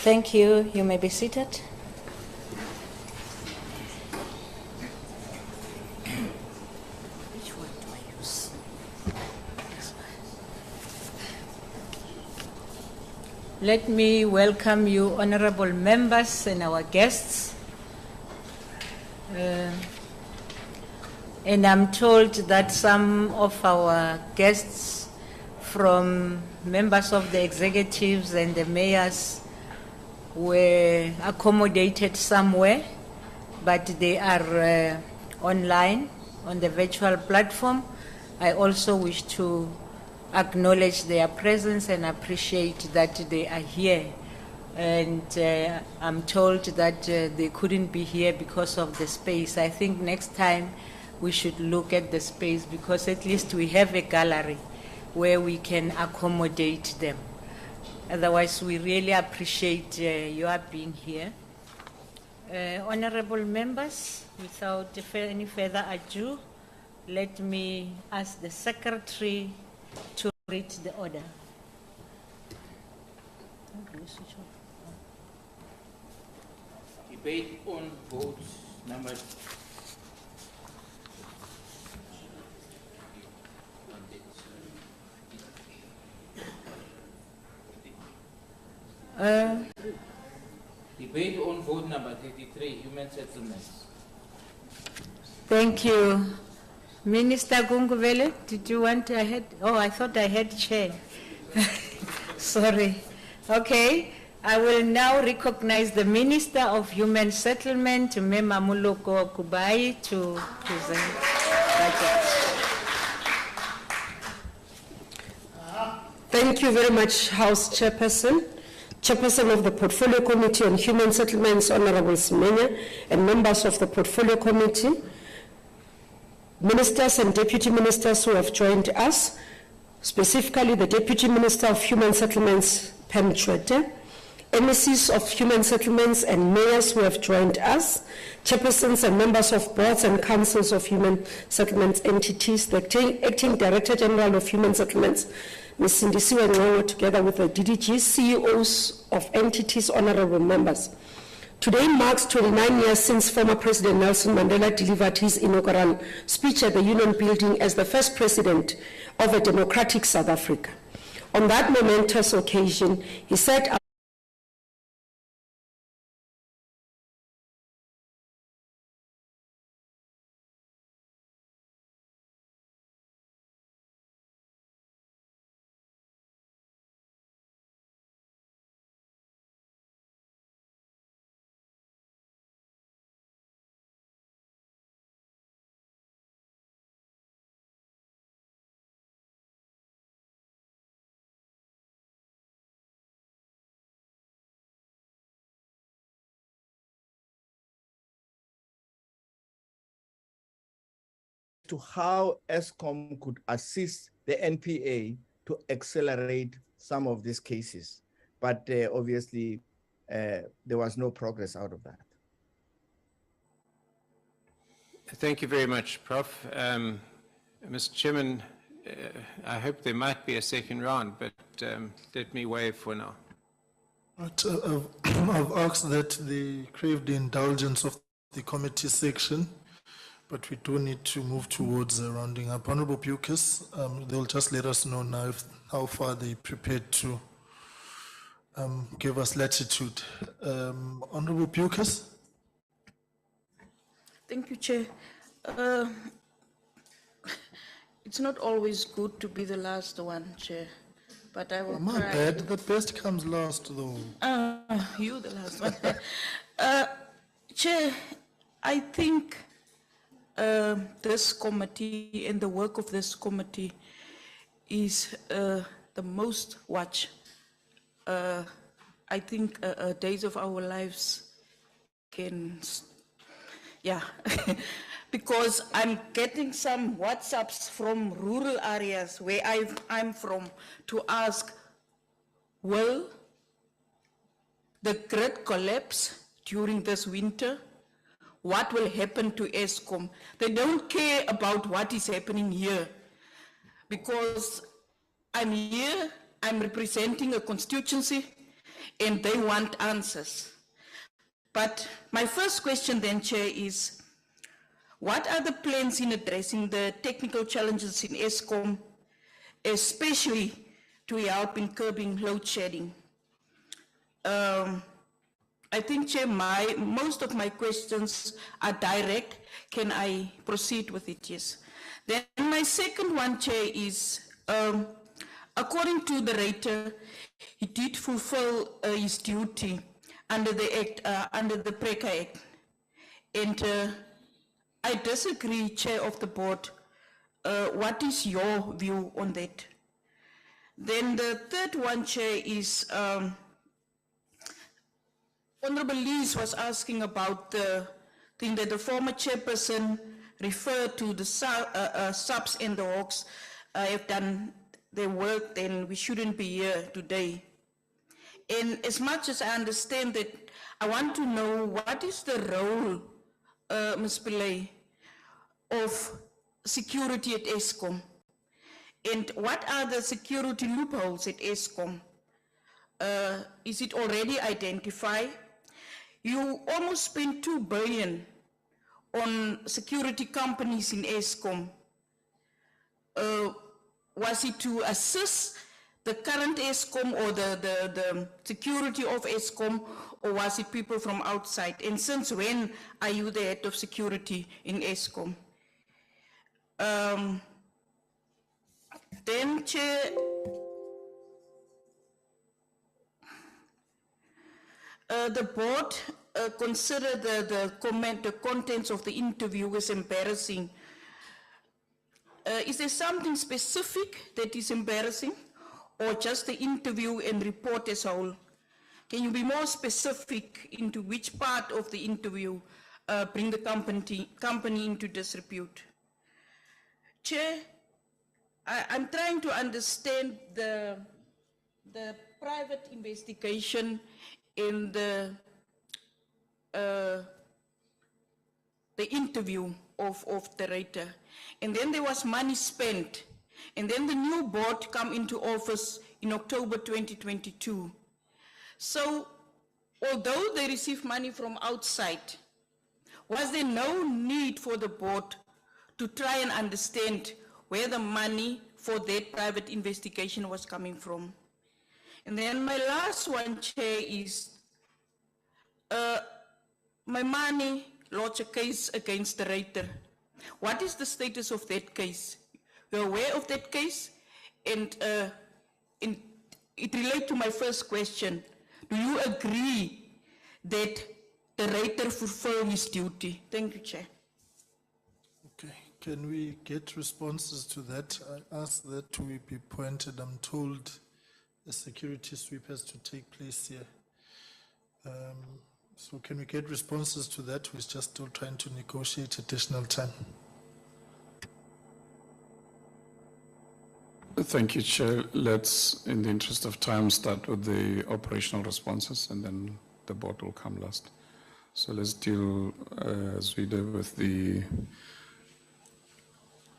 Speaker 20: Thank you. You may be seated. Which one do I use? This one. Let me welcome you, honorable members and our guests. And I'm told that some of our guests from members of the executives and the mayors were accommodated somewhere, but they are online on the virtual platform. I also wish to acknowledge their presence and appreciate that they are here. And I'm told that they couldn't be here because of the space. I think next time we should look at the space, because at least we have a gallery where we can accommodate them. Otherwise, we really appreciate your being here. Honorable members, without any further ado, let me ask the Secretary to read the order.
Speaker 9: Debate on vote number debate on vote number 33, human settlements.
Speaker 20: Thank you. Minister Gunguvele, did you want to ahead? Oh, I thought I had chair. Sorry. Okay. I will now recognize the Minister of Human Settlement, Mema Muloko Kubai, to present budget.
Speaker 6: Thank you very much, House Chairperson, Chairperson of the Portfolio Committee on Human Settlements, Honorable Simenya, and members of the Portfolio Committee, ministers and deputy ministers who have joined us, specifically the Deputy Minister of Human Settlements, Pam Chwete, MECs of Human Settlements and mayors who have joined us, chairpersons and members of boards and councils of human settlements entities, the acting Director General of Human Settlements, Ms. Sindisiwe Ngcobo, together with the DDG, CEOs of entities, honorable members. Today marks 29 years since former President Nelson Mandela delivered his inaugural speech at the Union Building as the first president of a democratic South Africa. On that momentous occasion, he said,
Speaker 4: to how Eskom could assist the NPA to accelerate some of these cases. But obviously, there was no progress out of that.
Speaker 5: Thank you very much, Prof. Mr. Chairman, I hope there might be a second round, but let me waive for now.
Speaker 1: Right, I've asked that they crave the indulgence of the committee section, but we do need to move towards rounding up. Honorable Pucas, they'll just let us know now how far they're prepared to give us latitude. Honorable Pucas.
Speaker 17: Thank you, Chair. It's not always good to be the last one, Chair, but I will
Speaker 1: My
Speaker 17: try.
Speaker 1: bad, the best comes last though.
Speaker 17: You the last one. Chair, I think this committee and the work of this committee is the most watched. I think days of our lives can, yeah, because I'm getting some WhatsApps from rural areas where I'm from to ask, will the grid collapse during this winter? What will happen to Eskom? They don't care about what is happening here, because I'm here, I'm representing a constituency, and they want answers. But my first question then, Chair, is what are the plans in addressing the technical challenges in Eskom, especially to help in curbing load shedding? I think, Chair, most of my questions are direct. Can I proceed with it? Yes. Then my second one, Chair, is according to the Ruyter, he did fulfill his duty under the Act, under the PRECA Act. And I disagree, Chair of the Board. What is your view on that? Then the third one, Chair, is Honorable Lees was asking about the thing that the former chairperson referred to the subs and the hawks have done their work, then we shouldn't be here today. And as much as I understand that, I want to know what is the role, Ms. Pillay, of security at Eskom? And what are the security loopholes at Eskom? Is it already identified? You almost spent 2 billion on security companies in Eskom. Was it to assist the current Eskom or the security of Eskom, or was it people from outside? And since when are you the head of security in Eskom? Then, Chair, the board considered the contents of the interview as embarrassing. Is there something specific that is embarrassing, or just the interview and report as a whole? Can you be more specific into which part of the interview bring the company into disrepute? Chair, I'm trying to understand the private investigation in the interview of the Ruyter. And then there was money spent. And then the new board come into office in October 2022. So, although they received money from outside, was there no need for the board to try and understand where the money for that private investigation was coming from? And then my last one, Chair, is my money lodged a case against the Ruyter. What is the status of that case? You're aware of that case? And it relates to my first question. Do you agree that the Ruyter fulfilled his duty? Thank you, Chair.
Speaker 1: Okay, can we get responses to that? I asked that to be pointed. I'm told a security sweep has to take place here. So can we get responses to that? We're just still trying to negotiate additional time.
Speaker 3: Thank you, Chair. Let's, in the interest of time, start with the operational responses, and then the board will come last. So let's deal, as we do, with the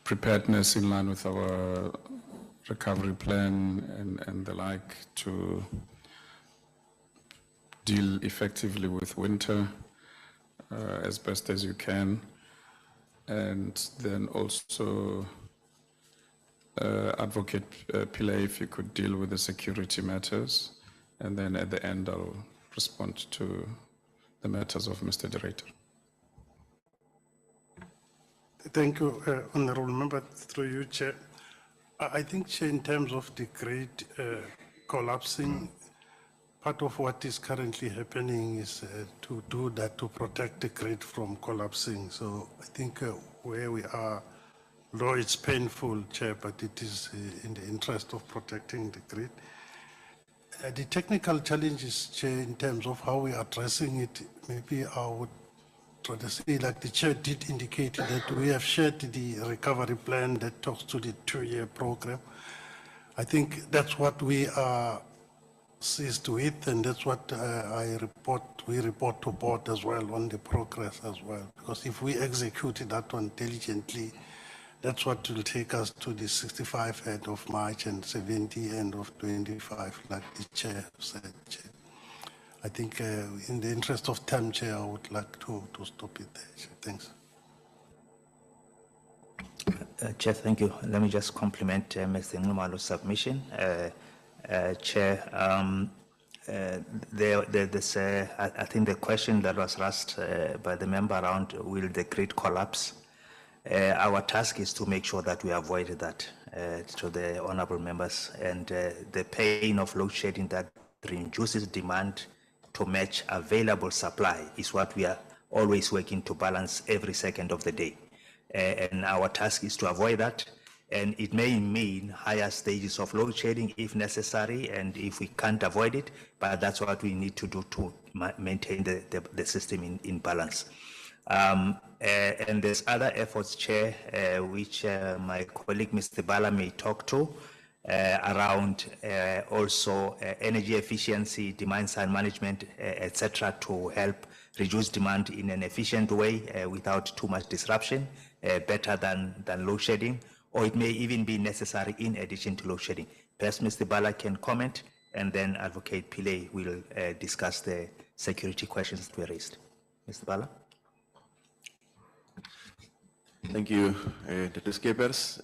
Speaker 3: preparedness in line with our recovery plan and the like to deal effectively with winter as best as you can. And then also Advocate Pillay, if you could deal with the security matters. And then at the end, I'll respond to the matters of Mr. de Ruyter.
Speaker 11: Thank you, Honourable Member, through you, Chair. I think, Chair, in terms of the grid collapsing, part of what is currently happening is to do that, to protect the grid from collapsing. So I think where we are, though it's painful, Chair, but it is in the interest of protecting the grid. The technical challenges, Chair, in terms of how we are addressing it, maybe I would try to say, like the Chair did indicate, that we have shared the recovery plan that talks to the 2-year program. I think that's what we are seized with, and that's what we report to board as well on the progress as well. Because if we execute that one diligently, that's what will take us to the 65 end of March and 70 end of 25, like the Chair said, Chair. I think in the interest of time, Chair, I would like to stop it there. Chair. Thanks.
Speaker 8: Chair, thank you. Let me just compliment Mr. Ngumalo's submission. Chair, there's, I think the question that was asked by the member around will the grid collapse? Our task is to make sure that we avoid that to the honorable members, and the pain of load shedding that reduces demand to match available supply is what we are always working to balance every second of the day. And our task is to avoid that. And it may mean higher stages of load shedding if necessary, and if we can't avoid it, but that's what we need to do to maintain the system in balance. And there's other efforts, Chair, which my colleague Mr. Bala may talk to, around also energy efficiency, demand side management, etc., to help reduce demand in an efficient way without too much disruption, better than load shedding, or it may even be necessary in addition to load shedding. Perhaps Mr. Bala can comment, and then Advocate Pillay will discuss the security questions that were raised. Mr. Bala?
Speaker 10: Thank you, Dr. Skeppers.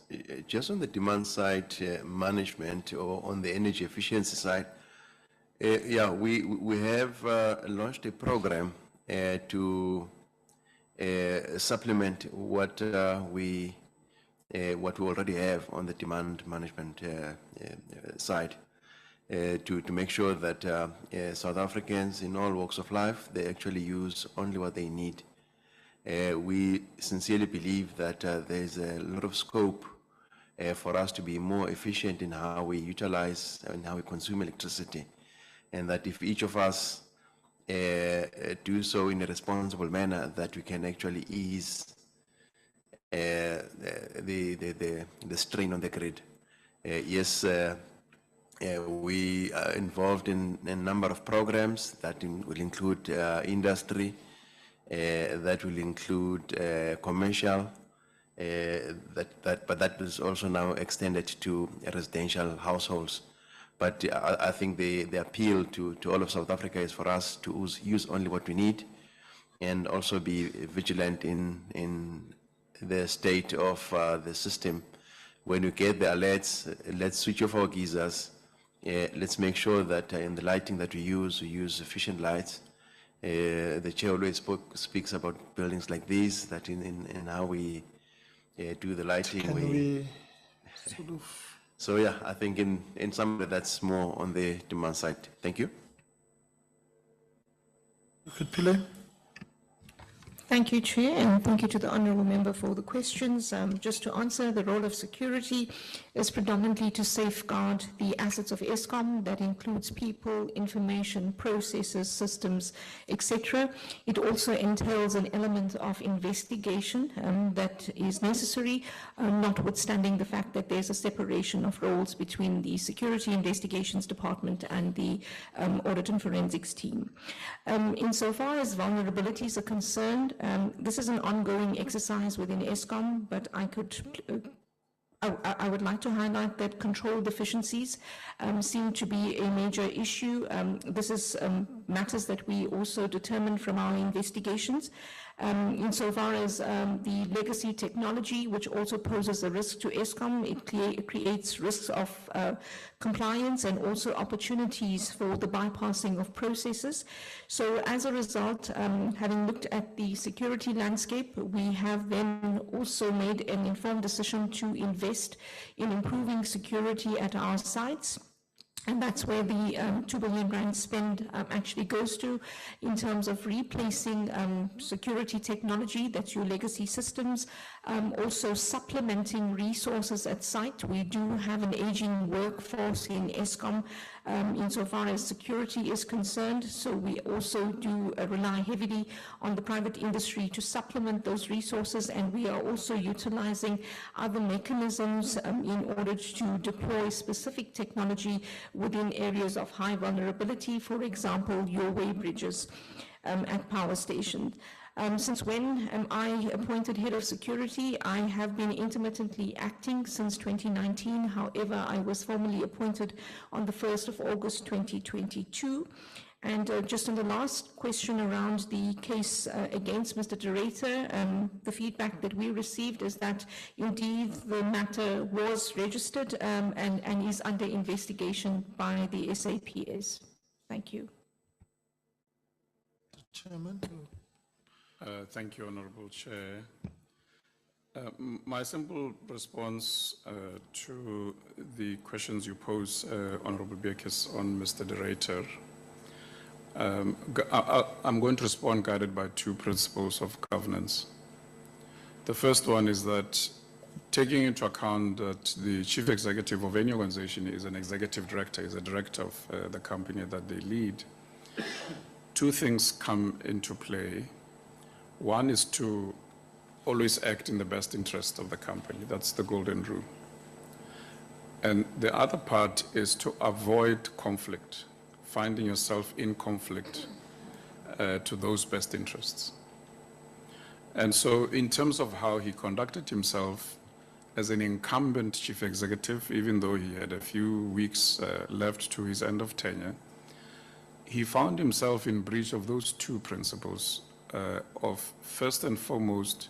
Speaker 10: Just on the demand side management, or on the energy efficiency side, yeah, we have launched a program to supplement what we already have on the demand management side, to make sure that South Africans in all walks of life, they actually use only what they need. We sincerely believe that there's a lot of scope for us to be more efficient in how we utilize and how we consume electricity, and that if each of us do so in a responsible manner, that we can actually ease the strain on the grid. Yes, we are involved in a number of programs that will include industry, that will include commercial, but that is also now extended to residential households. But I think the appeal to all of South Africa is for us to use only what we need, and also be vigilant in the state of the system. When we get the alerts, let's switch off our geysers. Let's make sure that in the lighting that we use efficient lights. The chair always speaks about buildings like these, that in how we do the lighting.
Speaker 1: Can we sort of...
Speaker 10: So yeah, I think in some way that's more on the demand side. Thank you.
Speaker 1: Pillay?
Speaker 7: Thank you, Chair, and thank you to the Honourable Member for the questions. Just to answer, the role of security is predominantly to safeguard the assets of Eskom. That includes people, information, processes, systems, etc. It also entails an element of investigation that is necessary, notwithstanding the fact that there's a separation of roles between the Security Investigations Department and the Audit and Forensics team. Insofar as vulnerabilities are concerned, this is an ongoing exercise within Eskom, but I would like to highlight that control deficiencies seem to be a major issue. This is matters that we also determined from our investigations. Insofar as the legacy technology, which also poses a risk to Eskom, it creates risks of compliance and also opportunities for the bypassing of processes. So as a result, having looked at the security landscape, we have then also made an informed decision to invest in improving security at our sites. And that's where the 2 billion rand spend actually goes to, in terms of replacing security technology, that's your legacy systems, also supplementing resources at site. We do have an aging workforce in Eskom insofar as security is concerned, so we also do rely heavily on the private industry to supplement those resources, and we are also utilizing other mechanisms in order to deploy specific technology within areas of high vulnerability, for example, your way bridges at power stations. Since when am I appointed head of security? I have been intermittently acting since 2019. However, I was formally appointed on the 1st of August 2022. And just on the last question around the case against Mr. de Ruyter, the feedback that we received is that indeed the matter was registered and is under investigation by the SAPS. Thank you.
Speaker 1: Chairman.
Speaker 3: Thank you, Honorable Chair. My simple response to the questions you pose, Honorable Beerkes, on Mr. de Ruyter, I'm going to respond guided by two principles of governance. The first one is that taking into account that the chief executive of any organization is an executive director, is a director of the company that they lead, two things come into play. One is to always act in the best interest of the company. That's the golden rule. And the other part is to avoid conflict, finding yourself in conflict to those best interests. And so in terms of how he conducted himself as an incumbent chief executive, even though he had a few weeks left to his end of tenure, he found himself in breach of those two principles of first and foremost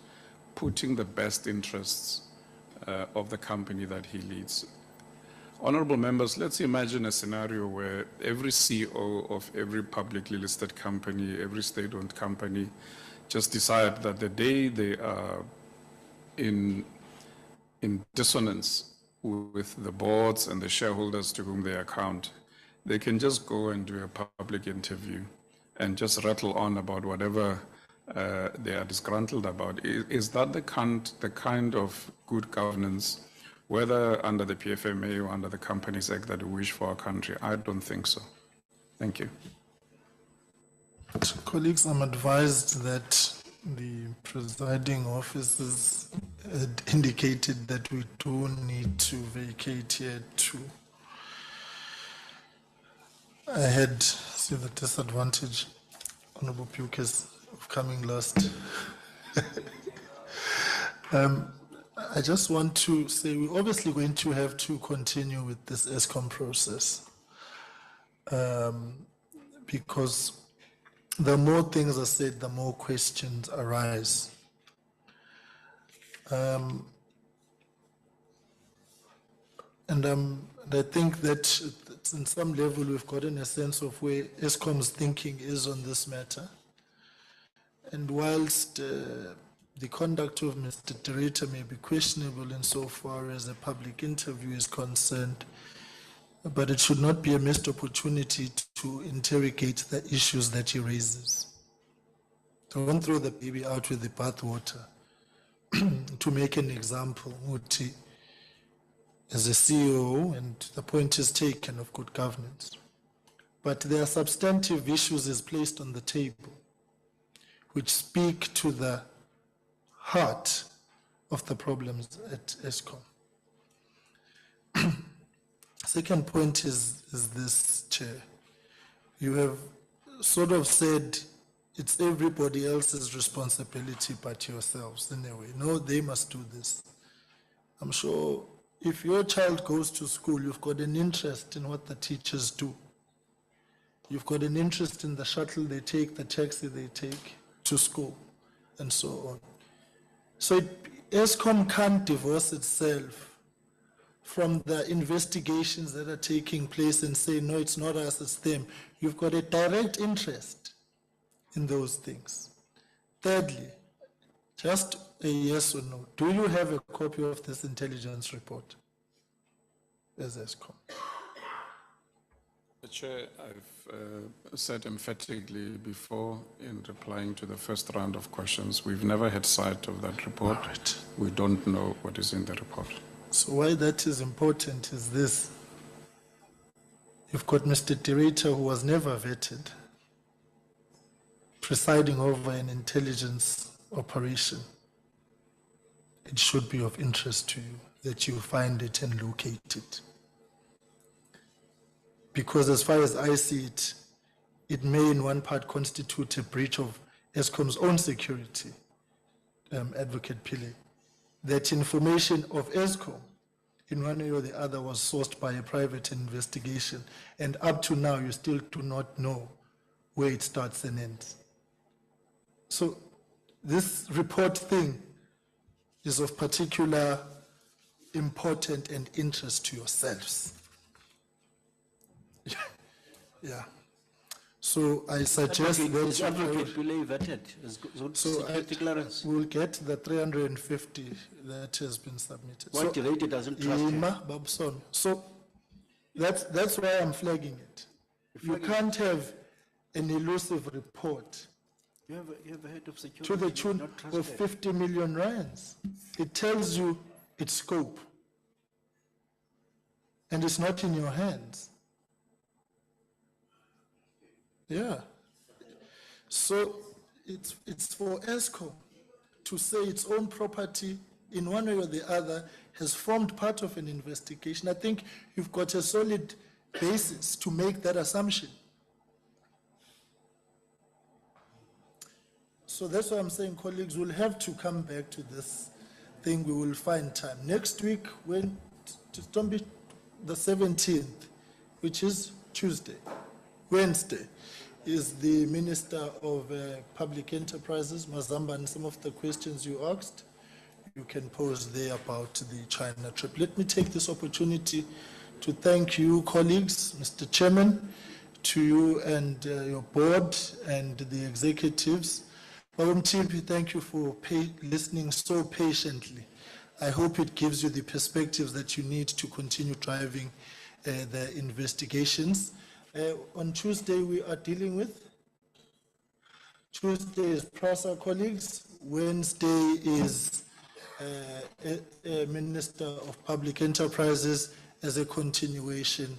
Speaker 3: putting the best interests of the company that he leads. Honorable members, let's imagine a scenario where every CEO of every publicly listed company, every state-owned company, just decide that the day they are in dissonance with the boards and the shareholders to whom they account, they can just go and do a public interview and just rattle on about whatever they are disgruntled about. Is that the kind of good governance, whether under the PFMA or under the Companies Act, that we wish for our country? I don't think so. Thank you.
Speaker 1: Colleagues, I'm advised that the presiding officers had indicated that we do need to vacate here too. I had seen the disadvantage, Honorable Beerkes, of coming last. I just want to say we're obviously going to have to continue with this Eskom process because the more things are said, the more questions arise. And I think that in some level we've gotten a sense of where Eskom's thinking is on this matter. And whilst the conduct of Mr. de Ruyter may be questionable insofar as a public interview is concerned, but it should not be a missed opportunity to interrogate the issues that he raises. Don't throw the baby out with the bathwater. To make an example, Muti, as a CEO, and the point is taken of good governance, but there are substantive issues is placed on the table which speak to the heart of the problems at Eskom. Second point is this, Chair. You have sort of said it's everybody else's responsibility but yourselves in a way. No, they must do this. I'm sure if your child goes to school, you've got an interest in what the teachers do. You've got an interest in the shuttle they take, the taxi they take to school, and so on. So Eskom can't divorce itself from the investigations that are taking place and say, no, it's not us, it's them. You've got a direct interest in those things. Thirdly, just a yes or no. Do you have a copy of this intelligence report as Eskom?
Speaker 3: Chair, I've said emphatically before in replying to the first round of questions, we've never had sight of that report.
Speaker 1: Right.
Speaker 3: We don't know what is in the report.
Speaker 1: So why that is important is this. You've got Mr. de Ruyter, who was never vetted, presiding over an intelligence operation. It should be of interest to you that you find it and locate it. Because as far as I see it, it may in one part constitute a breach of Eskom's own security, Advocate Pillay. That information of Eskom, in one way or the other, was sourced by a private investigation. And up to now, you still do not know where it starts and ends. So this report thing is of particular importance and interest to yourselves. Yeah. So I suggest
Speaker 18: Is
Speaker 1: that
Speaker 18: advocate duly vetted? Is good security clearance?
Speaker 1: we'll get the 350 that has been submitted.
Speaker 18: What the rate doesn't trust you?
Speaker 1: Babson. So that's why I'm flagging it. You can't have an elusive report
Speaker 18: You have a head of security.
Speaker 1: to the
Speaker 18: you're
Speaker 1: tune
Speaker 18: not
Speaker 1: of
Speaker 18: trusted.
Speaker 1: 50 million rands. It tells you its scope. And it's not in your hands. Yeah. So it's for Eskom to say its own property in one way or the other has formed part of an investigation. I think you've got a solid basis to make that assumption. So that's why I'm saying, colleagues, we'll have to come back to this thing. We will find time. Next week, when don't be the 17th, which is Tuesday, Wednesday, is the Minister of Public Enterprises, Mazamba, and some of the questions you asked, you can pose there about the China trip. Let me take this opportunity to thank you, colleagues, Mr. Chairman, to you and your board and the executives. Madam Timpi, thank you for listening so patiently. I hope it gives you the perspectives that you need to continue driving the investigations. On Tuesday, we are dealing with? Tuesday is PRASA, colleagues. Wednesday is Minister of Public Enterprises as a continuation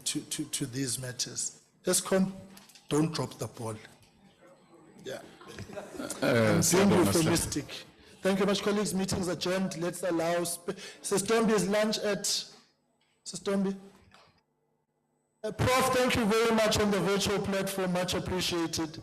Speaker 1: to these matters. Eskom, don't drop the ball. Yeah. I'm being euphemistic. Thank you very much, colleagues. Meetings adjourned. Let's allow Sestombi's lunch at Sestombi. Prof, thank you very much on the virtual platform. Much appreciated.